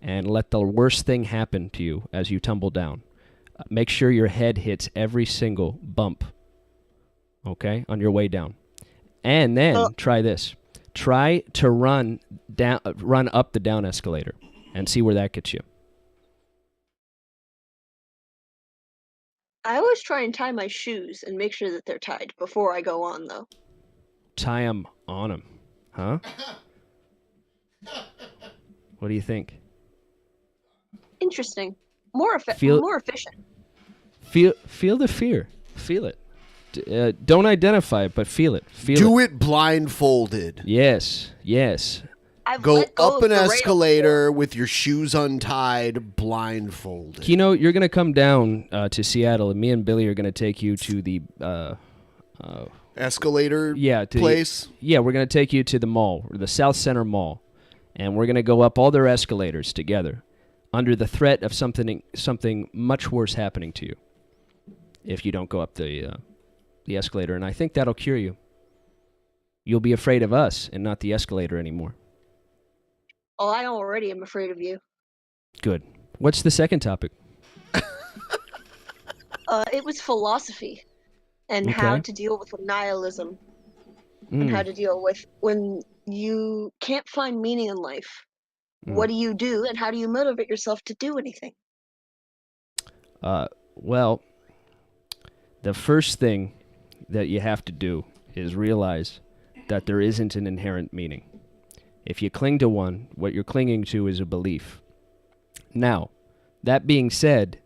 Speaker 1: And let the worst thing happen to you as you tumble down. Make sure your head hits every single bump, okay, on your way down. And then try this. Try to run up the down escalator and see where that gets you.
Speaker 13: I always try and tie my shoes and make sure that they're tied before I go on, though.
Speaker 1: Tie them on them, huh? What do you think?
Speaker 13: Interesting. More efficient.
Speaker 1: Feel the fear. Feel it. Don't identify it, but feel it.
Speaker 5: Do it blindfolded.
Speaker 1: Yes.
Speaker 5: Go up an escalator with your shoes untied, blindfolded.
Speaker 1: Kino, you're going to come down to Seattle, and me and Billy are going to take you to the
Speaker 5: escalator place?
Speaker 1: We're going to take you to the mall, the South Center Mall, and we're going to go up all their escalators together under the threat of something much worse happening to you if you don't go up the escalator, and I think that'll cure you. You'll be afraid of us and not the escalator anymore.
Speaker 13: Oh, I already am afraid of you.
Speaker 1: Good. What's the second topic?
Speaker 13: It was philosophy and how to deal with nihilism and how to deal with when you can't find meaning in life. What do you do, and how do you motivate yourself to do anything?
Speaker 1: Well, the first thing that you have to do is realize that there isn't an inherent meaning. If you cling to one, what you're clinging to is a belief. Now, that being said,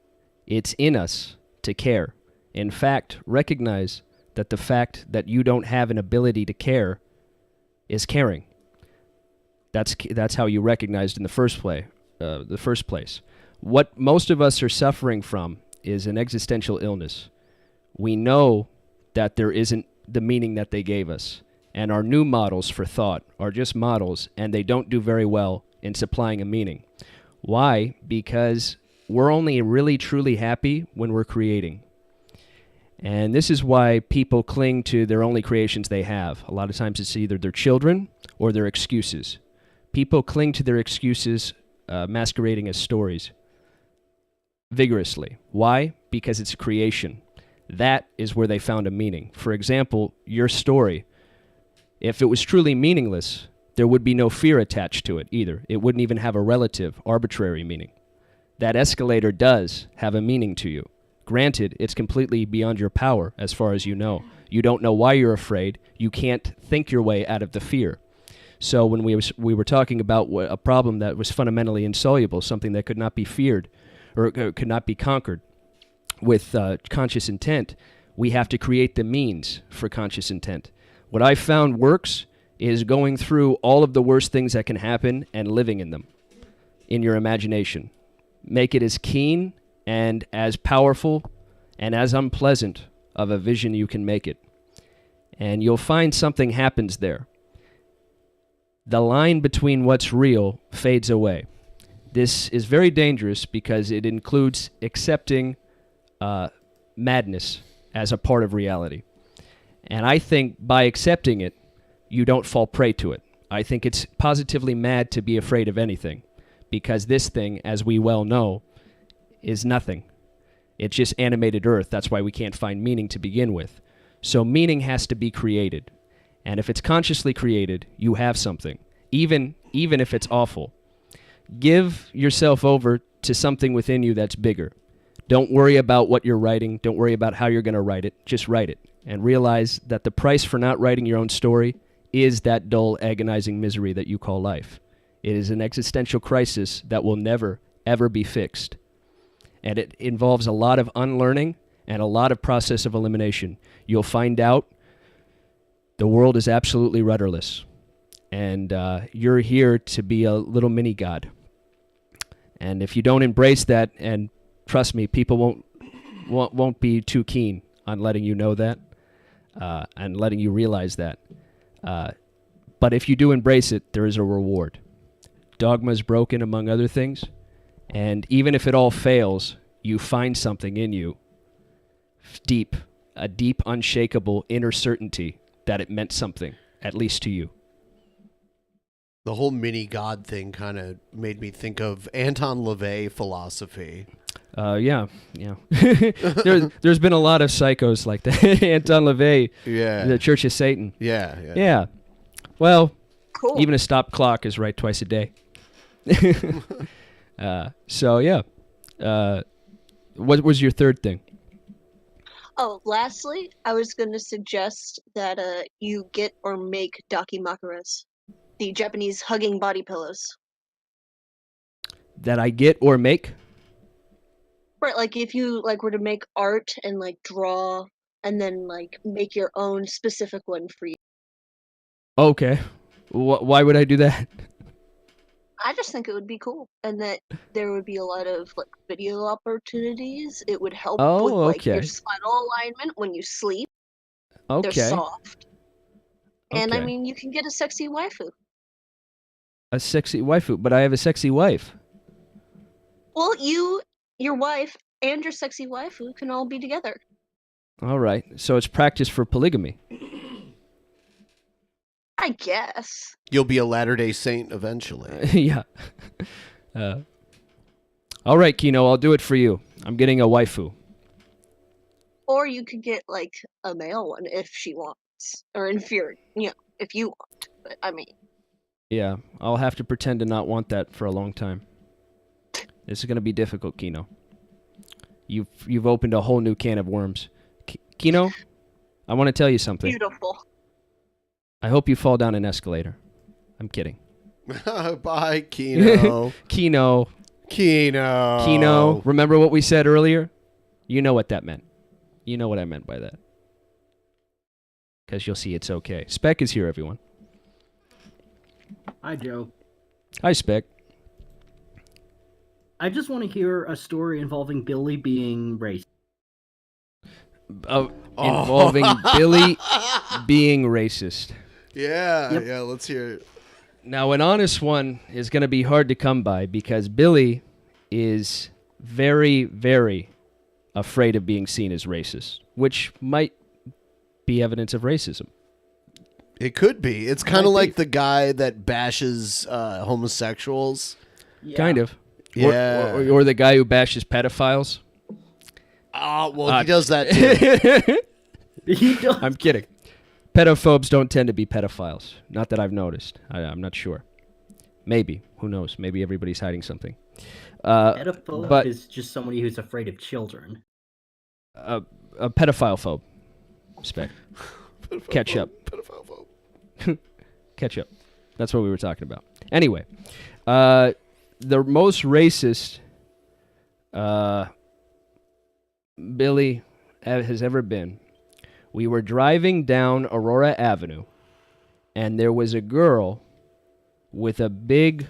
Speaker 1: it's in us to care. In fact, recognize that the fact that you don't have an ability to care is caring. That's how you recognized in the first place. What most of us are suffering from is an existential illness. We know that there isn't the meaning that they gave us, and our new models for thought are just models, and they don't do very well in supplying a meaning. Why? Because we're only really truly happy when we're creating. And this is why people cling to their only creations they have. A lot of times it's either their children or their excuses. People cling to their excuses masquerading as stories vigorously. Why? Because it's a creation. That is where they found a meaning. For example, your story, if it was truly meaningless, there would be no fear attached to it either. It wouldn't even have a relative, arbitrary meaning. That escalator does have a meaning to you. Granted, it's completely beyond your power as far as you know. You don't know why you're afraid. You can't think your way out of the fear. So when we were talking about a problem that was fundamentally insoluble, something that could not be feared or could not be conquered with conscious intent, we have to create the means for conscious intent. What I found works is going through all of the worst things that can happen and living in them in your imagination. Make it as keen and as powerful and as unpleasant of a vision you can make it. And you'll find something happens there. The line between what's real fades away. This is very dangerous because it includes accepting madness as a part of reality. And I think by accepting it, you don't fall prey to it. I think it's positively mad to be afraid of anything, because this thing, as we well know, is nothing. It's just animated Earth. That's why we can't find meaning to begin with. So meaning has to be created. And if it's consciously created, you have something, even if it's awful. Give yourself over to something within you that's bigger. Don't worry about what you're writing. Don't worry about how you're going to write it. Just write it. And realize that the price for not writing your own story is that dull, agonizing misery that you call life. It is an existential crisis that will never, ever be fixed. And it involves a lot of unlearning and a lot of process of elimination. You'll find out the world is absolutely rudderless. And you're here to be a little mini-god. And if you don't embrace that, and trust me, people won't be too keen on letting you know that and letting you realize that. But if you do embrace it, there is a reward. Dogma is broken, among other things. And even if it all fails, you find something in you deep, a deep, unshakable inner certainty that it meant something, at least to you.
Speaker 5: The whole mini god thing kind of made me think of Anton LaVey philosophy.
Speaker 1: Yeah. There's been a lot of psychos like that. Anton LaVey, the Church of Satan.
Speaker 5: Yeah.
Speaker 1: Well,
Speaker 13: Cool.
Speaker 1: even a stop clock is right twice a day. So yeah. What was your third thing?
Speaker 13: Oh, lastly, I was going to suggest that you get or make dakimakuras, the Japanese hugging body pillows.
Speaker 1: That I get or make?
Speaker 13: Right, like if you like were to make art and like draw and then like make your own specific one for you.
Speaker 1: Okay. Why would I do that?
Speaker 13: I just think it would be cool, and that there would be a lot of like video opportunities. It would help with like your
Speaker 1: okay.
Speaker 13: spinal alignment when you sleep. They're
Speaker 1: Okay.
Speaker 13: soft, and I
Speaker 1: Okay.
Speaker 13: mean you can get a sexy waifu.
Speaker 1: A sexy waifu, but I have a sexy wife.
Speaker 13: Well, you, your wife, and your sexy waifu can all be together.
Speaker 1: All right. So it's practice for polygamy.
Speaker 13: I guess.
Speaker 5: You'll be a Latter-day Saint eventually.
Speaker 1: Yeah. All right, Kino, I'll do it for you. I'm getting a waifu.
Speaker 13: Or you could get like a male one if she wants, or inferior, if you want. But I mean,
Speaker 1: Yeah, I'll have to pretend to not want that for a long time. This is going to be difficult, Kino. You've opened a whole new can of worms. Kino, I want to tell you something.
Speaker 13: beautiful.
Speaker 1: I hope you fall down an escalator. I'm kidding.
Speaker 5: Bye, Kino.
Speaker 1: Kino.
Speaker 5: Kino.
Speaker 1: Kino, remember what we said earlier? You know what that meant. You know what I meant by that. Because you'll see it's okay. Spec is here, everyone.
Speaker 14: Hi, Joe.
Speaker 1: Hi, Spec.
Speaker 14: I just want to hear a story involving Billy being racist.
Speaker 1: Involving Billy being racist.
Speaker 5: Yeah, let's hear it.
Speaker 1: Now, an honest one is going to be hard to come by because Billy is very, very afraid of being seen as racist, which might be evidence of racism.
Speaker 5: It could be. It's kind of like the guy that bashes homosexuals.
Speaker 1: Kind of.
Speaker 5: Yeah.
Speaker 1: Or the guy who bashes pedophiles.
Speaker 5: Oh, well, he does that too.
Speaker 14: He does.
Speaker 1: I'm kidding. Pedophobes don't tend to be pedophiles. Not that I've noticed. I'm not sure. Maybe. Who knows? Maybe everybody's hiding something.
Speaker 14: Pedophobe
Speaker 1: But
Speaker 14: is just somebody who's afraid of children.
Speaker 1: a pedophile phobe. Spec. Catch up.
Speaker 5: Pedophile phobe.
Speaker 1: Catch up. That's what we were talking about. Anyway, the most racist Billy has ever been. We were driving down Aurora Avenue, and there was a girl with a big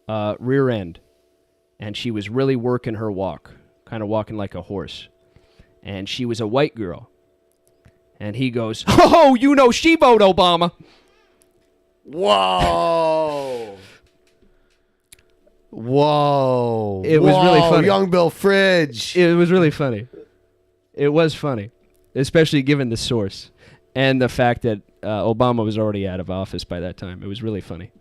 Speaker 1: rear end, and she was really working her walk, kind of walking like a horse. And she was a white girl. And he goes, "Oh, you know she voted Obama."
Speaker 5: Whoa. Whoa.
Speaker 1: It was really funny.
Speaker 5: Young Bill Fridge.
Speaker 1: It was really funny. It was funny, especially given the source and the fact that Obama was already out of office by that time. It was really funny.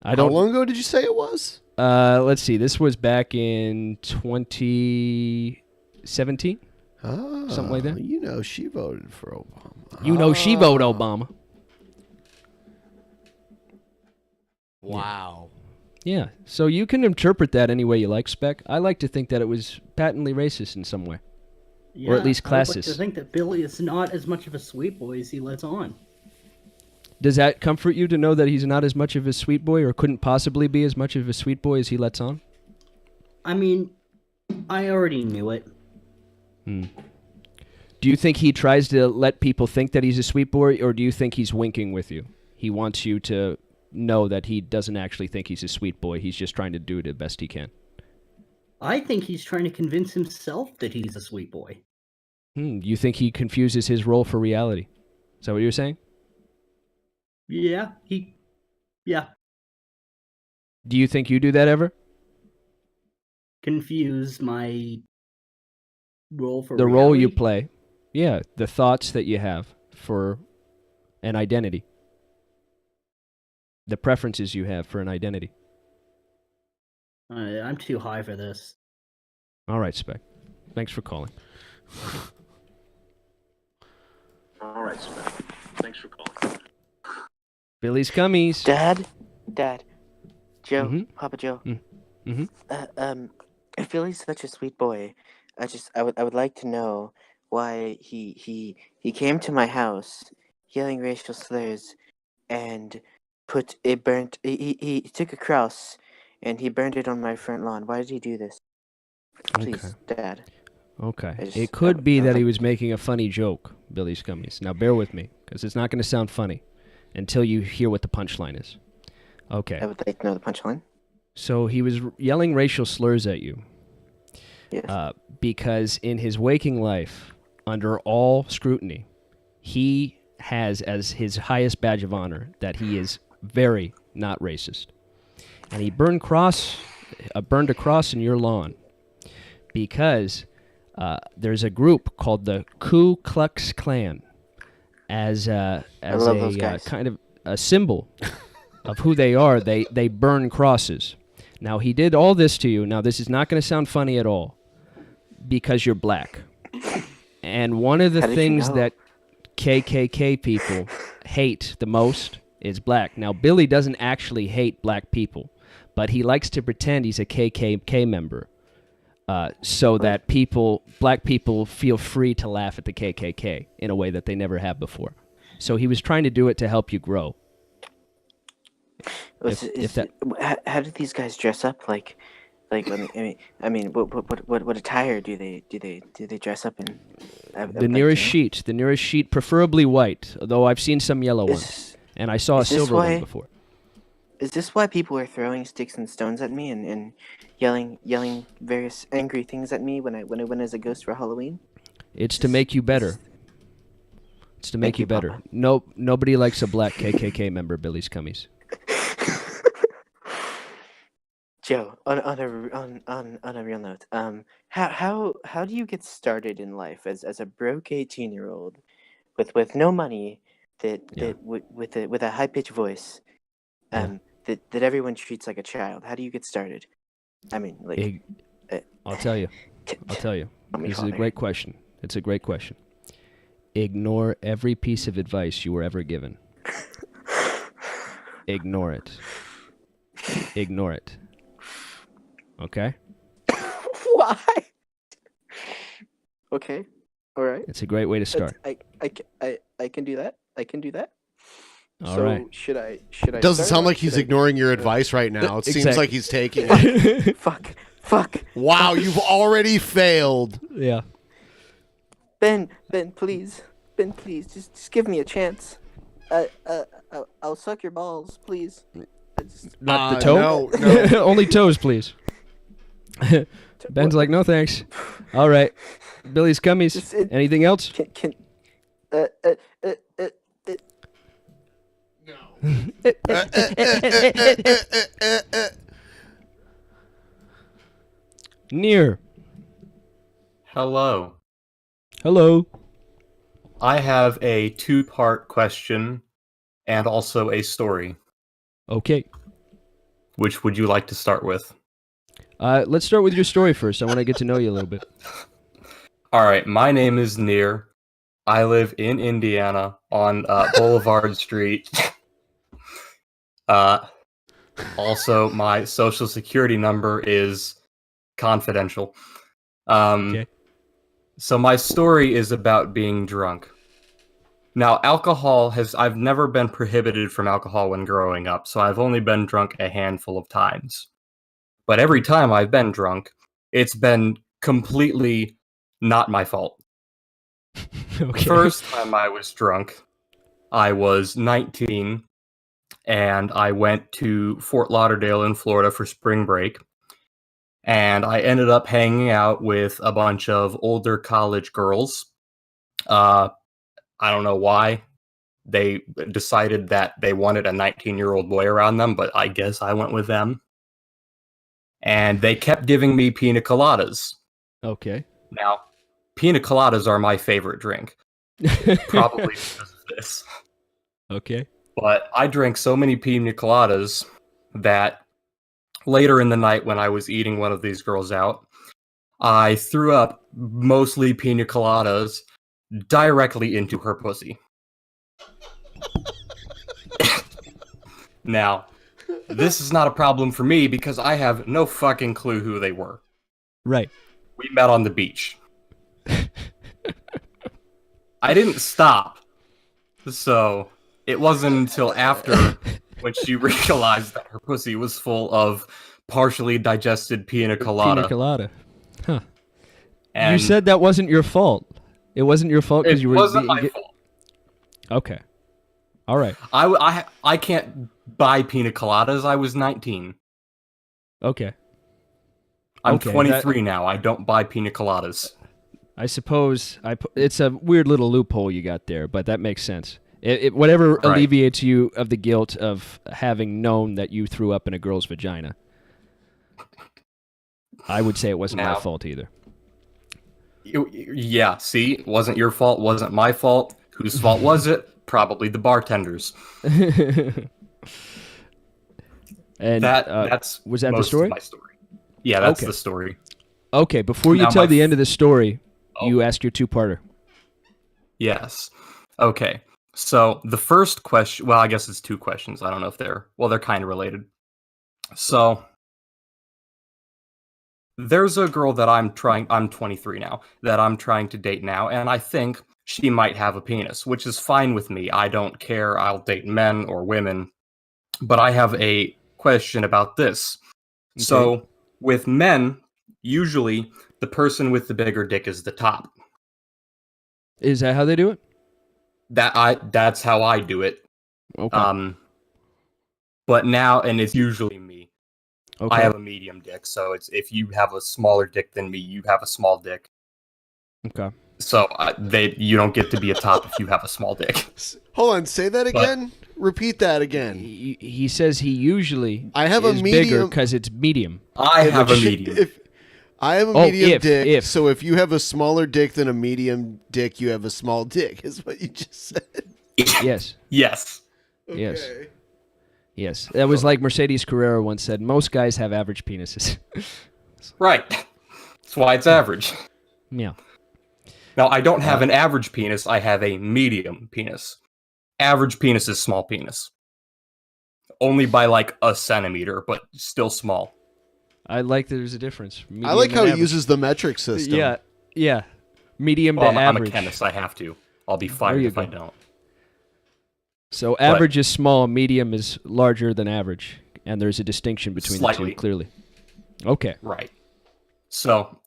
Speaker 5: How long ago did you say it was?
Speaker 1: Let's see. This was back in 2017. Something like that.
Speaker 5: You know she voted for Obama.
Speaker 1: You know she voted Obama.
Speaker 5: Wow.
Speaker 1: Yeah. So you can interpret that any way you like, Spec. I like to think that it was patently racist in some way.
Speaker 14: Yeah,
Speaker 1: or at least
Speaker 14: I would like
Speaker 1: classist.
Speaker 14: to think that Billy is not as much of a sweet boy as he lets on.
Speaker 1: Does that comfort you to know that he's not as much of a sweet boy or couldn't possibly be as much of a sweet boy as he lets on?
Speaker 14: I mean, I already knew it.
Speaker 1: Do you think he tries to let people think that he's a sweet boy, or do you think he's winking with you? He wants you to know that he doesn't actually think he's a sweet boy. He's just trying to do it the best he can.
Speaker 14: I think he's trying to convince himself that he's a sweet boy.
Speaker 1: You think he confuses his role for reality? Is that what you're saying?
Speaker 14: Yeah, yeah.
Speaker 1: Do you think you do that ever?
Speaker 14: Confuse my role for
Speaker 1: The role you
Speaker 14: reality?
Speaker 1: play. Yeah, the thoughts that you have for an identity. The preferences you have for an identity.
Speaker 14: I'm too high for this.
Speaker 1: All right, Spec. Thanks for calling.
Speaker 15: All right, Spec. Thanks for calling.
Speaker 1: Billy's Cummies.
Speaker 16: Dad, Joe,
Speaker 1: Mhm.
Speaker 16: Papa Joe.
Speaker 1: Mm-hmm.
Speaker 16: Billy's such a sweet boy. I would like to know why he came to my house yelling racial slurs and he took a cross and he burned it on my front lawn. Why did he do this? Please, Dad.
Speaker 1: Okay.
Speaker 16: I just-
Speaker 1: It could be
Speaker 16: I would
Speaker 1: that he
Speaker 16: like-
Speaker 1: was making a funny joke, Billy's Cummies. Now bear with me, because it's not going to sound funny until you hear what the punchline is. Okay.
Speaker 16: I would like to know the punchline.
Speaker 1: So he was yelling racial slurs at you.
Speaker 16: Yes.
Speaker 1: Because in his waking life, under all scrutiny, he has as his highest badge of honor that he is very not racist. And he burned a cross in your lawn because there's a group called the Ku Klux Klan as
Speaker 16: love those guys.
Speaker 1: kind of a symbol of who they are. They burn crosses. Now, he did all this to you. Now, this is not going to sound funny at all because you're black. And one of the
Speaker 16: How did you
Speaker 1: things
Speaker 16: know?
Speaker 1: that KKK people hate the most is black. Now, Billy doesn't actually hate black people, but he likes to pretend he's a KKK member so that black people feel free to laugh at the KKK in a way that they never have before. So he was trying to do it to help you grow.
Speaker 16: How do these guys dress up? What attire do they dress up in?
Speaker 1: The nearest sheet, preferably white, though I've seen some yellow ones, and I saw a
Speaker 16: is this
Speaker 1: silver one
Speaker 16: why-
Speaker 1: before.
Speaker 16: Is this why people are throwing sticks and stones at me and yelling various angry things at me when I went as a ghost for Halloween?
Speaker 1: It's to make you better. It's to make you better. Nobody likes a black KKK member, Billy's Cummies.
Speaker 16: Joe, on a real note, how do you get started in life as a broke 18-year-old with no money with a high pitched voice that everyone treats like a child? How do you get started? I mean,
Speaker 1: I'll tell you.
Speaker 16: Tell me,
Speaker 1: This is a
Speaker 16: Father.
Speaker 1: great question. It's a great question. Ignore every piece of advice you were ever given. Ignore it. Ignore it. Okay?
Speaker 16: Why? Okay. All right.
Speaker 1: It's a great way to start.
Speaker 16: I can do that. I can do that.
Speaker 1: All
Speaker 16: so
Speaker 1: right.
Speaker 16: should I?
Speaker 5: Doesn't
Speaker 16: start
Speaker 5: sound
Speaker 16: or
Speaker 5: like he's
Speaker 16: should I-
Speaker 5: ignoring your advice right now. It seems
Speaker 1: Exactly.
Speaker 5: like he's taking it.
Speaker 16: Fuck.
Speaker 5: Wow, you've already failed.
Speaker 1: Yeah.
Speaker 16: Ben, please, just give me a chance. I'll suck your balls, please.
Speaker 1: Not the toe?
Speaker 5: no.
Speaker 1: Only toes, please. Ben's like, no thanks. All right. Billy's Cummies. Anything else? Near.
Speaker 9: Hello.
Speaker 1: Hello.
Speaker 9: I have a two-part question and also a story.
Speaker 1: Okay.
Speaker 9: Which would you like to start with?
Speaker 1: Let's start with your story first. I want to get to know you a little bit.
Speaker 9: All right, my name is Near. I live in Indiana on Boulevard Street. Also, my social security number is confidential.
Speaker 1: Okay.
Speaker 9: So my story is about being drunk. Now, I've never been prohibited from alcohol when growing up, so I've only been drunk a handful of times. But every time I've been drunk, it's been completely not my fault.
Speaker 1: Okay.
Speaker 9: First time I was drunk, I was 19, and I went to Fort Lauderdale in Florida for spring break. And I ended up hanging out with a bunch of older college girls. I don't know why. they decided that they wanted a 19-year-old boy around them, but I guess I went with them. And they kept giving me pina coladas.
Speaker 1: Okay.
Speaker 9: Now, pina coladas are my favorite drink. Probably because of this.
Speaker 1: Okay.
Speaker 9: But I drank so many pina coladas that later in the night when I was eating one of these girls out, I threw up mostly pina coladas directly into her pussy. Now, this is not a problem for me because I have no fucking clue who they were.
Speaker 1: Right.
Speaker 9: We met on the beach. I didn't stop. So, it wasn't until after when she realized that her pussy was full of partially digested pina colada.
Speaker 1: Pina colada. Huh.
Speaker 9: And
Speaker 1: you said that wasn't your fault. It wasn't your fault because you were.
Speaker 9: It wasn't my fault.
Speaker 1: Okay. All right.
Speaker 9: I can't buy pina coladas. I was 19.
Speaker 1: Okay.
Speaker 9: I'm
Speaker 1: Okay,
Speaker 9: 23 now. I don't buy pina coladas.
Speaker 1: I suppose it's a weird little loophole you got there, but that makes sense. Whatever
Speaker 9: Right.
Speaker 1: alleviates you of the guilt of having known that you threw up in a girl's vagina. I would say it wasn't my
Speaker 9: Now-
Speaker 1: fault either.
Speaker 9: Yeah, see? It wasn't your fault, wasn't my fault. Whose fault was it? Probably the bartenders.
Speaker 1: And
Speaker 9: that's
Speaker 1: was that the
Speaker 9: most of
Speaker 1: story?
Speaker 9: my story. Yeah, that's
Speaker 1: Okay.
Speaker 9: the story.
Speaker 1: Okay, before you
Speaker 9: Now
Speaker 1: tell
Speaker 9: my
Speaker 1: the end of the story, you ask your two-parter.
Speaker 9: Yes. Okay. So the first question, well, I guess it's two questions. I don't know if they're kind of related. So there's a girl that I'm 23 now, that I'm trying to date now, and I think she might have a penis, which is fine with me. I don't care. I'll date men or women. But I have a question about this.
Speaker 1: Okay.
Speaker 9: So with men, usually the person with the bigger dick is the top.
Speaker 1: Is that how they do it?
Speaker 9: That's how I do it.
Speaker 1: Okay.
Speaker 9: But now, and it's usually me.
Speaker 1: Okay.
Speaker 9: I have a medium dick, so it's if you have a smaller dick than me, you have a small dick.
Speaker 1: Okay.
Speaker 9: So you don't get to be a top if you have a small dick.
Speaker 5: Hold on, say that
Speaker 9: But-
Speaker 5: again. Repeat that again.
Speaker 1: He says he usually
Speaker 5: I have a
Speaker 1: is bigger
Speaker 5: medium
Speaker 1: because it's medium.
Speaker 9: I have a medium.
Speaker 5: I have a
Speaker 1: Oh,
Speaker 5: medium dick. So if you have a smaller dick than a medium dick, you have a small dick. Is what you just said.
Speaker 1: Yes.
Speaker 9: Yes.
Speaker 1: Yes.
Speaker 5: Okay.
Speaker 1: Yes. That was like Mercedes Carrera once said, most guys have average penises.
Speaker 9: Right. That's why it's average.
Speaker 1: Yeah.
Speaker 9: Now, I don't have an average penis. I have a medium penis. Average penis is small penis. Only by like a centimeter, but still small.
Speaker 1: I like that there's a difference.
Speaker 5: I
Speaker 1: Medium
Speaker 5: like
Speaker 1: and
Speaker 5: how he
Speaker 1: average.
Speaker 5: uses the metric system.
Speaker 1: Yeah. Yeah. Medium
Speaker 9: Well,
Speaker 1: to
Speaker 9: I'm a
Speaker 1: average.
Speaker 9: chemist. I have to. I'll be
Speaker 1: There
Speaker 9: fired
Speaker 1: you
Speaker 9: if I
Speaker 1: go.
Speaker 9: don't.
Speaker 1: So average is small, medium is larger than average, and there's a distinction between the
Speaker 9: Slightly.
Speaker 1: two, clearly. Okay.
Speaker 9: Right. So,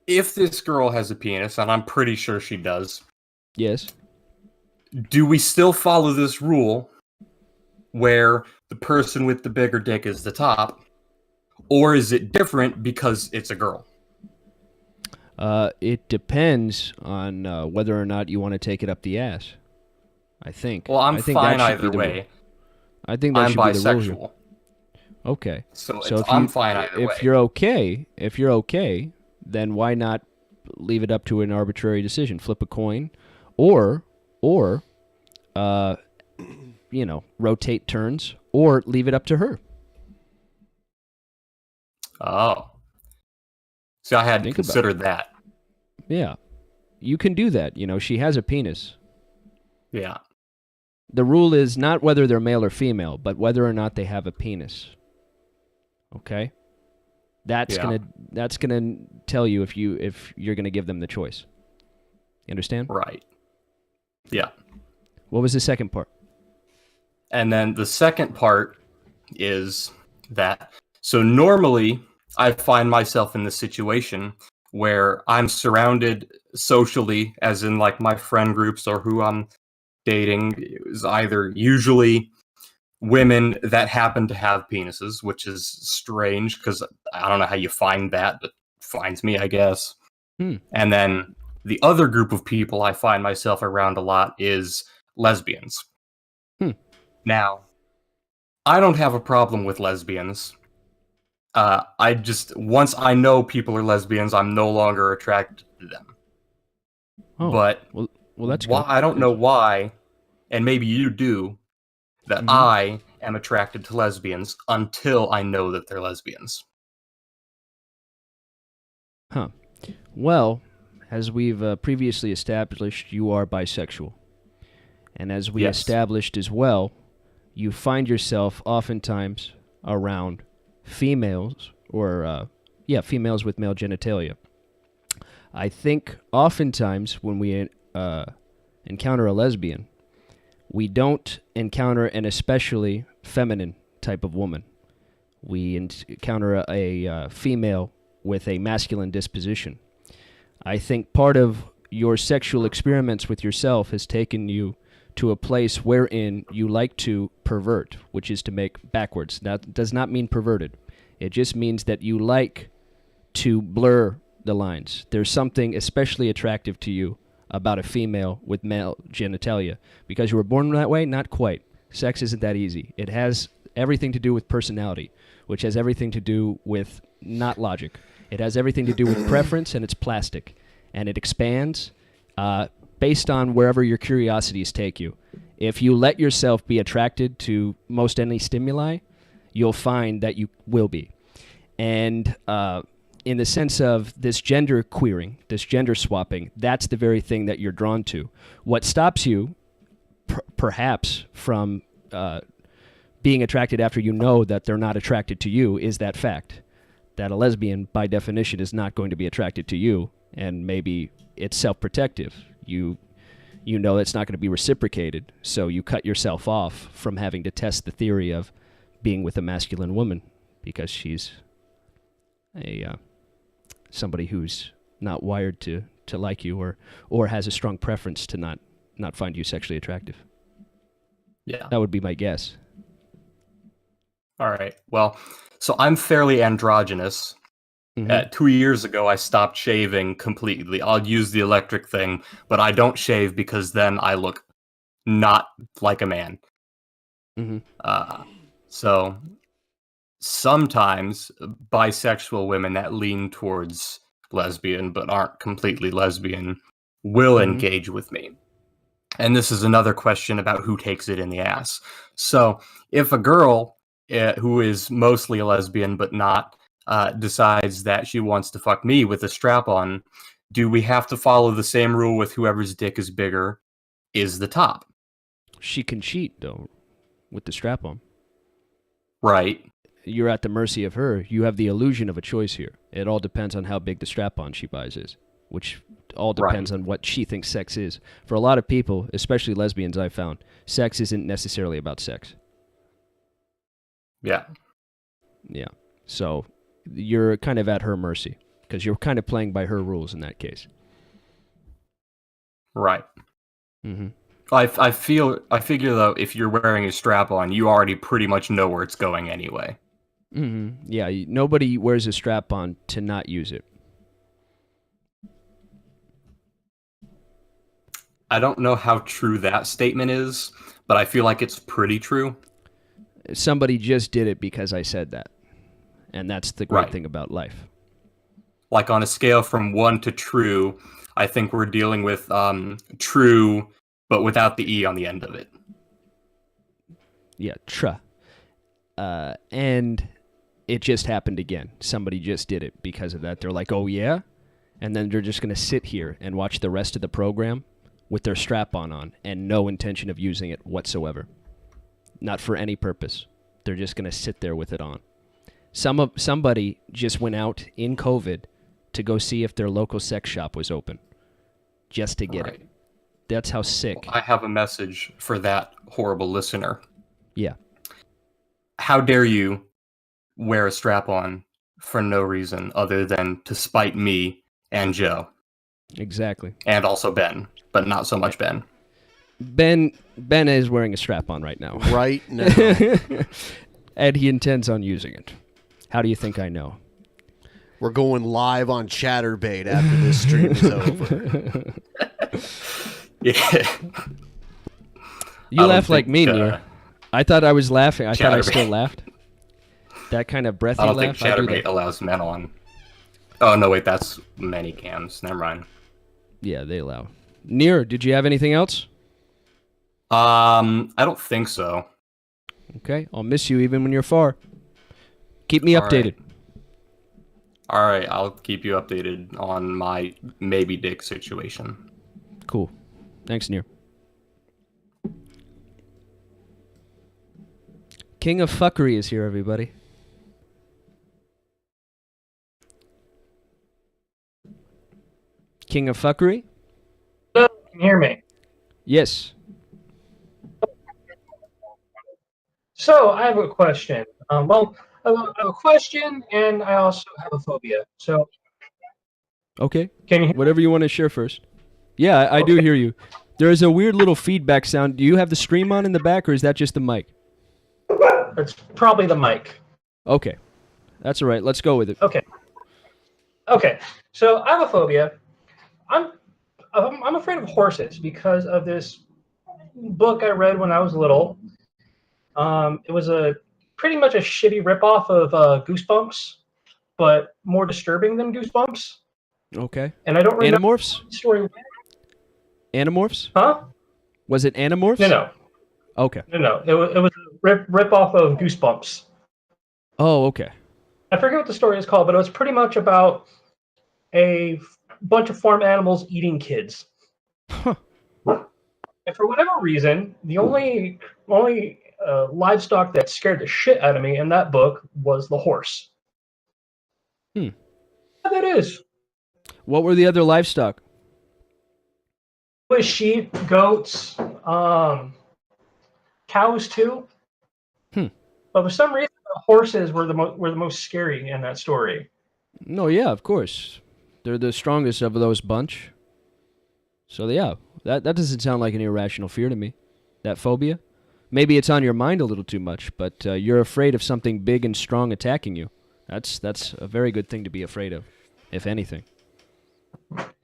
Speaker 9: if this girl has a penis, and I'm pretty sure she does,
Speaker 1: Yes.
Speaker 9: do we still follow this rule where the person with the bigger dick is the top, or is it different because it's a girl?
Speaker 1: It depends on whether or not you want to take it up the ass. I think.
Speaker 9: Well, I'm
Speaker 1: I think
Speaker 9: fine
Speaker 1: that should be
Speaker 9: either
Speaker 1: the
Speaker 9: way.
Speaker 1: rule. I think that
Speaker 9: I'm
Speaker 1: should be the rule here.
Speaker 9: bisexual.
Speaker 1: Okay.
Speaker 9: So
Speaker 1: if
Speaker 9: I'm fine either way.
Speaker 1: if you're okay, then why not leave it up to an arbitrary decision? Flip a coin, or rotate turns, or leave it up to her.
Speaker 9: Oh. See, I hadn't
Speaker 1: Think about
Speaker 9: considered that.
Speaker 1: Yeah, you can do that. She has a penis.
Speaker 9: Yeah.
Speaker 1: The rule is not whether they're male or female, but whether or not they have a penis. Okay? That's
Speaker 9: Yeah.
Speaker 1: gonna tell you if you're gonna give them the choice. You understand?
Speaker 9: Right. Yeah.
Speaker 1: What was the second part?
Speaker 9: And then the second part is that, so normally I find myself in the situation where I'm surrounded socially, as in like my friend groups or who I'm dating, is either usually women that happen to have penises, which is strange because I don't know how you find that, but finds me, I guess.
Speaker 1: Hmm.
Speaker 9: And then The other group of people I find myself around a lot is lesbians. Now, I don't have a problem with lesbians. I just, once I know people are lesbians, I'm no longer attracted to them.
Speaker 1: Oh,
Speaker 9: But
Speaker 1: well, that's
Speaker 9: why,
Speaker 1: good.
Speaker 9: I don't know why, and maybe you do, that I am attracted to lesbians until I know that they're lesbians.
Speaker 1: Huh. Well, as we've previously established, you are bisexual. And as we established as well, you find yourself oftentimes around females or, females with male genitalia. I think oftentimes when we encounter a lesbian, we don't encounter an especially feminine type of woman. We encounter a female with a masculine disposition. I think part of your sexual experiments with yourself has taken you to a place wherein you like to pervert, which is to make backwards. That does not mean perverted. It just means that you like to blur the lines. There's something especially attractive to you about a female with male genitalia. Because you were born that way? Not quite. Sex isn't that easy. It has everything to do with personality, which has everything to do with not logic. It has everything to do with preference, and it's plastic. And it expands based on wherever your curiosities take you. If you let yourself be attracted to most any stimuli, you'll find that you will be. And in the sense of this gender queering, this gender swapping, that's the very thing that you're drawn to. What stops you, perhaps, from being attracted after you know that they're not attracted to you is that fact. That a lesbian, by definition, is not going to be attracted to you, and maybe it's self-protective. You know it's not going to be reciprocated, so you cut yourself off from having to test the theory of being with a masculine woman because she's somebody who's not wired to like you or has a strong preference to not find you sexually attractive.
Speaker 9: Yeah.
Speaker 1: That would be my guess.
Speaker 9: All right. Well, so I'm fairly androgynous. 2 years ago, I stopped shaving completely. I'll use the electric thing, but I don't shave because then I look not like a man. So sometimes bisexual women that lean towards lesbian but aren't completely lesbian will engage with me. And this is another question about who takes it in the ass. So if a girl who is mostly a lesbian but not decides that she wants to fuck me with a strap on, do we have to follow the same rule with whoever's dick is bigger is the top?
Speaker 1: She can cheat, though, with the strap on.
Speaker 9: Right.
Speaker 1: You're at the mercy of her. You have the illusion of a choice here. It all depends on how big the strap on she buys is, which all depends on what she thinks sex is. For a lot of people, especially lesbians, I've found, sex isn't necessarily about sex.
Speaker 9: Yeah.
Speaker 1: Yeah. So you're kind of at her mercy because you're kind of playing by her rules in that case.
Speaker 9: Right. I figure though, if you're wearing a strap on, you already pretty much know where it's going anyway.
Speaker 1: Yeah. Nobody wears a strap on to not use it.
Speaker 9: I don't know how true that statement is, but I feel like it's pretty true.
Speaker 1: Somebody just did it because I said that. And that's the great thing about life.
Speaker 9: Like on a scale from 1 to true, I think we're dealing with true, but without the E on the end of it.
Speaker 1: Yeah, tra. And it just happened again. Somebody just did it because of that. They're like, oh yeah? And then they're just going to sit here and watch the rest of the program with their strap-on and no intention of using it whatsoever. Not for any purpose. They're just going to sit there with it on. Somebody just went out in COVID to go see if their local sex shop was open, just to get it. That's how sick.
Speaker 9: I have a message for that horrible listener.
Speaker 1: Yeah.
Speaker 9: How dare you wear a strap-on for no reason other than to spite me and Joe.
Speaker 1: Exactly.
Speaker 9: And also Ben, but not so much Ben.
Speaker 1: Ben is wearing a strap-on right now.
Speaker 5: Right now.
Speaker 1: And he intends on using it. How do you think I know?
Speaker 5: We're going live on Chatterbait after this stream is over.
Speaker 9: Yeah.
Speaker 1: You laugh like me, Near. I thought I was laughing. I thought I still
Speaker 9: Chatterbait.
Speaker 1: laughed. That kind of breathy
Speaker 9: I don't
Speaker 1: laugh.
Speaker 9: think Chatterbait allows men on. Oh no, wait, that's many cams. Never mind.
Speaker 1: Yeah, they allow. Near, did you have anything else?
Speaker 9: I don't think so.
Speaker 1: Okay, I'll miss you even when you're far. Keep me
Speaker 9: All
Speaker 1: updated.
Speaker 9: All right, I'll keep you updated on my maybe dick situation.
Speaker 1: Cool. Thanks, Near. King of Fuckery is here, everybody. King of Fuckery?
Speaker 17: Can you hear me?
Speaker 1: Yes.
Speaker 17: So I have a question. I have a question, and I also have a phobia. So
Speaker 1: Okay.
Speaker 17: Can you hear
Speaker 1: Whatever you want to share first. Yeah, I do hear you. There is a weird little feedback sound. Do you have the stream on in the back, or is that just the mic?
Speaker 17: it's probably the mic.
Speaker 1: Okay. That's all right. Let's go with it.
Speaker 17: Okay. Okay. So I have a phobia. I'm afraid of horses because of this book I read when I was little. It was pretty much a shitty ripoff of Goosebumps, but more disturbing than Goosebumps.
Speaker 1: Okay.
Speaker 17: And I don't remember
Speaker 1: Animorphs?
Speaker 17: the story.
Speaker 1: Animorphs?
Speaker 17: Huh?
Speaker 1: Was it Animorphs?
Speaker 17: No.
Speaker 1: Okay.
Speaker 17: No. It was a ripoff of Goosebumps.
Speaker 1: Oh, okay.
Speaker 17: I forget what the story is called, but it was pretty much about a bunch of farm animals eating kids.
Speaker 1: Huh.
Speaker 17: And for whatever reason, the only livestock that scared the shit out of me in that book was the horse.
Speaker 1: Hmm.
Speaker 17: That is.
Speaker 1: What were the other livestock?
Speaker 17: It was sheep, goats, cows too.
Speaker 1: Hmm.
Speaker 17: But for some reason, the horses were the most scary in that story.
Speaker 1: No, yeah, of course. They're the strongest of those bunch. So yeah, that doesn't sound like an irrational fear to me. That phobia? Maybe it's on your mind a little too much, but you're afraid of something big and strong attacking you. That's a very good thing to be afraid of, if anything.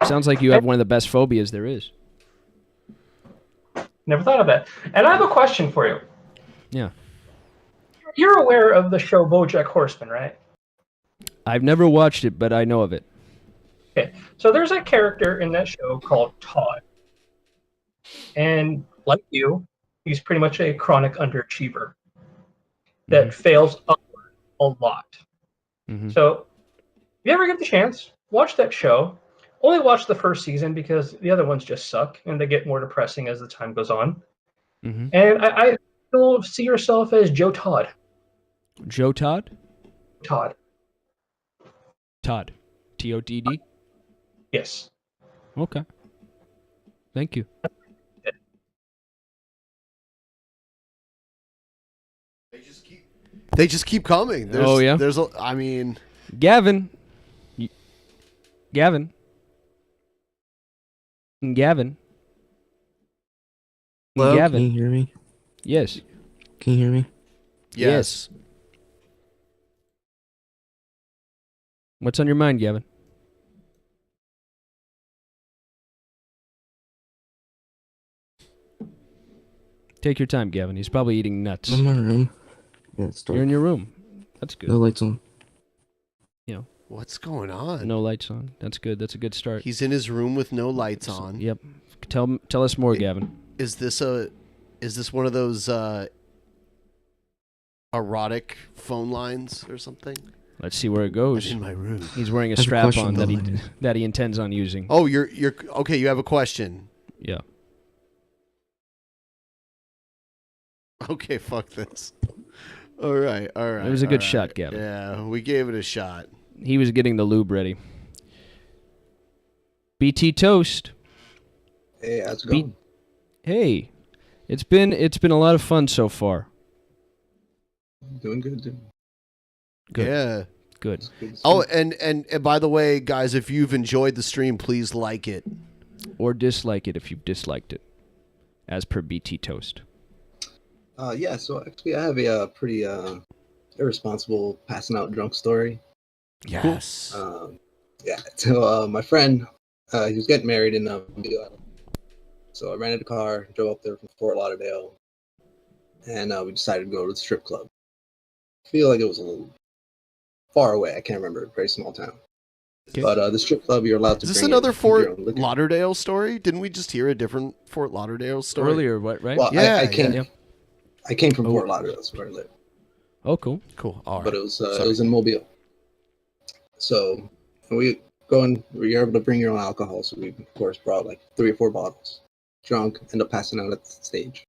Speaker 1: Sounds like you have one of the best phobias there is.
Speaker 17: Never thought of that. And I have a question for you.
Speaker 1: Yeah.
Speaker 17: You're aware of the show BoJack Horseman, right?
Speaker 1: I've never watched it, but I know of it.
Speaker 17: Okay, so there's a character in that show called Todd. And like you, he's pretty much a chronic underachiever that fails upward a lot.
Speaker 1: Mm-hmm.
Speaker 17: So if you ever get the chance, watch that show. Only watch the first season because the other ones just suck and they get more depressing as the time goes on.
Speaker 1: Mm-hmm.
Speaker 17: And I still see yourself as Joe Todd.
Speaker 1: Joe Todd?
Speaker 17: Todd.
Speaker 1: Todd. T-O-D-D?
Speaker 17: Yes.
Speaker 1: Okay. Thank you.
Speaker 5: They just keep coming.
Speaker 1: Oh, yeah?
Speaker 5: I mean...
Speaker 1: Gavin. Gavin. Gavin.
Speaker 11: Hello?
Speaker 1: Gavin.
Speaker 11: Can you hear me?
Speaker 1: Yes.
Speaker 11: Can you hear me?
Speaker 1: Yes. What's on your mind, Gavin? Take your time, Gavin. He's probably eating nuts.
Speaker 11: I'm in my room. Yeah, it's dark.
Speaker 1: You're in your room. That's good.
Speaker 11: No lights on.
Speaker 1: You know.
Speaker 5: What's going on?
Speaker 1: No lights on. That's good. That's a good start.
Speaker 5: He's in his room with no lights on.
Speaker 1: Yep. Tell us more, Gavin.
Speaker 5: Is this one of those erotic phone lines or something?
Speaker 1: Let's see where it goes.
Speaker 5: I'm in my room.
Speaker 1: He's wearing a
Speaker 11: I have a
Speaker 1: strap
Speaker 11: question,
Speaker 1: on
Speaker 11: though.
Speaker 1: that he intends on using.
Speaker 5: Oh, you're okay. You have a question.
Speaker 1: Yeah.
Speaker 5: Okay, fuck this. All right.
Speaker 1: It was a good shot, Gavin.
Speaker 5: Yeah, we gave it a shot.
Speaker 1: He was getting the lube ready. BT Toast.
Speaker 18: Hey, how's it going?
Speaker 1: Hey, it's been a lot of fun so far.
Speaker 18: Doing good, dude.
Speaker 1: Good.
Speaker 5: Yeah.
Speaker 1: Good.
Speaker 5: Oh, and by the way, guys, if you've enjoyed the stream, please like it.
Speaker 1: Or dislike it if you've disliked it, as per BT Toast.
Speaker 18: Yeah, so actually I have a pretty irresponsible passing out drunk story.
Speaker 5: Yes.
Speaker 18: Yeah. So my friend, he was getting married in Mobile. So I rented a car, drove up there from Fort Lauderdale, and we decided to go to the strip club. I feel like it was a little far away. I can't remember. Very small town. But the strip club, you're allowed to
Speaker 5: Is this
Speaker 18: bring
Speaker 5: another
Speaker 18: in your own
Speaker 5: Fort
Speaker 18: liquor.
Speaker 5: Lauderdale story? Didn't we just hear a different Fort Lauderdale story
Speaker 1: Earlier? What? Right?
Speaker 18: Well,
Speaker 5: Yeah,
Speaker 18: I came from Fort Lauderdale. That's where I live.
Speaker 1: Oh, cool.
Speaker 5: Cool. All right.
Speaker 18: But it was in Mobile. So we were able to bring your own alcohol. So we of course brought like 3 or 4 bottles. Drunk, end up passing out at the stage.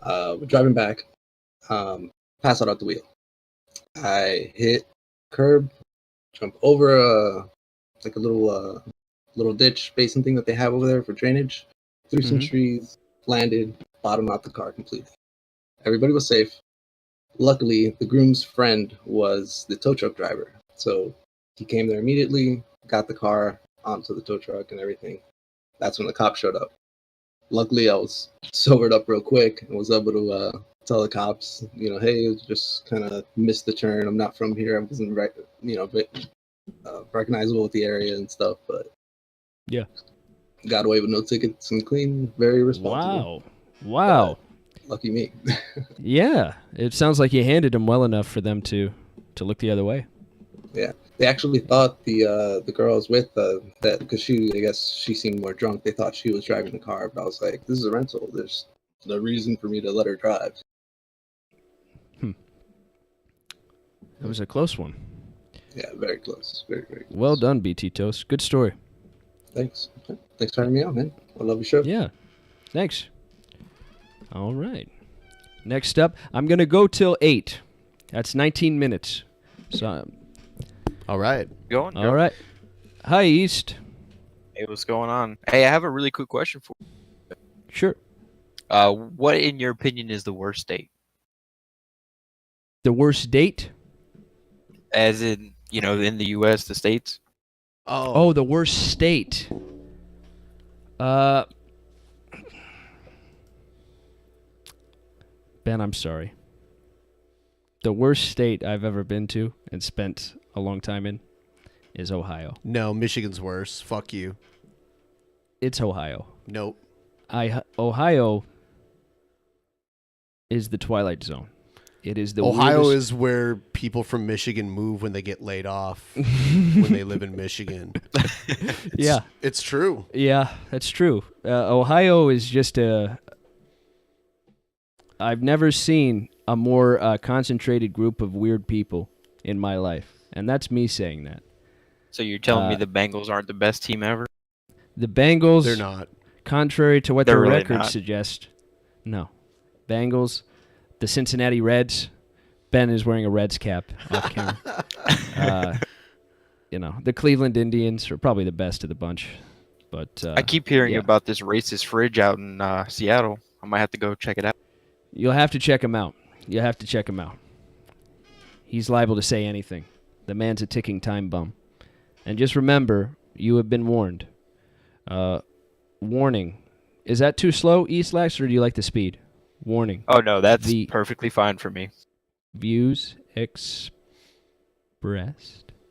Speaker 18: We're driving back, pass out at the wheel. I hit curb, jump over a little ditch basin thing that they have over there for drainage. Through some trees, landed, bottomed out the car completely. Everybody was safe. Luckily, the groom's friend was the tow truck driver, so he came there immediately, got the car onto the tow truck and everything. That's when the cop showed up. Luckily, I was sobered up real quick and was able to tell the cops, hey, just kind of missed the turn. I'm not from here. I wasn't recognizable with the area and stuff, but
Speaker 1: yeah,
Speaker 18: got away with no tickets and clean. Very responsible.
Speaker 1: Wow.
Speaker 18: Lucky me.
Speaker 1: Yeah, it sounds like you handed him well enough for them to look the other way.
Speaker 18: Yeah, they actually thought the girl I was with that because I guess she seemed more drunk. They thought she was driving the car, but I was like, "This is a rental. There's no reason for me to let her drive."
Speaker 1: That was a close one.
Speaker 18: Yeah, very close. Very, very close.
Speaker 1: Well done, BT Toast. Good story.
Speaker 18: Thanks. Thanks for having me on, man. I love your show.
Speaker 1: Yeah, thanks. All right. Next up, I'm gonna go till 8. That's 19 minutes. So.
Speaker 5: All right.
Speaker 19: Going.
Speaker 1: All right. Hi, East.
Speaker 19: Hey, what's going on? Hey, I have a really quick question for you.
Speaker 1: Sure.
Speaker 19: What, in your opinion, is the worst date?
Speaker 1: The worst date?
Speaker 19: As in, in the U.S., the states?
Speaker 1: Oh, the worst state. Ben, I'm sorry. The worst state I've ever been to and spent a long time in is Ohio.
Speaker 5: No, Michigan's worse. Fuck you.
Speaker 1: It's Ohio.
Speaker 5: Nope.
Speaker 1: Ohio is the Twilight Zone. It is the
Speaker 5: Ohio
Speaker 1: weirdest...
Speaker 5: is where people from Michigan move when they get laid off when they live in Michigan.
Speaker 1: It's
Speaker 5: true.
Speaker 1: Yeah, that's true. Ohio is just I've never seen a more concentrated group of weird people in my life, and that's me saying that.
Speaker 19: So you're telling me the Bengals aren't the best team ever?
Speaker 1: The Bengals,
Speaker 5: they're not.
Speaker 1: Contrary to what
Speaker 19: They're
Speaker 1: their
Speaker 19: really
Speaker 1: records
Speaker 19: not.
Speaker 1: suggest, no. Bengals, the Cincinnati Reds. Ben is wearing a Reds cap off camera. The Cleveland Indians are probably the best of the bunch. But
Speaker 19: I keep hearing about this racist fridge out in Seattle. I might have to go check it out.
Speaker 1: You'll have to check him out. He's liable to say anything. The man's a ticking time bomb. And just remember, you have been warned. Warning. Is that too slow, Eastlax, or do you like the speed? Warning.
Speaker 19: Oh, no, that's perfectly fine for me.
Speaker 1: Views expressed.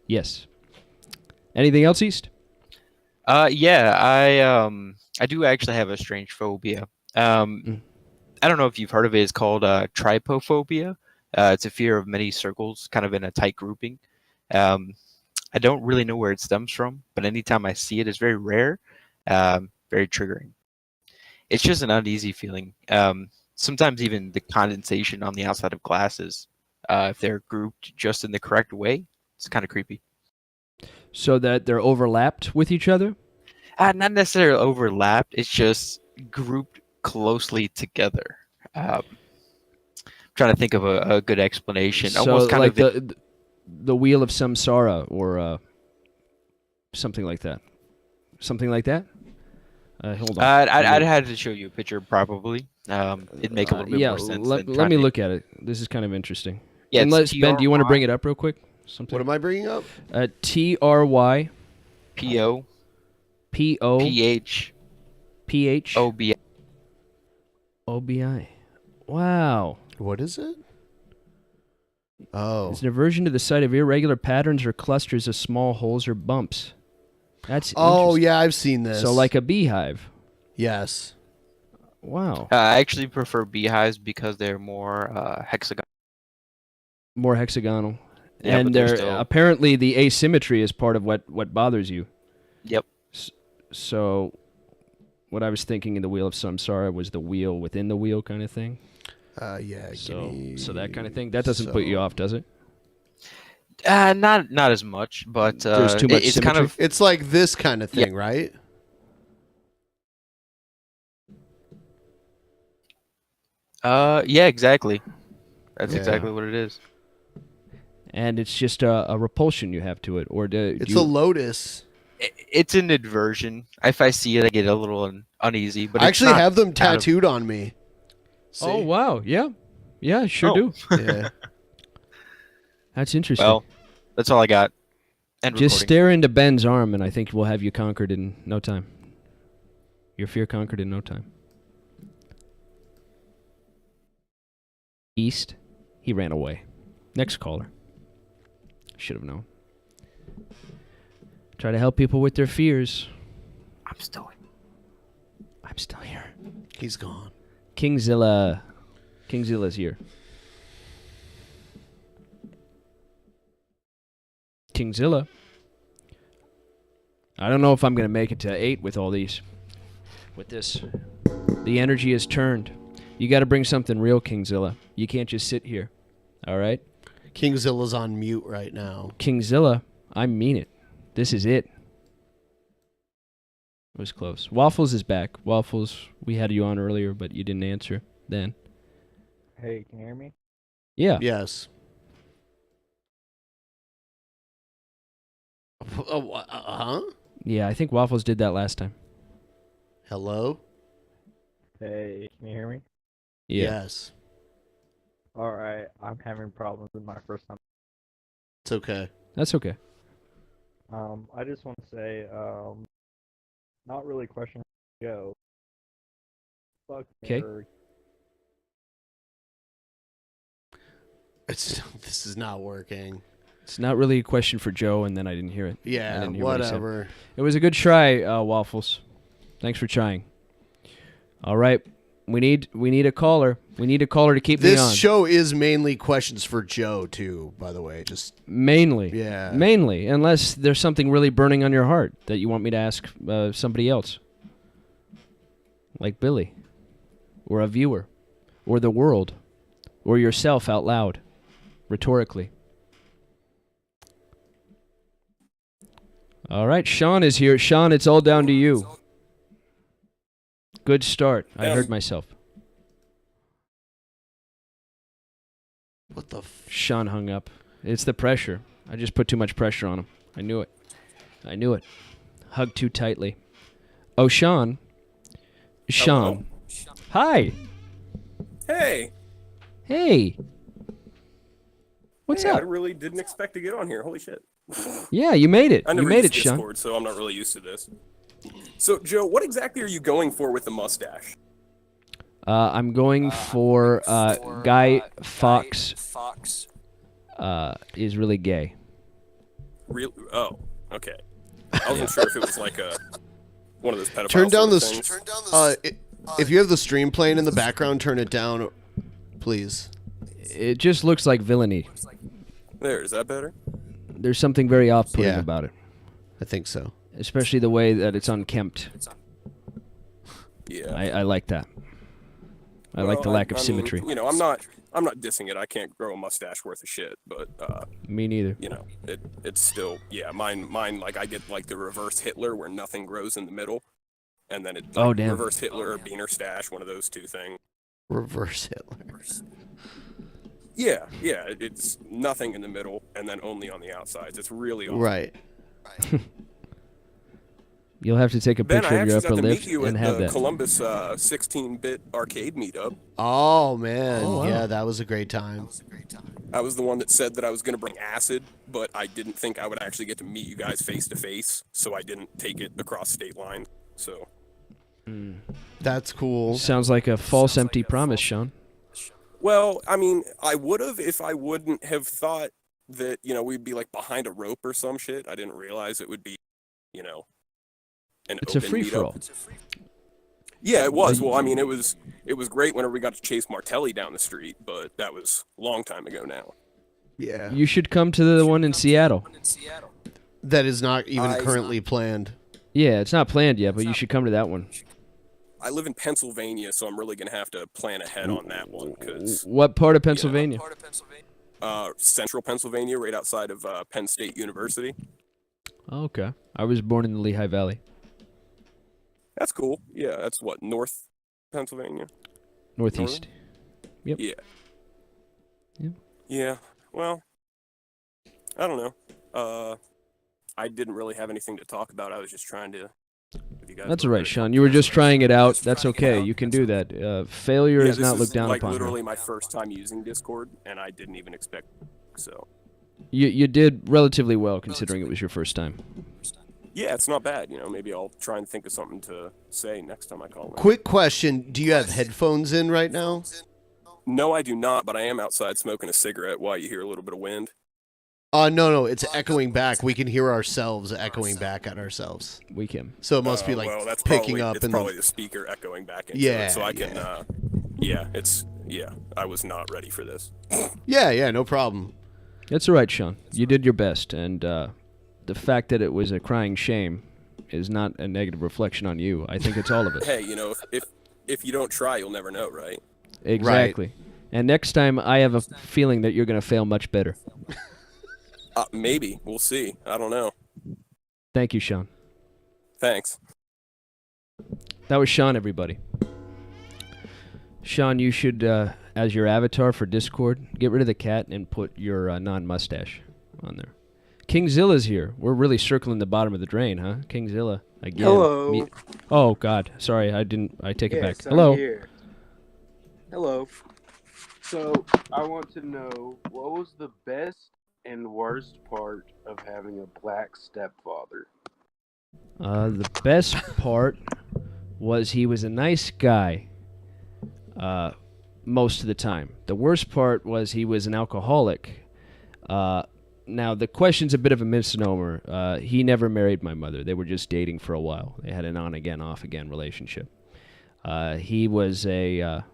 Speaker 1: Yes. Anything else, East?
Speaker 19: Yeah, I do actually have a strange phobia. I don't know if you've heard of it. It's called trypophobia. It's a fear of many circles, kind of in a tight grouping. I don't really know where it stems from, but anytime I see it, it's very rare, very triggering. It's just an uneasy feeling. Sometimes even the condensation on the outside of glasses, if they're grouped just in the correct way, it's kind of creepy.
Speaker 1: So that they're overlapped with each other?
Speaker 19: Not necessarily overlapped. It's just grouped closely together. Trying to think of a good explanation.
Speaker 1: So
Speaker 19: Almost kind
Speaker 1: like
Speaker 19: of
Speaker 1: the wheel of samsara or something like that. Something like that? Hold on.
Speaker 19: I'd have to show you a picture probably. It'd make a little bit more sense.
Speaker 1: Let me look at it. This is kind of interesting.
Speaker 19: Yeah,
Speaker 1: Unless, Ben, do you want to bring it up real quick? Something.
Speaker 5: What am I bringing up?
Speaker 1: TRY
Speaker 19: PO
Speaker 1: PO
Speaker 19: PH
Speaker 1: PH
Speaker 19: OBI.
Speaker 1: OBI. Wow.
Speaker 5: What is it? Oh.
Speaker 1: It's an aversion to the sight of irregular patterns or clusters of small holes or bumps. That's
Speaker 5: Oh,
Speaker 1: interesting.
Speaker 5: yeah, I've seen this.
Speaker 1: So like a beehive.
Speaker 5: Yes.
Speaker 1: Wow.
Speaker 19: I actually prefer beehives because they're more hexagon.
Speaker 1: More hexagonal.
Speaker 19: Yeah,
Speaker 1: and
Speaker 19: but they're
Speaker 1: they're
Speaker 19: still-
Speaker 1: apparently the asymmetry is part of what bothers you.
Speaker 19: Yep.
Speaker 1: So what I was thinking in the Wheel of Samsara was the wheel within the wheel kind of thing.
Speaker 5: Yeah.
Speaker 1: So that kind of thing. That doesn't put you off, does it?
Speaker 19: Not as much, but
Speaker 1: There's too much
Speaker 19: it's
Speaker 1: symmetry?
Speaker 19: kind of
Speaker 5: It's like this kind of thing, right?
Speaker 19: yeah, exactly. That's
Speaker 5: Yeah.
Speaker 19: exactly what it is.
Speaker 1: And it's just a repulsion you have to it, or
Speaker 5: It's a lotus.
Speaker 19: It's an aversion. If I see it, I get a little uneasy. But
Speaker 5: I
Speaker 19: it's
Speaker 5: actually
Speaker 19: not
Speaker 5: have them
Speaker 19: out of-
Speaker 5: tattooed on me.
Speaker 1: Oh wow, yeah, sure
Speaker 19: Oh.
Speaker 1: do.
Speaker 5: Yeah.
Speaker 1: That's interesting.
Speaker 19: Well, that's all I got. End
Speaker 1: Just
Speaker 19: recording.
Speaker 1: stare into Ben's arm, and I think we'll have you conquered in no time. Your fear conquered in no time. East, he ran away. Next caller. Should have known. Try to help people with their fears. I'm still here.
Speaker 5: He's gone.
Speaker 1: Kingzilla. Kingzilla's here. Kingzilla. I don't know if I'm going to make it to 8 with all these. With this. The energy is turned. You got to bring something real, Kingzilla. You can't just sit here. All right?
Speaker 5: Kingzilla's on mute right now.
Speaker 1: Kingzilla, I mean it. This is it. It was close. Waffles is back. Waffles, we had you on earlier, but you didn't answer then.
Speaker 20: Hey, can you hear me?
Speaker 1: Yeah.
Speaker 5: Yes. Huh?
Speaker 1: Yeah, I think Waffles did that last time.
Speaker 5: Hello?
Speaker 20: Hey, can you hear me?
Speaker 1: Yeah.
Speaker 5: Yes.
Speaker 20: Alright, I'm having problems with my first time.
Speaker 5: It's okay.
Speaker 1: That's okay.
Speaker 20: I just want to say, not really question Joe. Fuck
Speaker 1: Okay.
Speaker 20: nerd.
Speaker 5: This is not working.
Speaker 1: It's not really a question for Joe, and then I didn't hear it.
Speaker 5: Yeah,
Speaker 1: I didn't hear what he said.
Speaker 5: whatever.
Speaker 1: It was a good try, Waffles. Thanks for trying. All right. We need a caller. We need a caller to keep me on.
Speaker 5: This show is mainly questions for Joe, too, by the way. Just
Speaker 1: Mainly.
Speaker 5: Yeah.
Speaker 1: Mainly, unless there's something really burning on your heart that you want me to ask somebody else. Like Billy. Or a viewer. Or the world. Or yourself out loud. Rhetorically. All right, Sean is here. Sean, it's all down to you. Good start. I heard myself.
Speaker 5: What the
Speaker 1: Sean hung up. It's the pressure. I just put too much pressure on him. I knew it. I knew it. Hugged too tightly. Oh, Sean. Sean. Hi.
Speaker 21: Hey.
Speaker 1: Hey. What's
Speaker 21: Hey, I
Speaker 1: up?
Speaker 21: really didn't expect to get on here. Holy shit.
Speaker 1: Yeah, you made it.
Speaker 21: I
Speaker 1: You
Speaker 21: never
Speaker 1: made
Speaker 21: used
Speaker 1: it, Sean.
Speaker 21: Discord, so I'm not really used to this. So, Joe, what exactly are you going for with the mustache?
Speaker 1: I'm going for Guy Fawkes. Is really gay.
Speaker 21: Real? Oh, okay. I wasn't sure if it was like one of those pedophile
Speaker 5: turn down
Speaker 21: sort
Speaker 5: the.
Speaker 21: of things.
Speaker 5: If you have the stream playing in the background, turn it down, please.
Speaker 1: It just looks like villainy.
Speaker 21: There, is that better?
Speaker 1: There's something very off-putting
Speaker 5: Yeah.
Speaker 1: about it.
Speaker 5: I think so.
Speaker 1: Especially the way that it's unkempt.
Speaker 21: Yeah.
Speaker 1: I like that. I like the
Speaker 21: Well,
Speaker 1: lack of
Speaker 21: I mean,
Speaker 1: symmetry.
Speaker 21: you know, I'm not dissing it. I can't grow a mustache worth of shit, but
Speaker 1: Me neither.
Speaker 21: you know, it's still mine like I get like the reverse Hitler where nothing grows in the middle, and then it
Speaker 1: Oh, damn.
Speaker 21: reverse Hitler or Beaner stash, one of those two things.
Speaker 5: Reverse Hitler.
Speaker 21: Yeah, it's nothing in the middle and then only on the outsides. It's really awesome.
Speaker 5: Right.
Speaker 1: You'll have to take a
Speaker 21: Ben,
Speaker 1: picture
Speaker 21: I
Speaker 1: of your
Speaker 21: actually
Speaker 1: upper
Speaker 21: got to
Speaker 1: lip
Speaker 21: meet you
Speaker 1: and
Speaker 21: at
Speaker 1: have
Speaker 21: the
Speaker 1: that.
Speaker 21: Columbus 16-bit arcade meetup.
Speaker 5: Oh man,
Speaker 1: Oh, wow.
Speaker 5: yeah, that was a great time.
Speaker 21: I was the one that said that I was going to bring acid, but I didn't think I would actually get to meet you guys face to face, so I didn't take it across state lines. So
Speaker 5: That's cool.
Speaker 1: Sounds like a false empty promise, Sean.
Speaker 21: Well, I mean, I would have if I wouldn't have thought that, we'd be like behind a rope or some shit. I didn't realize it would be, an
Speaker 1: It's a
Speaker 21: open
Speaker 1: free for all.
Speaker 21: meetup. Yeah, it was. Well, I mean, it was great whenever we got to chase Martelli down the street, but that was a long time ago now.
Speaker 5: Yeah.
Speaker 1: You should come to the one in Seattle.
Speaker 5: That is not even currently planned.
Speaker 1: Yeah, it's not planned yet, but you should come to that one.
Speaker 21: I live in Pennsylvania, so I'm really gonna have to plan ahead on that one because
Speaker 1: What part of Pennsylvania?
Speaker 21: Central Pennsylvania, right outside of Penn State University.
Speaker 1: Oh, okay. I was born in the Lehigh Valley.
Speaker 21: That's cool. Yeah, that's what, North Pennsylvania?
Speaker 1: Northeast. Yep.
Speaker 21: Yeah.
Speaker 1: Yep.
Speaker 21: Yeah. Well, I don't know. I didn't really have anything to talk about. I was just trying to. If you guys
Speaker 1: That's
Speaker 21: were
Speaker 1: all right,
Speaker 21: ready.
Speaker 1: Sean. You were just trying it out. That's okay. You can do that. Failure
Speaker 21: Yeah,
Speaker 1: is not
Speaker 21: this
Speaker 1: looked down
Speaker 21: like
Speaker 1: upon.
Speaker 21: literally my first time using Discord, and I didn't even expect. So.
Speaker 1: You did relatively well considering it was your first time.
Speaker 21: Yeah, it's not bad. Maybe I'll try and think of something to say next time I call in.
Speaker 5: Quick question: do you have headphones in right now?
Speaker 21: No, I do not, but I am outside smoking a cigarette while you hear a little bit of wind.
Speaker 5: No, it's echoing back. We can hear ourselves echoing back at ourselves.
Speaker 1: We can.
Speaker 5: So it must be like
Speaker 21: well, that's
Speaker 5: picking
Speaker 21: probably,
Speaker 5: up.
Speaker 21: It's
Speaker 5: in
Speaker 21: probably the speaker echoing back into
Speaker 5: Yeah,
Speaker 21: it, so I can. I was not ready for this.
Speaker 5: Yeah, no problem.
Speaker 1: That's all right, Sean. You did your best, and the fact that it was a crying shame is not a negative reflection on you. I think it's all of it.
Speaker 21: Hey, if you don't try, you'll never know, right?
Speaker 1: Exactly. And next time, I have a feeling that you're going to fail much better.
Speaker 21: Maybe. We'll see. I don't know.
Speaker 1: Thank you, Sean.
Speaker 21: Thanks.
Speaker 1: That was Sean, everybody. Sean, you should, as your avatar for Discord, get rid of the cat and put your non-mustache on there. Kingzilla's here. We're really circling the bottom of the drain, huh? Kingzilla, again.
Speaker 2: Hello.
Speaker 1: Oh, God. Sorry, I take it back.
Speaker 2: Yes, I'm
Speaker 1: Hello.
Speaker 2: here. Hello. So, I want to know, what was the best and worst part of having a black stepfather?
Speaker 1: The best part was he was a nice guy most of the time. The worst part was he was an alcoholic. Now, the question's a bit of a misnomer. He never married my mother. They were just dating for a while. They had an on-again, off-again relationship. He was a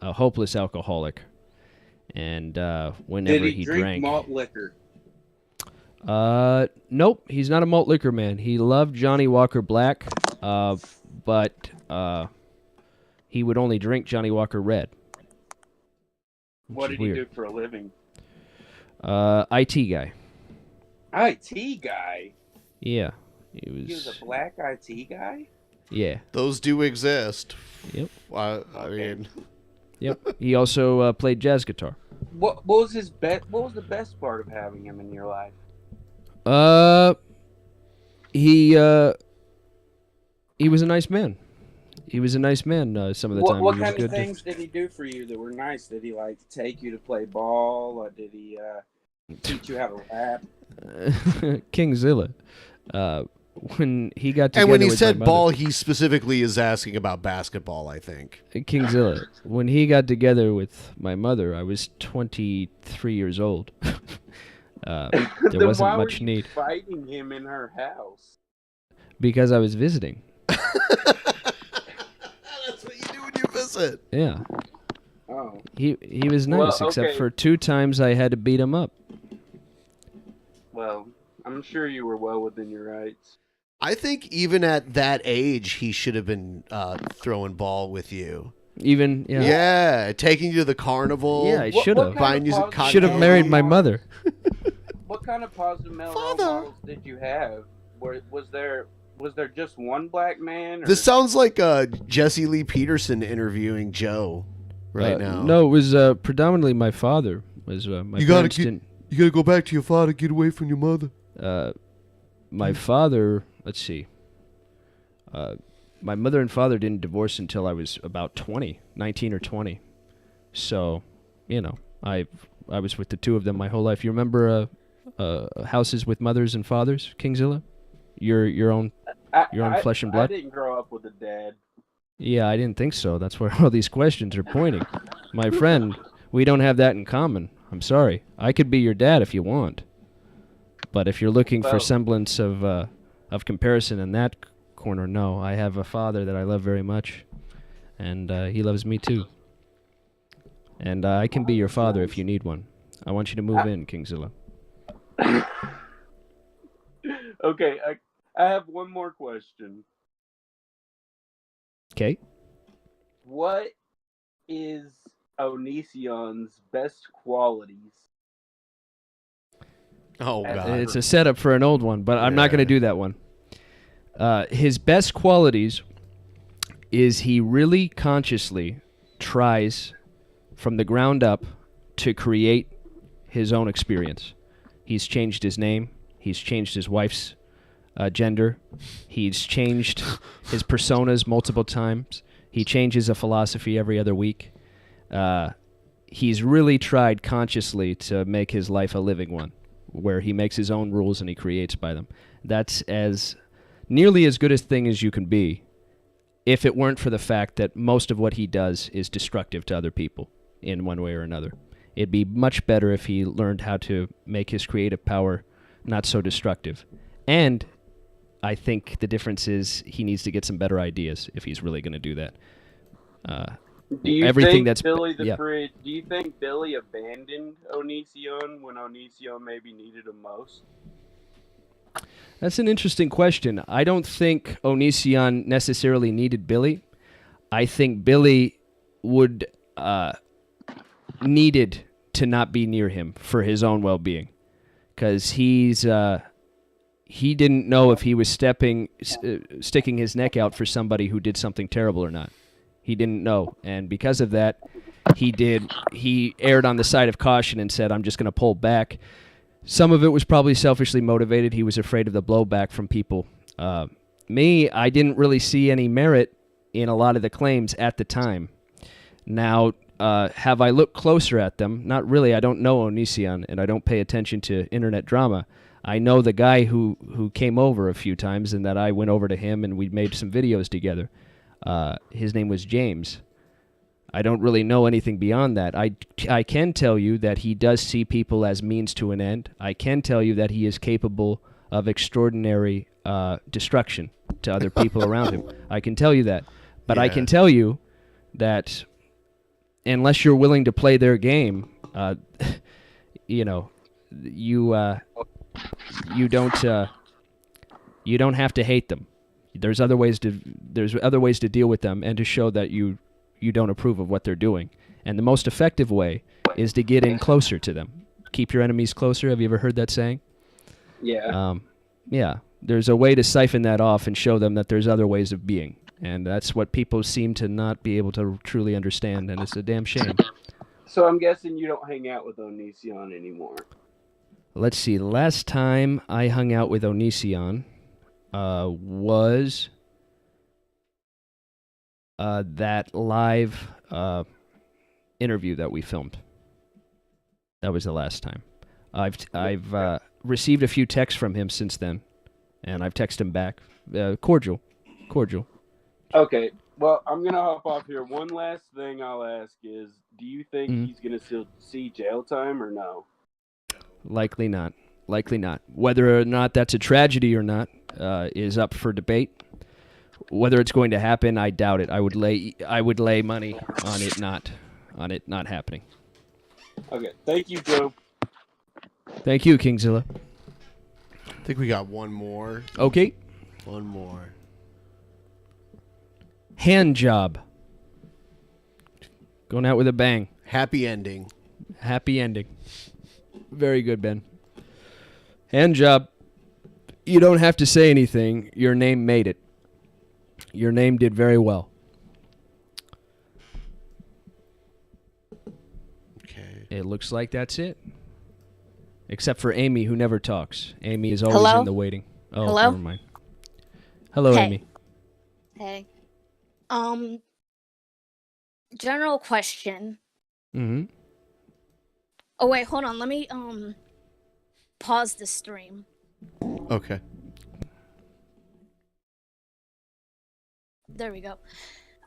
Speaker 1: hopeless alcoholic. And whenever
Speaker 2: Did he drink
Speaker 1: drank...
Speaker 2: malt liquor?
Speaker 1: Nope. He's not a malt liquor man. He loved Johnny Walker Black, but he would only drink Johnny Walker Red.
Speaker 2: What
Speaker 1: is
Speaker 2: did he
Speaker 1: weird.
Speaker 2: do for a living?
Speaker 1: IT guy.
Speaker 2: IT guy?
Speaker 1: Yeah.
Speaker 2: He was a black IT guy?
Speaker 1: Yeah.
Speaker 5: Those do exist.
Speaker 1: Yep.
Speaker 5: I mean...
Speaker 1: Yep. He also played jazz guitar.
Speaker 2: What was his What was the best part of having him in your life?
Speaker 1: He was a nice man. He was a nice man some of the time.
Speaker 2: What
Speaker 1: He was
Speaker 2: kind of
Speaker 1: good to-
Speaker 2: things did he do for you that were nice? Did he like take you to play ball, or did he teach you how to rap?
Speaker 1: Kingzilla. When he got together
Speaker 5: And when he
Speaker 1: with
Speaker 5: said
Speaker 1: my mother-
Speaker 5: ball, he specifically is asking about basketball, I think.
Speaker 1: Kingzilla. When he got together with my mother, I was 23 years old. There
Speaker 2: Then
Speaker 1: wasn't
Speaker 2: why
Speaker 1: much
Speaker 2: were you
Speaker 1: need
Speaker 2: fighting him in her house?
Speaker 1: because I was visiting.
Speaker 5: That's what you do when you visit.
Speaker 1: Yeah.
Speaker 2: Oh.
Speaker 1: He was
Speaker 2: Well,
Speaker 1: nice, except
Speaker 2: okay.
Speaker 1: for 2 times I had to beat him up.
Speaker 2: Well, I'm sure you were well within your rights.
Speaker 5: I think even at that age, he should have been throwing ball with you.
Speaker 1: Even yeah.
Speaker 5: Yeah, taking you to the carnival.
Speaker 1: Yeah, I should have.
Speaker 5: Buying you some cotton
Speaker 1: Should have
Speaker 5: candy.
Speaker 1: married my mother.
Speaker 2: What kind of positive male role models did you have? Was there just one black man? Or...
Speaker 5: This sounds like Jesse Lee Peterson interviewing Joe right now.
Speaker 1: No, it was predominantly my father. Was my
Speaker 5: You gotta
Speaker 1: parents
Speaker 5: get-
Speaker 1: didn't.
Speaker 5: You gotta go back to your father, get away from your mother.
Speaker 1: My father. Let's see. My mother and father didn't divorce until I was about 19 or 20. So, I was with the two of them my whole life. You remember Houses with Mothers and Fathers, Kingzilla? Your own flesh and blood?
Speaker 2: I didn't grow up with a dad.
Speaker 1: Yeah, I didn't think so. That's where all these questions are pointing. My friend, we don't have that in common. I'm sorry. I could be your dad if you want. But if you're looking for
Speaker 2: Well-
Speaker 1: semblance of comparison in that corner, no. I have a father that I love very much, and he loves me too. And I can be your father if you need one. I want you to move in, Kingzilla.
Speaker 2: Okay, I have one more question.
Speaker 1: Okay.
Speaker 2: What is Onision's best qualities?
Speaker 5: Oh, God.
Speaker 1: It's a setup for an old one, but I'm not going to do that one. His best qualities is he really consciously tries from the ground up to create his own experience. He's changed his name. He's changed his wife's gender. He's changed his personas multiple times. He changes a philosophy every other week. He's really tried consciously to make his life a living one, where he makes his own rules and he creates by them. That's as nearly as good a thing as you can be, if it weren't for the fact that most of what he does is destructive to other people in one way or another. It'd be much better if he learned how to make his creative power not so destructive. And I think the difference is he needs to get some better ideas if he's really going to do that.
Speaker 2: Do you
Speaker 1: everything
Speaker 2: think
Speaker 1: that's
Speaker 2: Billy the
Speaker 1: yeah.
Speaker 2: Fridge? Do you think Billy abandoned Onision when Onision maybe needed him most?
Speaker 1: That's an interesting question. I don't think Onision necessarily needed Billy. I think Billy would needed to not be near him for his own well-being, because he didn't know if he was sticking his neck out for somebody who did something terrible or not. He didn't know, and because of that, he erred on the side of caution and said, "I'm just going to pull back." Some of it was probably selfishly motivated. He was afraid of the blowback from people. Me, I didn't really see any merit in a lot of the claims at the time. Now, have I looked closer at them? Not really. I don't know Onision, and I don't pay attention to internet drama. I know the guy who came over a few times, and that I went over to him, and we made some videos together. His name was James. I don't really know anything beyond that. I can tell you that he does see people as means to an end. I can tell you that he is capable of extraordinary destruction to other people around him. I can tell you that. But I can tell you that unless you're willing to play their game, you know, you don't have to hate them. There's other ways to deal with them and to show that you don't approve of what they're doing. And the most effective way is to get in closer to them. Keep your enemies closer. Have you ever heard that saying?
Speaker 2: Yeah.
Speaker 1: Yeah. There's a way to siphon that off and show them that there's other ways of being. And that's what people seem to not be able to truly understand, and it's a damn shame.
Speaker 2: So I'm guessing you don't hang out with Onision anymore.
Speaker 1: Let's see. Last time I hung out with Onision was that live interview that we filmed. That was the last time. I've received a few texts from him since then, and I've texted him back. Cordial.
Speaker 2: Okay, well, I'm going to hop off here. One last thing I'll ask is, do you think he's going to still see jail time or no?
Speaker 1: Likely not. Whether or not that's a tragedy or not is up for debate. Whether it's going to happen, I doubt it. I would lay money on it not happening.
Speaker 2: Okay, thank you, Joe.
Speaker 1: Thank you, Kingzilla.
Speaker 5: I think we got one more.
Speaker 1: Okay.
Speaker 5: One more.
Speaker 1: Hand job. Going out with a bang.
Speaker 5: Happy ending.
Speaker 1: Very good, Ben. Hand job. You don't have to say anything. Your name made it. Your name did very well.
Speaker 5: Okay.
Speaker 1: It looks like that's it. Except for Amy, who never talks. Amy is always
Speaker 8: Hello?
Speaker 1: in the waiting. Oh,
Speaker 8: Hello?
Speaker 1: never mind. Hello,
Speaker 8: Hey.
Speaker 1: Amy.
Speaker 8: Hey. General question.
Speaker 1: Mm-hmm.
Speaker 8: Oh wait, hold on. Let me pause the stream.
Speaker 5: Okay.
Speaker 8: There we go.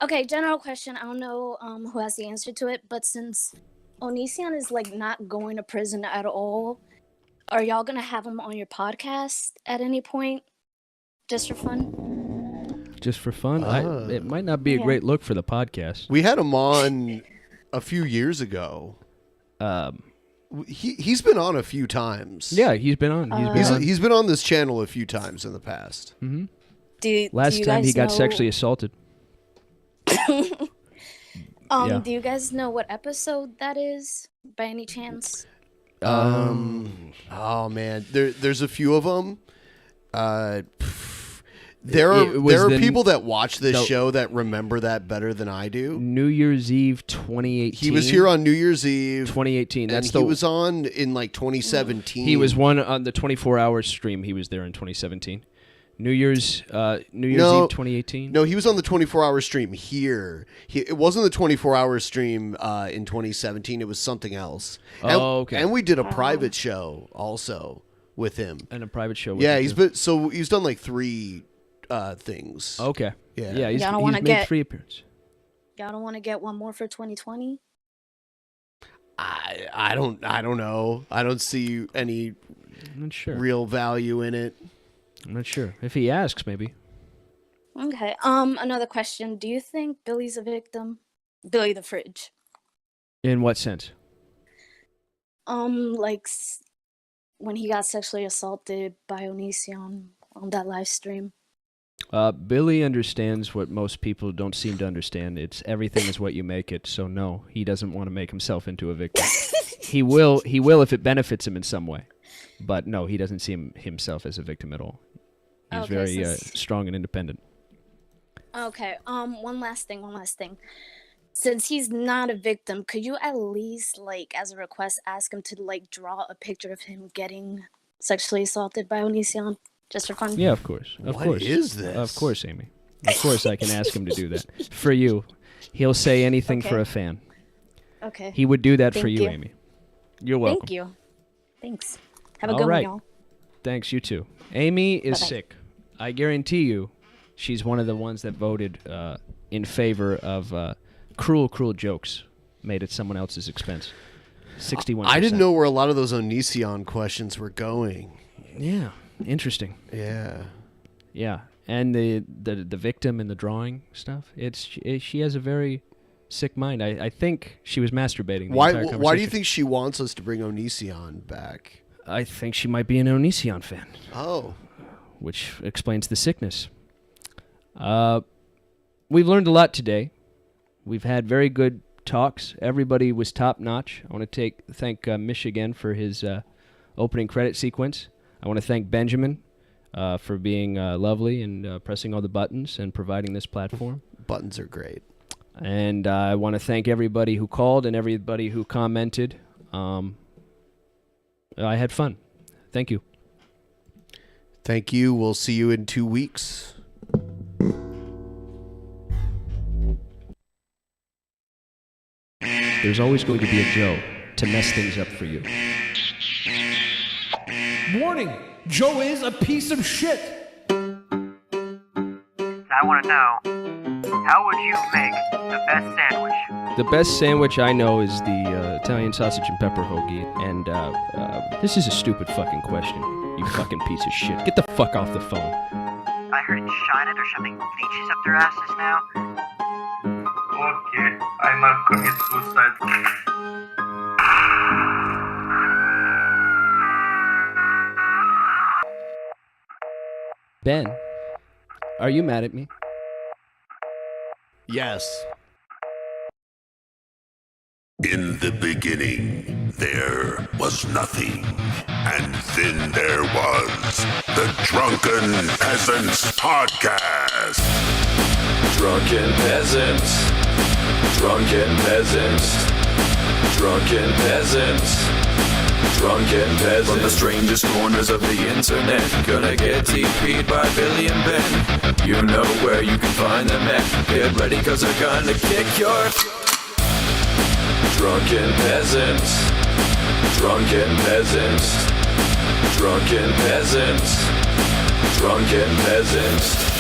Speaker 8: Okay, general question. I don't know who has the answer to it, but since Onision is like not going to prison at all, are y'all gonna have him on your podcast at any point, just for fun?
Speaker 1: Just for fun? It might not be a
Speaker 8: Yeah.
Speaker 1: great look for the podcast.
Speaker 5: We had him on a few years ago. He's been on a few times.
Speaker 1: Yeah, he's been on.
Speaker 5: He's been on this channel a few times in the past.
Speaker 1: Mm-hmm.
Speaker 8: Last
Speaker 1: time he got
Speaker 8: know...
Speaker 1: sexually assaulted. Yeah.
Speaker 8: Do you guys know what episode that is, by any chance?
Speaker 5: Oh man, there's a few of them. There are people that watch this show that remember that better than I do.
Speaker 1: New Year's Eve 2018.
Speaker 5: He was here on New Year's Eve
Speaker 1: 2018.
Speaker 5: and he was on in like 2017.
Speaker 1: He was one on the 24-hour stream. He was there in 2017. New Year's Eve 2018.
Speaker 5: No, he was on the 24-hour stream here. It wasn't the 24-hour stream in 2017. It was something else.
Speaker 1: Okay.
Speaker 5: And we did a private show also with him.
Speaker 1: And a private show with
Speaker 5: Yeah,
Speaker 1: him,
Speaker 5: he's done like 3 things.
Speaker 1: Okay.
Speaker 5: Yeah.
Speaker 1: He's
Speaker 8: Y'all don't wanna
Speaker 1: made
Speaker 8: get-
Speaker 1: 3 appearances.
Speaker 8: Y'all don't want to get one more for 2020?
Speaker 5: I don't know. I don't see any
Speaker 1: I'm not sure.
Speaker 5: real value in it.
Speaker 1: I'm not sure. If he asks, maybe.
Speaker 8: Okay. Another question. Do you think Billy's a victim? Billy the Fridge.
Speaker 1: In what sense?
Speaker 8: Like when he got sexually assaulted by Onision on that live stream.
Speaker 1: Billy understands what most people don't seem to understand. It's everything is what you make it. So no, he doesn't want to make himself into a victim. He will if it benefits him in some way. But no, he doesn't see himself as a victim at all. He's
Speaker 8: Okay,
Speaker 1: very
Speaker 8: since-
Speaker 1: strong and independent.
Speaker 8: Okay. One last thing. Since he's not a victim, could you at least, like, as a request, ask him to, like, draw a picture of him getting sexually assaulted by Onision, just for fun?
Speaker 1: Yeah, of course. Of
Speaker 5: What
Speaker 1: course.
Speaker 5: is this?
Speaker 1: Of course, Amy. Of course, I can ask him to do that for you. He'll say anything for
Speaker 8: Okay.
Speaker 1: a fan.
Speaker 8: Okay.
Speaker 1: He would do that for
Speaker 8: Thank
Speaker 1: you,
Speaker 8: you.
Speaker 1: Amy. You're welcome.
Speaker 8: Thank you. Thanks. Have a
Speaker 1: All
Speaker 8: good
Speaker 1: right.
Speaker 8: one, y'all.
Speaker 1: Thanks, you too. Amy is
Speaker 8: Bye-bye.
Speaker 1: sick. I guarantee you, she's one of the ones that voted in favor of cruel jokes made at someone else's expense. 61%.
Speaker 5: I didn't know where a lot of those Onision questions were going.
Speaker 1: Yeah, interesting.
Speaker 5: Yeah.
Speaker 1: Yeah, and the victim and the drawing stuff. She has a very sick mind. I think she was masturbating. The entire
Speaker 5: Why do you
Speaker 1: conversation.
Speaker 5: think she wants us to bring Onision back?
Speaker 1: I think she might be an Onision fan.
Speaker 5: Oh.
Speaker 1: Which explains the sickness. We've learned a lot today. We've had very good talks. Everybody was top notch. I want to thank Mish again for his opening credit sequence. I want to thank Benjamin for being lovely and pressing all the buttons and providing this platform.
Speaker 5: Buttons are great.
Speaker 1: And I want to thank everybody who called and everybody who commented. I had fun. Thank you.
Speaker 5: Thank you. We'll see you in 2 weeks.
Speaker 1: There's always going to be a Joe to mess things up for you.
Speaker 4: Warning! Joe is a piece of shit!
Speaker 22: I want to know, how would you make the best sandwich?
Speaker 1: The best sandwich I know is the Italian sausage and pepper hoagie. And this is a stupid fucking question, you fucking piece of shit. Get the fuck off the phone.
Speaker 22: I heard in China they're shoving leeches up their asses now. Okay, I'm not commit suicide.
Speaker 1: Ben, are you mad at me?
Speaker 5: Yes.
Speaker 23: In the beginning, there was nothing. And then there was the Drunken Peasants Podcast.
Speaker 24: Drunken Peasants. Drunken Peasants. Drunken Peasants. Drunken Peasants. From the strangest corners of the internet, gonna get TP'd by Billy and Ben. You know where you can find them at. Get ready, cause they're gonna kick your... Drunken Peasants. Drunken Peasants. Drunken Peasants. Drunken Peasants.